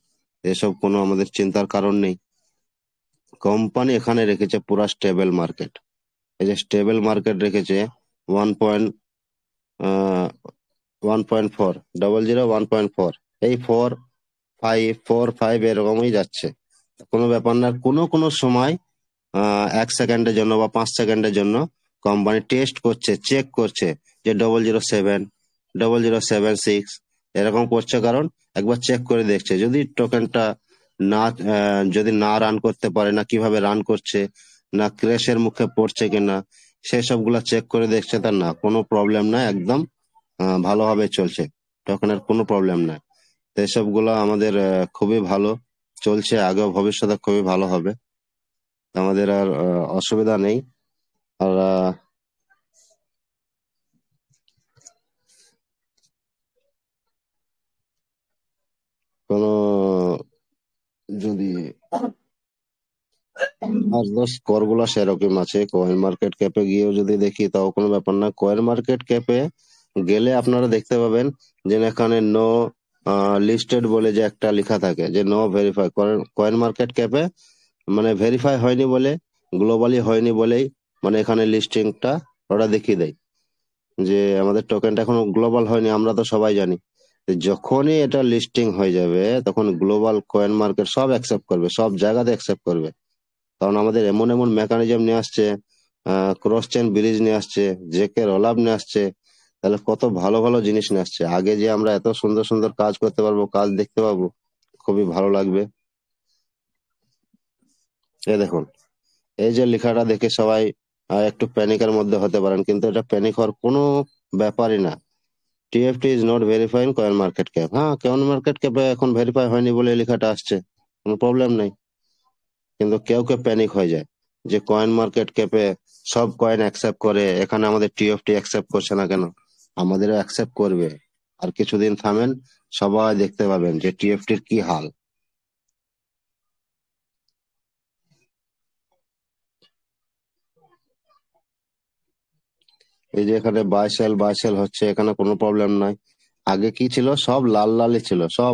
এসব কোনো আমাদের চিন্তার কারণ নেই। কোম্পানি এখানে রেখেছে পুরা স্টেবল মার্কেট। এই যে স্টেবল মার্কেট রেখেছে 1.4 1.4, এই 4-5 4-5 এরকমই যাচ্ছে। কোনো ব্যাপার না, কোনো সময় 1 সেকেন্ডের জন্য বা 5 সেকেন্ডের জন্য কোম্পানি টেস্ট করছে, চেক করছে যে 007, 0076 এরকম করছে, কারণ একবার চেক করে দেখছে যদি টোকেনটা যদি না রান করতে পারে, না কিভাবে রান করছে, না ক্র্যাশের মুখে পড়ছে কিনা, সেসব গুলা চেক করে দেখছে, তার না কোনো প্রবলেম নাই, একদম ভালোভাবে চলছে, টোকেনের কোনো প্রবলেম নাই। তো এসব গুলা আমাদের খুবই ভালো চলছে, আগেও ভবিষ্যতে খুবই ভালো হবে, আমাদের আর অসুবিধা নেই। আর কোনো যদি আর স্কোর গুলা সেরকম আছে, কয়েন মার্কেট ক্যাপে গিয়েও যদি দেখি তাও কোনো ব্যাপার না। কয়েন মার্কেট ক্যাপে গেলে আপনারা দেখতে পাবেন যে এখানে নো লিস্টেড বলে যে একটা লেখা থাকে, যে নো ভেরিফাই। কয়েন মার্কেট ক্যাপে মানে ভেরিফাই হয়নি বলে, গ্লোবালি হয়নি বলেই মানে এখানে লিস্টিংটা ওরা দেখিয়ে দেয় যে আমাদের টোকেনটা এখনো গ্লোবাল হয়নি। আমরা তো সবাই জানি যে যখনই এটা লিস্টিং হয়ে যাবে তখন গ্লোবাল কয়েন মার্কেট সব অ্যাকসেপ্ট করবে, সব জায়গাতে অ্যাকসেপ্ট করবে, কারণ আমাদের এমন এমন মেকানিজম নিয়ে আসছে, ক্রস চেন ব্রিজ নিয়ে আসছে, জেকে রোলআপ নিয়ে আসছে, তাহলে কত ভালো ভালো জিনিস নিয়ে আসছে। আগে যে আমরা এত সুন্দর সুন্দর কাজ করতে পারবো, কাজ দেখতে পাবো, খুবই ভালো লাগবে। এই দেখুন, এই যে লেখাটা দেখে সবাই একটু প্যানিকের মধ্যে হতে পারেন, কিন্তু এটা প্যানিক হওয়ার কোনো ব্যাপারই না। TFT is not verifying coin market cap. হ্যাঁ, কয়েন মার্কেট ক্যাপে এখন ভেরিফাই হয়নি বলে এই লেখাটা আসছে, কোনো প্রবলেম নেই। কিন্তু কেউ কেউ প্যানিক হয়ে যায় যে কয়েন মার্কেট ক্যাপে সব কয়েন অ্যাকসেপ্ট করে, এখানে আমাদের টিএফটি অ্যাকসেপ্ট করছে না কেন? আমাদেরও অ্যাকসেপ্ট করবে। আর কিছুদিন থামেন, সবাই দেখতে পাবেন যে টিএফটির কি হাল। এই যে এখানে বাই সেল হচ্ছে, এখানে কোনো প্রবলেম নাই। আগে কি ছিল, সব লাল লালই ছিল, সব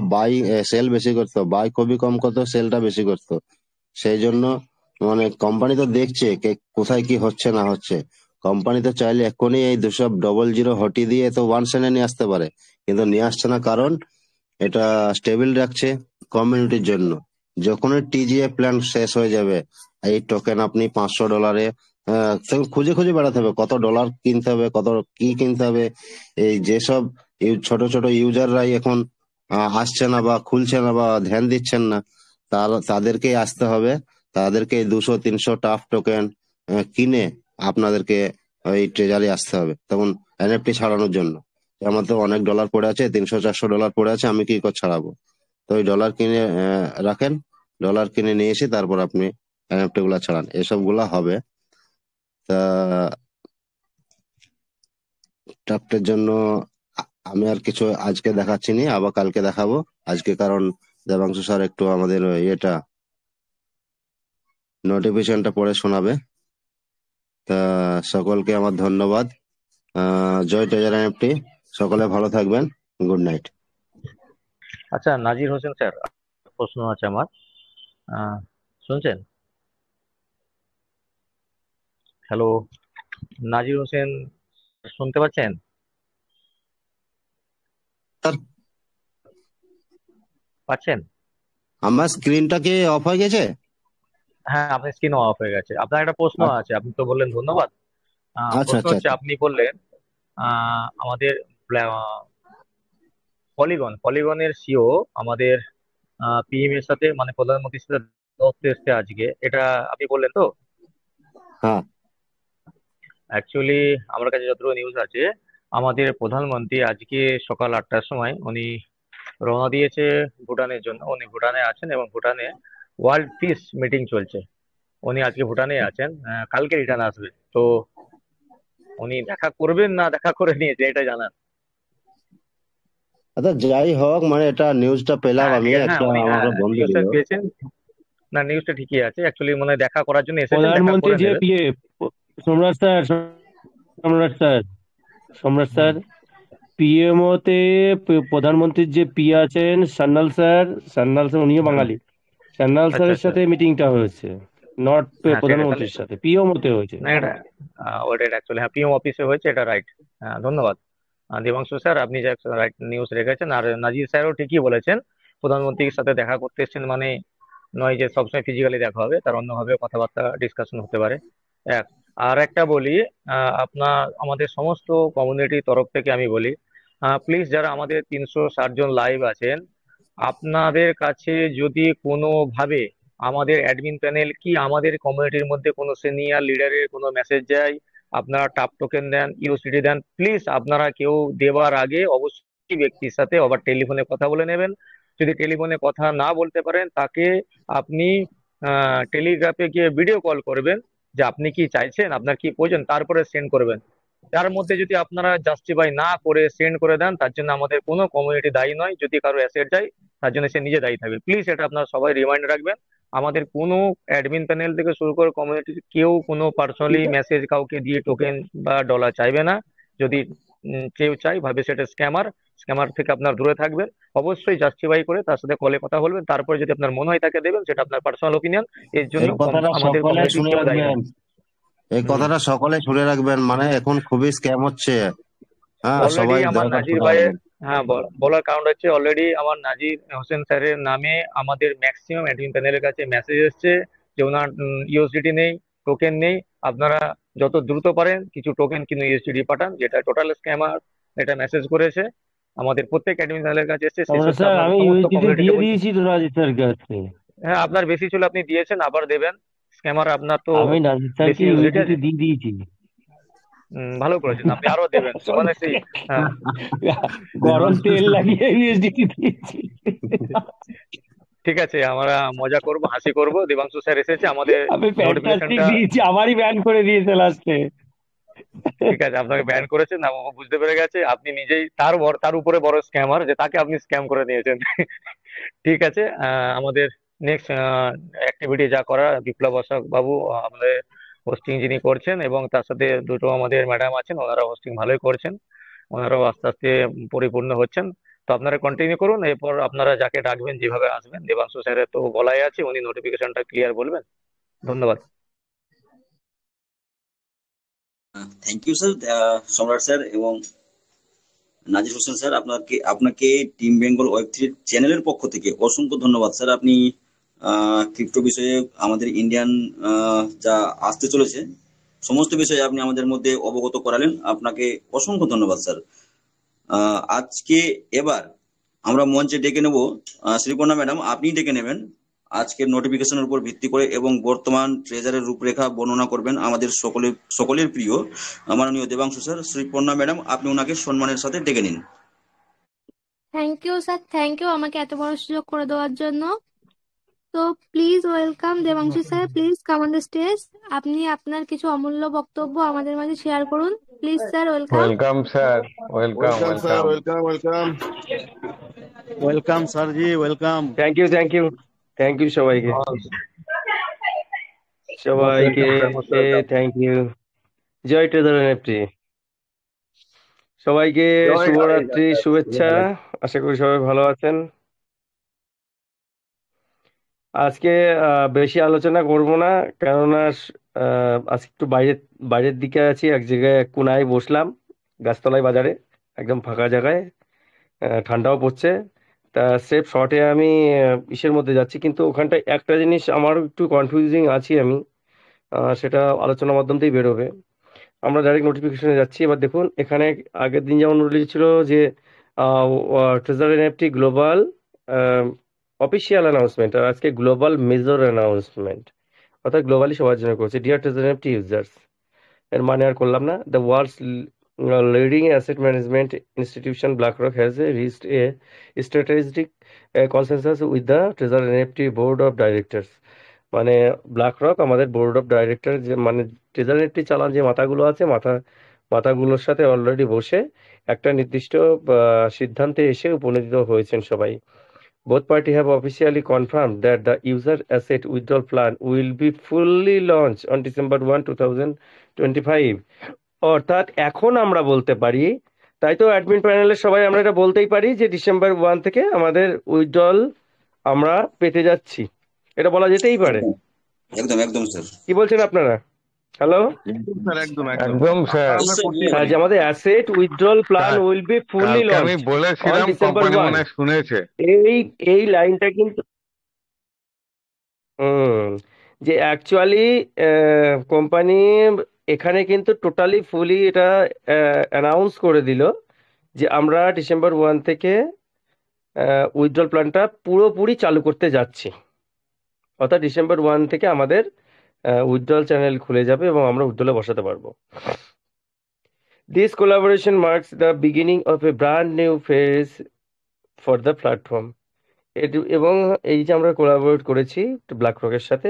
সেল বেশি করতো, বাই খুবই কম করতো, সেলটা বেশি করতো। সেই জন্য মানে কোম্পানি তো দেখছে কোথায় কি হচ্ছে না হচ্ছে। কোম্পানি তো চাইলে এক্ষুনি এই 200 হটি দিয়ে তো 1 সেন্টে নিয়ে আসতে পারে, কিন্তু নিয়ে আসছে না, কারণ এটা স্টেবল রাখছে কমিউনিটির জন্য। যখনই টিজিএ প্ল্যান শেষ হয়ে যাবে, এই টোকেন আপনি $500 তখন খুঁজে খুঁজে বেড়াতে হবে কত ডলার কিনতে হবে, কত কি কিনতে হবে। এই যেসব ছোট ছোট ইউজাররাই এখন আসছে না বা খুলছে না বা ধ্যান দিচ্ছেন না, তাদেরকেই আসতে হবে, তাদেরকে 200-300 টাফ টোকেন কিনে আপনাদেরকে ওই ট্রেজারে আসতে হবে, তখন এনএফটি ছাড়ানোর জন্য। আমার তো অনেক ডলার পড়ে আছে, $300-400 পড়ে আছে, আমি কি করে ছাড়াবো? তো ওই ডলার কিনে রাখেন, ডলার কিনে নিয়ে এসে তারপর আপনি এনএফটি গুলা ছাড়ান, এসব গুলা হবে। তা টাফটের জন্য আমি আর কিছু আজকে দেখাচ্ছি নি, আবার কালকে দেখাবো। আজকে কারণ দেবাংশু স্যার একটু আমাদের ইয়েটা নোটিফিকেশনটা পড়ে শোনাবে। তা সকলকে আমার ধন্যবাদ। জয় ট্রেজার এনএফটি, সকলে ভালো থাকবেন, গুড নাইট। আচ্ছা, নাজির হোসেন স্যার, প্রশ্ন আছে আমার, শুনছেন? হ্যালো, নাজির হোসেন, শুনতে পাচ্ছেন? পাচ্ছেন? আমার স্ক্রিনটা কি অফ হয়ে গেছে? হ্যাঁ, আপনার স্ক্রিন অফ হয়ে গেছে। আপনার একটা প্রশ্ন আছে, আপনি তো বললেন ধন্যবাদ। আচ্ছা প্রশ্ন আচ্ছা হচ্ছে, আচ্ছা। আপনি বললেন আমাদের পলিগনের সিও আমাদের পিএম এর সাথে, মানে প্রধানমন্ত্রীর সাথে তথ্য এসছে আজকে, এটা আপনি বললেন তো? হ্যাঁ, অ্যাকচুয়ালি আমার কাছে যতটুকু নিউজ আছে, আমাদের প্রধানমন্ত্রী আজকে সকাল 8টার সময় উনি রওনা দিয়েছে ভুটানের জন্য। উনি ভুটানে আছেন এবং ভুটানে ওয়ার্ল্ড পিস মিটিং চলছে। উনি আজকে ভুটানে আছেন, কালকে রিটার্ন আসবে। তো উনি দেখা করবেন না দেখা করে নিয়েছে, এটা জানান। আচ্ছা যাই হোক, মানে এটা নিউজটা পেলাম হ্যাঁ আমি, ঠিক আছে, একটা উনি আমাকে বন্ধু নিউজটা দিল। পেয়েছেন। না, নিউজটা ঠিকই আছে, অ্যাকচুয়ালি মনে হয় দেখা করার জন্য এসেছেন, দেখা প্রধানমন্ত্রী করে যে নেবেন। সম্রাট স্যার, সম্রাট স্যার, পিএমও তে প্রধানমন্ত্রীর যে পি আছেন সান্যাল স্যার, উনিও বাঙালি। সান্যাল আচ্ছা স্যারের আচ্ছা, সাথে মিটিংটা হয়েছে, নট হ্যাঁ সেটা তাহলে, প্রধানমন্ত্রীর সাথে, পিএমও-তে হয়েছে। না এটা ওটা অ্যাকচুয়ালি হ্যাঁ পিএম অফিসে হয়েছে, এটা রাইট। হ্যাঁ ধন্যবাদ দেবাংশু স্যার, আপনি যে রাইট নিউজ রেখেছেন। আর নাজির স্যারও ঠিকই বলেছেন, প্রধানমন্ত্রীর সাথে দেখা করতে এসেছেন মানে নয় যে সবসময় ফিজিক্যালি দেখা হবে, তার অন্যভাবে কথাবার্তা ডিসকাশন হতে পারে। এক আর একটা বলি, আমাদের সমস্ত কমিউনিটির তরফ থেকে আমি বলি, প্লিজ যারা আমাদের 360 জন লাইভ আছেন, আপনাদের কাছে যদি কোনোভাবে আমাদের অ্যাডমিন প্যানেল কি আমাদের কমিউনিটির মধ্যে কোনো সিনিয়র লিডারের কোনো মেসেজ যায়, আপনারা টাপ টোকেন দেন, ইউএসডিটি দেন, প্লিজ আপনারা কেউ দেওয়ার আগে অবশ্যই ব্যক্তির সাথে আবার টেলিফোনে কথা বলে নেবেন। যদি টেলিফোনে কথা না বলতে পারেন, তাকে আপনি টেলিগ্রাফে গিয়ে ভিডিও কল করবেন যে আপনি কি চাইছেন, আপনার কি প্রয়োজন, তারপরে সেন্ড করবেন। তার মধ্যে যদি আপনারা জাস্টিফাই না করে সেন্ড করে দেন, তার জন্য আমাদের কোনো কমিউনিটি দায়ী নয়। যদি কারো অ্যাসেট যায়, তার জন্য সে নিজে দায়ী থাকবে। প্লিজ এটা আপনারা সবাই রিমাইন্ড রাখবেন। আমাদের কোনো অ্যাডমিন প্যানেল থেকে শুরু করে কমিউনিটি কেউ কোনো পার্সোনালি মেসেজ কাউকে দিয়ে টোকেন বা ডলার চাইবে না। যদি কেউ চাই ভাবে সেটা স্ক্যামার থেকে আপনার দূরে থাকবেন। অবশ্যই জাস্টিফাই করে তার সাথে কলে কথা বলবেন, তারপরে যদি আপনার মনে হয় তাকে দেবেন, সেটা আপনার পার্সোনাল ওপিনিয়ন। এর জন্য এই কথাটা আমাদের সকলে কমিউনিটি শুনে কেউ দায়ী রাখবেন, নয়। এই কথাটা সকলে শুনে রাখবেন, মানে এখন খুবই স্ক্যাম হচ্ছে। হ্যাঁ, অলরেডি সবাই আমার দয়া করে নাজির শুনে ভাইয়ের, রাখবেন। হ্যাঁ বলার কারণ হচ্ছে অলরেডি আমার নাজির হোসেন স্যারের নামে আমাদের ম্যাক্সিমাম অ্যাডমিন প্যানেলের কাছে মেসেজ এসছে যে ওনার ইউএসডিটি নেই, টোকেন নেই। আপনারা যত দ্রুত পারেন কিছু টোকেন কিন্তু ইউএসডিটি পাঠান, যেটা টোটাল স্ক্যামার এটা মেসেজ করেছে আমাদের প্রত্যেক অ্যাডমিন প্যানেলের কাছে এসছে। সেই তারপরে সূত্রে স্যার আপনাদের আমি সমস্ত ইউএসডিটি কমিউনিটিকে দিয়ে বলছি, দিয়েছি তো নাজির স্যার কাছে। হ্যাঁ আপনার বেশি ছিল, আপনি দিয়েছেন, আবার দেবেন। স্ক্যামার আপনার তো আমি নাজির বেশি স্যারকে ইউএসডিটি ইউএসডিটি আছে। দিয়ে দিয়েছি। ভালো করেছেন, আপনি আরো দেবেন তো, মানে সেই গরম তেল লাগিয়ে ইউএসডিটি দিয়েছি। ঠিক আছে, আমরা মজা করব, হাসি করব। দেবাংশু স্যার এসেছে, আমাদের আমি ফ্যান্টাস্টিক নোটিফিকেশনটা দিয়েছি, আমারই ব্যান করে দিয়েছে লাস্টে। ঠিক আছে, আপনাকে ব্যান করেছেন, ও বুঝতে পেরে গেছে আপনি নিজেই তার উপরে বড় স্ক্যামার, যে তাকে আপনি স্ক্যাম করে নিয়েছেন। ঠিক আছে, আমাদের নেক্সট অ্যাক্টিভিটি যা করার, বিপ্লব অশোক বাবু আমাদের হোস্টিং যিনি করছেন, এবং তার সাথে দুটো আমাদের ম্যাডাম আছেন, ওনারা হোস্টিং ভালোই করছেন, ওনারাও আস্তে আস্তে পরিপূর্ণ হচ্ছেন। তো আপনারা কন্টিনিউ করুন, এরপর আপনারা যাকে ডাকবেন যেভাবে আসবেন। দেবাংশু স্যারের তো বলাই আছে, উনি নোটিফিকেশনটা ক্লিয়ার বলবেন। ধন্যবাদ। থ্যাংক ইউ স্যার, সম্রাট স্যার এবং নাজির হোসেন স্যার। আপনাকে টিম বেঙ্গল ওয়েব3 চ্যানেলের পক্ষ থেকে অসংখ্য ধন্যবাদ স্যার। আপনি ক্রিপ্টো বিষয়ে আমাদের ইন্ডিয়ান যা আসতে চলেছে সমস্ত বিষয়ে আপনি আমাদের মধ্যে অবগত করালেন, আপনাকে অসংখ্য ধন্যবাদ স্যার। আজকে এবার আমরা মঞ্চে ডেকে নেব শ্রীপর্ণা ম্যাডাম, আপনি ডেকে নেবেন আজকের নোটিফিকেশনের উপর ভিত্তি করে, এবং বর্তমান ট্রেজারের রূপরেখা বর্ণনা করবেন আমাদের সকলের প্রিয় মাননীয় দেবাংশু স্যার। শ্রীপর্ণা ম্যাডাম, আপনি ওনাকে সম্মানের সাথে ডেকে নিন। Thank you sir, thank you আমাকে এত বড় সুযোগ করে দেওয়ার জন্য। তো please welcome Debanshu sir, please come on the stage. আপনি আপনার কিছু অমূল্য বক্তব্য আমাদের মাঝে শেয়ার করুন, please sir. Welcome. Welcome sir, welcome welcome sir, welcome. Welcome. Welcome স্যারজি, ওয়েলকাম। থ্যাংক ইউ সবাইকে, থ্যাংক ইউ। জয় ট্রেজার এনএফটি, সবাইকে শুভরাত্রি, শুভেচ্ছা। আশা করি সবাই ভালো আছেন। আজকে বেশি আলোচনা করব না, কেননা আজকে একটু বাইরের দিকে আছি, এক জায়গায় এক কোনায় বসলাম, গাছতলায় বাজারে, একদম ফাঁকা জায়গায়, ঠান্ডাও পড়ছে। তা স্রেফ শর্টে আমি ইসের মধ্যে যাচ্ছি, কিন্তু ওখানটায় একটা জিনিস আমার একটু কনফিউজিং আছি আমি, সেটা আলোচনার মাধ্যম দিয়েই বেরোবে। আমরা ডাইরেক্ট নোটিফিকেশনে যাচ্ছি। এবার দেখুন, এখানে আগের দিন যেমন রিলিজ ছিল যে treasure NFT global official announcement, আর আজকে গ্লোবাল মেজর অ্যানাউন্সমেন্ট, অর্থাৎ গ্লোবালি সবার জন্য করছে। ডিয়ার ট্রেজার এনএফটি ইউজার্স, এর মানে আর করলাম না। The world's leading asset management institution BlackRock has reached a strategic consensus with the Trezor NFT board of directors. মানে BlackRock আমাদের বোর্ড অফ ডাইরেক্টর, যে মানে ট্রেজার এনএফটি চালান যে মাথাগুলো আছে, মাথাগুলোর সাথে অলরেডি বসে একটা নির্দিষ্ট সিদ্ধান্তে এসে উপনীত হয়েছেন সবাই। Both parties have officially confirmed that the user asset withdrawal plan will be fully launched on December 1, 2025. অর্থাৎ এখন আমরা বলতে পারি, তাই তো অ্যাডমিন প্যানেলের সবাই আমরা এটা বলতেই পারি যে ডিসেম্বর 1 থেকে আমাদের উইথড্রল আমরা পেতে যাচ্ছি, এটা বলা যেতেই পারে। একদম একদম স্যার, কি বলছেন আপনারা? হ্যালো স্যার, একদম একদম স্যার, হ্যাঁ, যে আমাদের asset withdrawal plan will be fully কালকে আমি লঞ্চড অন বলেছিলাম, ডিসেম্বর কোম্পানি 1। মনে হয় শুনেছে। এই লাইনটা কিন্তু হুম, যে অ্যাকচুয়ালি কোম্পানি এখানে কিন্তু টোটালি ফুলি এটা অ্যানাউন্স করে দিল যে আমরা ডিসেম্বর 1 থেকে উইথড্রল প্ল্যানটা পুরোপুরি চালু করতে যাচ্ছি। অর্থাৎ ডিসেম্বর 1 থেকে আমাদের উইথড্রল চ্যানেল খুলে যাবে এবং আমরা উইথড্রলে বসাতে পারবো। This collaboration marks the beginning of a brand new phase for the platform. এবং এই যে আমরা কোলাবোরেট করেছি ব্ল্যাকরকের সাথে,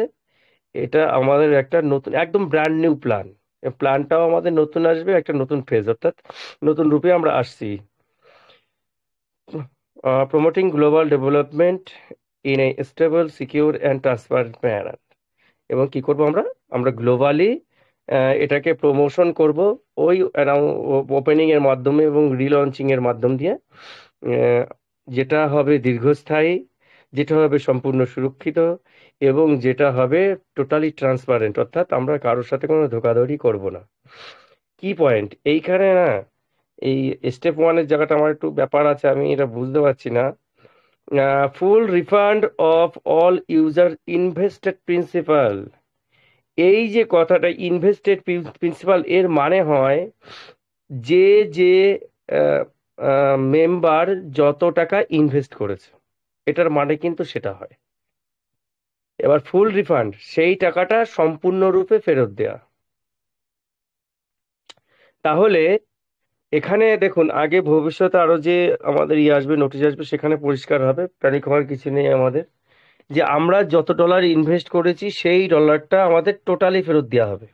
এটা আমাদের একটা নতুন একদম ব্র্যান্ড নিউ প্ল্যান। প্ল্যানটাও আমাদের নতুন আসবে, একটা নতুন ফেজ, অর্থাৎ নতুন রূপে আমরা আসছি। Promoting global development in a stable, secure and transparent manner. এবং কি করব আমরা গ্লোবালি এটাকে প্রমোশন করব ওই ওপেনিং এর মাধ্যমে এবং রিলঞ্চিং এর মাধ্যম দিয়ে, যেটা হবে দীর্ঘস্থায়ী, যেটা হবে সম্পূর্ণ সুরক্ষিত এবং যেটা হবে টোটালি ট্রান্সপারেন্ট, অর্থাৎ আমরা কারোর সাথে কোনো ধোকাধড়ি করব না। কি পয়েন্ট এইখানে না, এই স্টেপ 1-এর জায়গাটা আমার একটু ব্যাপার আছে, আমি এটা বুঝতে পারছি না। Full refund of all user invested principal. এই যে কথাটা ইনভেস্টেড প্রিন্সিপাল, এর মানে হয় যে যে মেম্বার যত টাকা ইনভেস্ট করেছে, এটার মানে কিন্তু সেটা হয়। এবার ফুল রিফান্ড, সেই টাকাটা সম্পূর্ণরূপে ফেরত দেয়া। তাহলে এখানে দেখুন, আগে ভবিষ্যতে আরো যে আমাদের আসবে, নোটিশ আসবে, সেখানে পরিষ্কার হবে, প্যানিক হওয়ার কিছু নেই আমাদের, যে আমরা যত ডলার ইনভেস্ট করেছি সেই ডলারটা আমাদের টোটালি ফেরত দেওয়া হবে।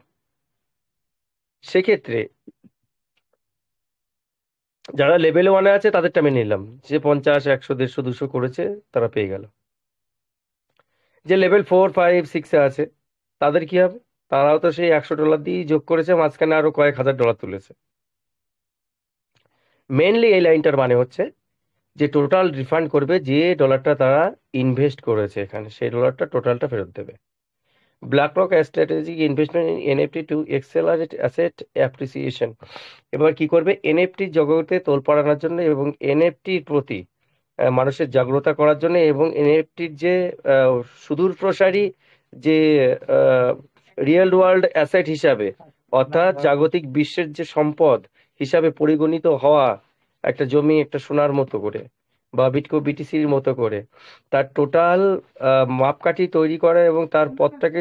সেক্ষেত্রে যারা লেভেল 1-এ আছে তাদেরটা মেনে নিলাম, যে 50, 100, 150, 200 করেছে তারা পেয়ে গেল। যে লেভেল 4, 5, 6-এ আছে তাদের কি হবে? তারাও তো সেই $100 দিয়েই যোগ করেছে, মাঝখানে আরো কয়েক হাজার ডলার তুলেছে। মেনলি এই লাইনটার মানে হচ্ছে যে টোটাল রিফান্ড করবে, যে ডলারটা তারা ইনভেস্ট করেছে এখানে, সেই ডলারটা টোটালটা ফেরত দেবে। BlackRock strategic investment in NFT to accelerate asset appreciation. এবার কি করবে? এনএফটি জগতে তোলপাড় আনার জন্য এবং এনএফটির প্রতি মানুষের জাগ্রতা করার জন্য এবং এনএফটির যে সুদূর প্রসারী যে রিয়েল ওয়ার্ল্ড অ্যাসেট হিসাবে, অর্থাৎ জাগতিক বিশ্বের যে সম্পদ হিসাবে পরিগণিত হওয়া একটা জমি, একটা সোনার মতো করে বা বিটিসির মতো করে, তার টোটাল মাপকাঠি তৈরি করা এবং তার পথটাকে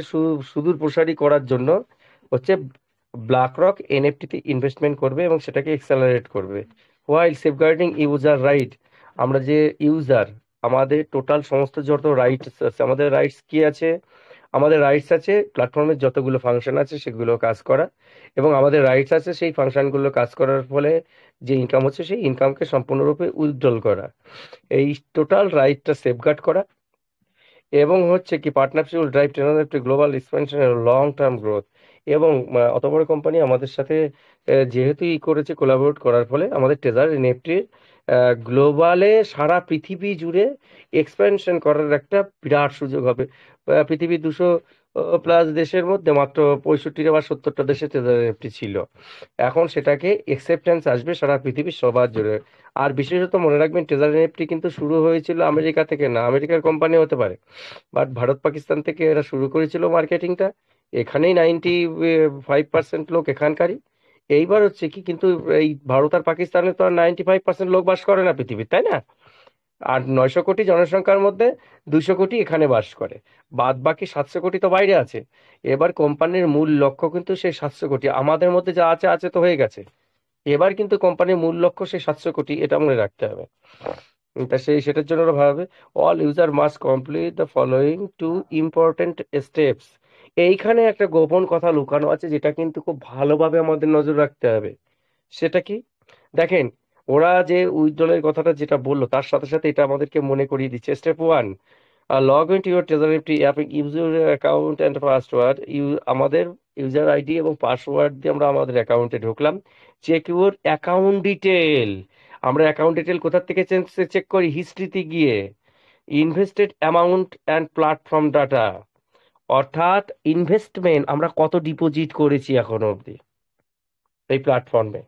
সুদূর প্রসারী করার জন্য হচ্ছে ব্ল্যাকরক এনএফটিতে ইনভেস্টমেন্ট করবে এবং সেটাকে এক্সেলারেট করবে, হোয়াইল সেফগার্ডিং ইউজার রাইট। আমরা যে ইউজার, আমাদের টোটাল সমস্ত যত রাইটস আছে, আমাদের রাইটস কি আছে? আমাদের রাইটস আছে প্ল্যাটফর্মের যতগুলো ফাংশন আছে সেগুলো কাজ করা, এবং আমাদের রাইটস আছে সেই ফাংশনগুলো কাজ করার ফলে যে ইনকাম হচ্ছে সেই ইনকামকে সম্পূর্ণরূপে উইথড্রল করা। এই টোটাল রাইটটা সেফগার্ড করা এবং হচ্ছে কি partnership will drive technology global expansion long term growth. এবং অত বড় কোম্পানি আমাদের সাথে যেহেতু করেছে, কোলাবোরেট করার ফলে আমাদের ট্রেজার এনএফটির গ্লোবালে সারা পৃথিবী জুড়ে এক্সপেনশন করার একটা বিরাট সুযোগ হবে। পৃথিবীর 200+ দেশের মধ্যে মাত্র 65 বা 70টা দেশে ট্রেজার এনএফটি ছিল, এখন সেটাকে একসেপ্টেন্স আসবে সারা পৃথিবীর সবার জুড়ে। আর বিশেষত মনে রাখবেন, ট্রেজার এনএফটি কিন্তু শুরু হয়েছিল আমেরিকা থেকে না, আমেরিকার কোম্পানি হতে পারে, বাট ভারত পাকিস্তান থেকে এরা শুরু করেছিল মার্কেটিংটা। এখানেই 95% লোক এখানকারই। এইবার হচ্ছে কি, কিন্তু এই ভারত আর পাকিস্তানে তো আর 95% লোক বাস করে না পৃথিবীর, তাই না? আর 900 কোটি জনসংখ্যার মধ্যে 200 কোটি এখানে বাস করে, বাদ বাকি 700 কোটি তো বাইরে আছে। এবার কোম্পানির মূল লক্ষ্য কিন্তু সেই 700 কোটি, আমাদের মধ্যে যা আছে আছে তো হয়ে গেছে, এবার কিন্তু কোম্পানির মূল লক্ষ্য সেই 700 কোটি, এটা মনে রাখতে হবে। তা সেটার জন্য ওরা ভাবে all user must complete the following 2 important steps. এইখানে একটা গোপন কথা লুকানো আছে, যেটা কিন্তু খুব ভালোভাবে আমাদের নজর রাখতে হবে। সেটা কি? দেখেন, ওরা যে উইথড্রলের কথাটা যেটা বললো, তার সাথে সাথে এটা আমাদেরকে মনে করিয়ে দিচ্ছে। Step 1, log in to your treasure NFT app, user account and password. আমাদের ইউজার আইডি এবং পাসওয়ার্ড দিয়ে আমরা আমাদের অ্যাকাউন্টে ঢুকলাম। Check your account detail. আমরা অ্যাকাউন্ট ডিটেল কোথা থেকে চেক করি? হিস্ট্রিতে গিয়ে। Invested amount and platform data, অর্থাৎ ইনভেস্টমেন্ট আমরা কত ডিপোজিট করেছি এখনো অবধি এই প্ল্যাটফর্মে,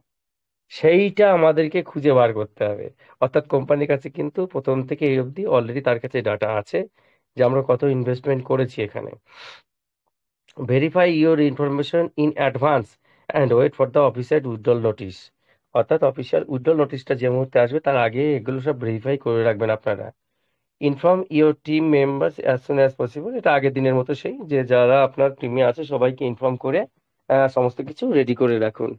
সেইটা আমাদেরকে খুঁজে বার করতে হবে। অর্থাৎ কোম্পানির কাছে কিন্তু প্রথম থেকে এই অবধি অলরেডি তার কাছে ডাটা আছে, যে আমরা কত ইনভেস্টমেন্ট করেছি এখানে। Verify your information in advance and wait for the official withdrawal notice. অর্থাৎ অফিসিয়াল উইথড্রল নোটিশটা যে মুহূর্তে আসবে তার আগে এগুলো সব ভেরিফাই করে রাখবেন আপনারা। Inform your team members as soon as possible, এটা আগের দিনের মতো সেই যে যারা আপনার টিমে আছে সবাইকে ইনফর্ম করে সমস্ত কিছু রেডি করে রাখুন।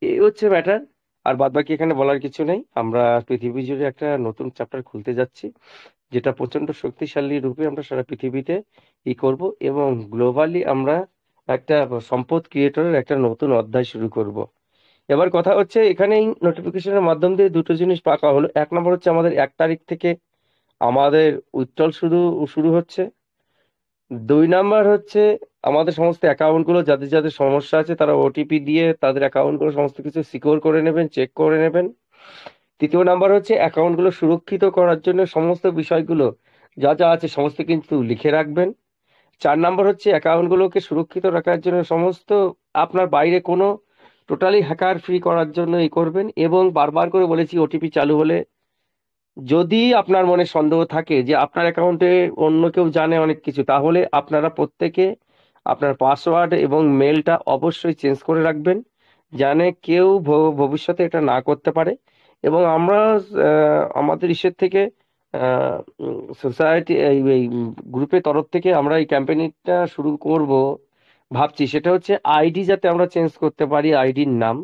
এই হচ্ছে ম্যাটার। আর বাদ বাকি এখানে বলার কিছু নেই। আমরা পৃথিবী জুড়ে একটা নতুন চ্যাপ্টার খুলতে যাচ্ছি, যেটা প্রচন্ড শক্তিশালী রূপে আমরা সারা পৃথিবীতে করব, এবং গ্লোবালি আমরা একটা সম্পদ ক্রিয়েটরের একটা নতুন অধ্যায় শুরু করব। এবার কথা হচ্ছে এখানে নোটিফিকেশনের মাধ্যম দিয়ে দুটো জিনিস পাকা হলো। এক নম্বর হচ্ছে আমাদের 1 তারিখ থেকে আমাদের উইথড্রল শুরু শুরু হচ্ছে। 2 নাম্বার হচ্ছে আমাদের সমস্ত অ্যাকাউন্টগুলো যাদের যাদের সমস্যা আছে তারা ওটিপি দিয়ে তাদের অ্যাকাউন্টগুলো সমস্ত কিছু সিকিউর করে নেবেন, চেক করে নেবেন। 3 নাম্বার হচ্ছে অ্যাকাউন্টগুলো সুরক্ষিত করার জন্য সমস্ত বিষয়গুলো যা যা আছে সমস্ত কিন্তু লিখে রাখবেন। 4 নাম্বার হচ্ছে অ্যাকাউন্টগুলোকে সুরক্ষিত রাখার জন্য সমস্ত আপনার বাইরে কোনো টোটালি হ্যাকার ফ্রি করার জন্য করবেন। এবং বারবার করে বলেছি ওটিপি চালু হলে যদি আপনার মনে সন্দেহ থাকে যে আপনার অ্যাকাউন্টে অন্য কেউ জানে অনেক কিছু, তাহলে আপনারা প্রত্যেকে আপনার পাসওয়ার্ড এবং মেলটা অবশ্যই চেঞ্জ করে রাখবেন, জানে কেউ ভবিষ্যতে এটা না করতে পারে। এবং আমরা আমাদের ইসের থেকে সোসাইটি এই গ্রুপের তরফ থেকে আমরা এই ক্যাম্পেইনটা শুরু করব ভাবছি। সেটা হচ্ছে আইডি যাতে আমরা চেঞ্জ করতে পারি, আইডির নাম,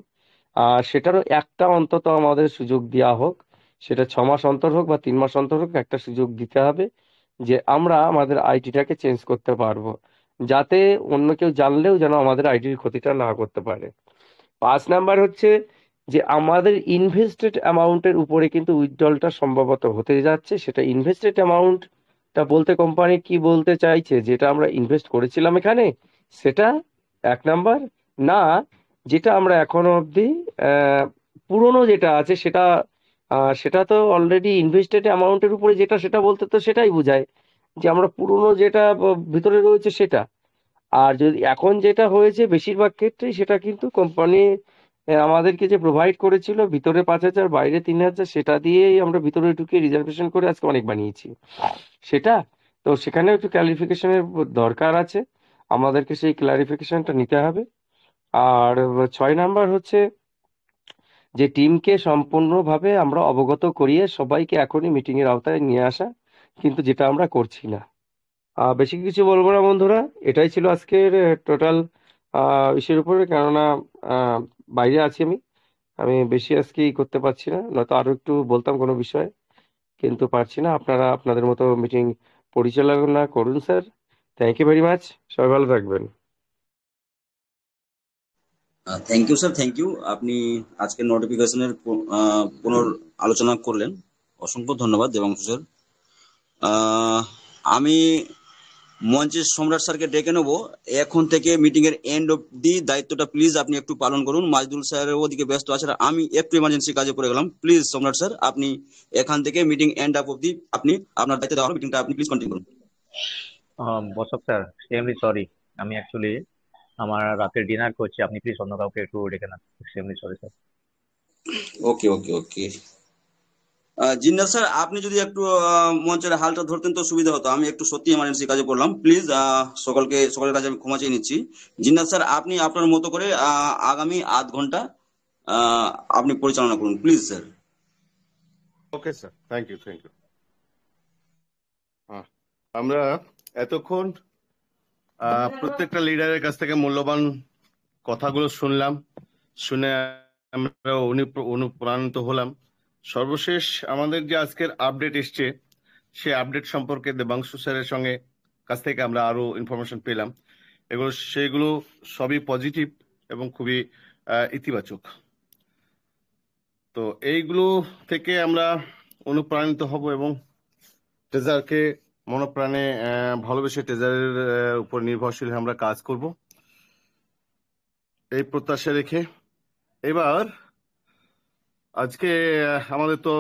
আর সেটারও একটা অন্তত আমাদের সুযোগ দেওয়া হোক। সেটা 6 মাস অন্তর হোক বা 3 মাস অন্তর হোক, একটা সুযোগ দিতে হবে যে আমরা আমাদের আইডিটাকে চেঞ্জ করতে পারবো, যাতে অন্য কেউ জানলেও যেন আমাদের আইডির ক্ষতিটা না করতে পারে। 5 নাম্বার হচ্ছে যে আমাদের ইনভেস্টেড অ্যামাউন্টের উপরে কিন্তু উইথড্রলটা সম্ভবত হতে যাচ্ছে। সেটা ইনভেস্টেড অ্যামাউন্টটা বলতে কোম্পানি কি বলতে চাইছে, যেটা আমরা ইনভেস্ট করেছিলাম এখানে সেটা 1 নাম্বার না, যেটা আমরা এখনো অবধি পুরনো যেটা আছে সেটা সেটা তো অলরেডি ইনভেস্টেড অ্যামাউন্টের উপরে যেটা, সেটা বলতে তো সেটাই বোঝায় যে আমরা পুরনো যেটা ভিতরে রয়েছে সেটা। আর যদি এখন যেটা হয়েছে বেশিরভাগ ক্ষেত্রেই সেটা কিন্তু কোম্পানি আমাদেরকে যে প্রোভাইড করেছিল ভিতরে 5,000 বাইরে 3,000, সেটা দিয়েই আমরা ভিতরে ঢুকে রিজার্ভেশন করে আজকে অনেক বানিয়েছি সেটা। তো সেখানে একটু ক্লারিফিকেশনের দরকার আছে, আমাদেরকে সেই ক্লারিফিকেশনটা নিতে হবে। আর 6 নাম্বার হচ্ছে যে টিমকে সম্পূর্ণভাবে আমরা অবগত করিয়ে সবাইকে এখনই মিটিং এর আওতায় নিয়ে আসা, কিন্তু যেটা আমরা করছি না। বেশি কিছু বলবো না বন্ধুরা, এটাই ছিল আজকের টোটাল ইসের উপরে। কেননা বাইরে আছি আমি, আমি বেশি আজকে করতে পারছি না, নয়তো আরো একটু বলতাম কোনো বিষয়ে, কিন্তু পারছি না। আপনারা আপনাদের মতো মিটিং পরিচালনা করুন sir. Thank you very much, সবাই ভালো থাকবেন। Thank you sir, thank you. আপনি আজকের নোটিফিকেশনের পুনর আলোচনা করলেন, অসংখ্য ধন্যবাদ দেবাংশু স্যার। আমি মঞ্চের সম্রাট স্যারকে ডেকে নেবো। এখন থেকে মিটিং এর এন্ড অব্দি দায়িত্বটা প্লিজ আপনি একটু পালন করুন। মাজদুল স্যার ওদিকে ব্যস্ত আছে, আমি একটু ইমার্জেন্সি কাজে পড়ে গেলাম। প্লিজ সম্রাট স্যার আপনি এখান থেকে মিটিং এন্ড আপ অব্দি আপনি আপনার দায়িত্ব দেওয়া মিটিংটা আপনি প্লিজ কন্টিনিউ করুন। বসক স্যার, এক্সট্রিমলি সরি, আমি অ্যাকচুয়ালি আমার রাতের ডিনার করছি, আপনি প্লিজ অন্য কাউকে একটু ডেকে নেন। Extremely sorry sir. Okay okay okay. Jinnat sir আপনি যদি একটু মঞ্চের হালটা ধরতেন তো সুবিধা হতো, আমি একটু সত্যি ইমার্জেন্সি কাজে পড়লাম। প্লিজ সকলের কাছে আমি ক্ষমা চেয়ে নিচ্ছি। জিন্নাত স্যার আপনি আপনার মতো করে আগামী আধ ঘন্টা আপনি পরিচালনা করুন please sir. Okay sir, thank you thank you. আমরা এতক্ষণ প্রত্যেকটা লিডারের কাছ থেকে মূল্যবান কথাগুলো শুনলাম, শুনে আমরা অনুপ্রাণিত হলাম। সর্বশেষ আমাদের যে আজকের আপডেট এসছে সেই আপডেট সম্পর্কে দেবাংশু স্যারের সঙ্গে কাছ থেকে আমরা আরো ইনফরমেশন পেলাম। সেগুলো সবই পজিটিভ এবং খুবই ইতিবাচক। তো এইগুলো থেকে আমরা অনুপ্রাণিত হব এবং ট্রেজারকে মনপ্রাণে ভালোবেসে ট্রেজারের উপর নির্ভরশীল আমরা কাজ করব, এই প্রত্যাশা রেখে এবার আজকে আমাদের তো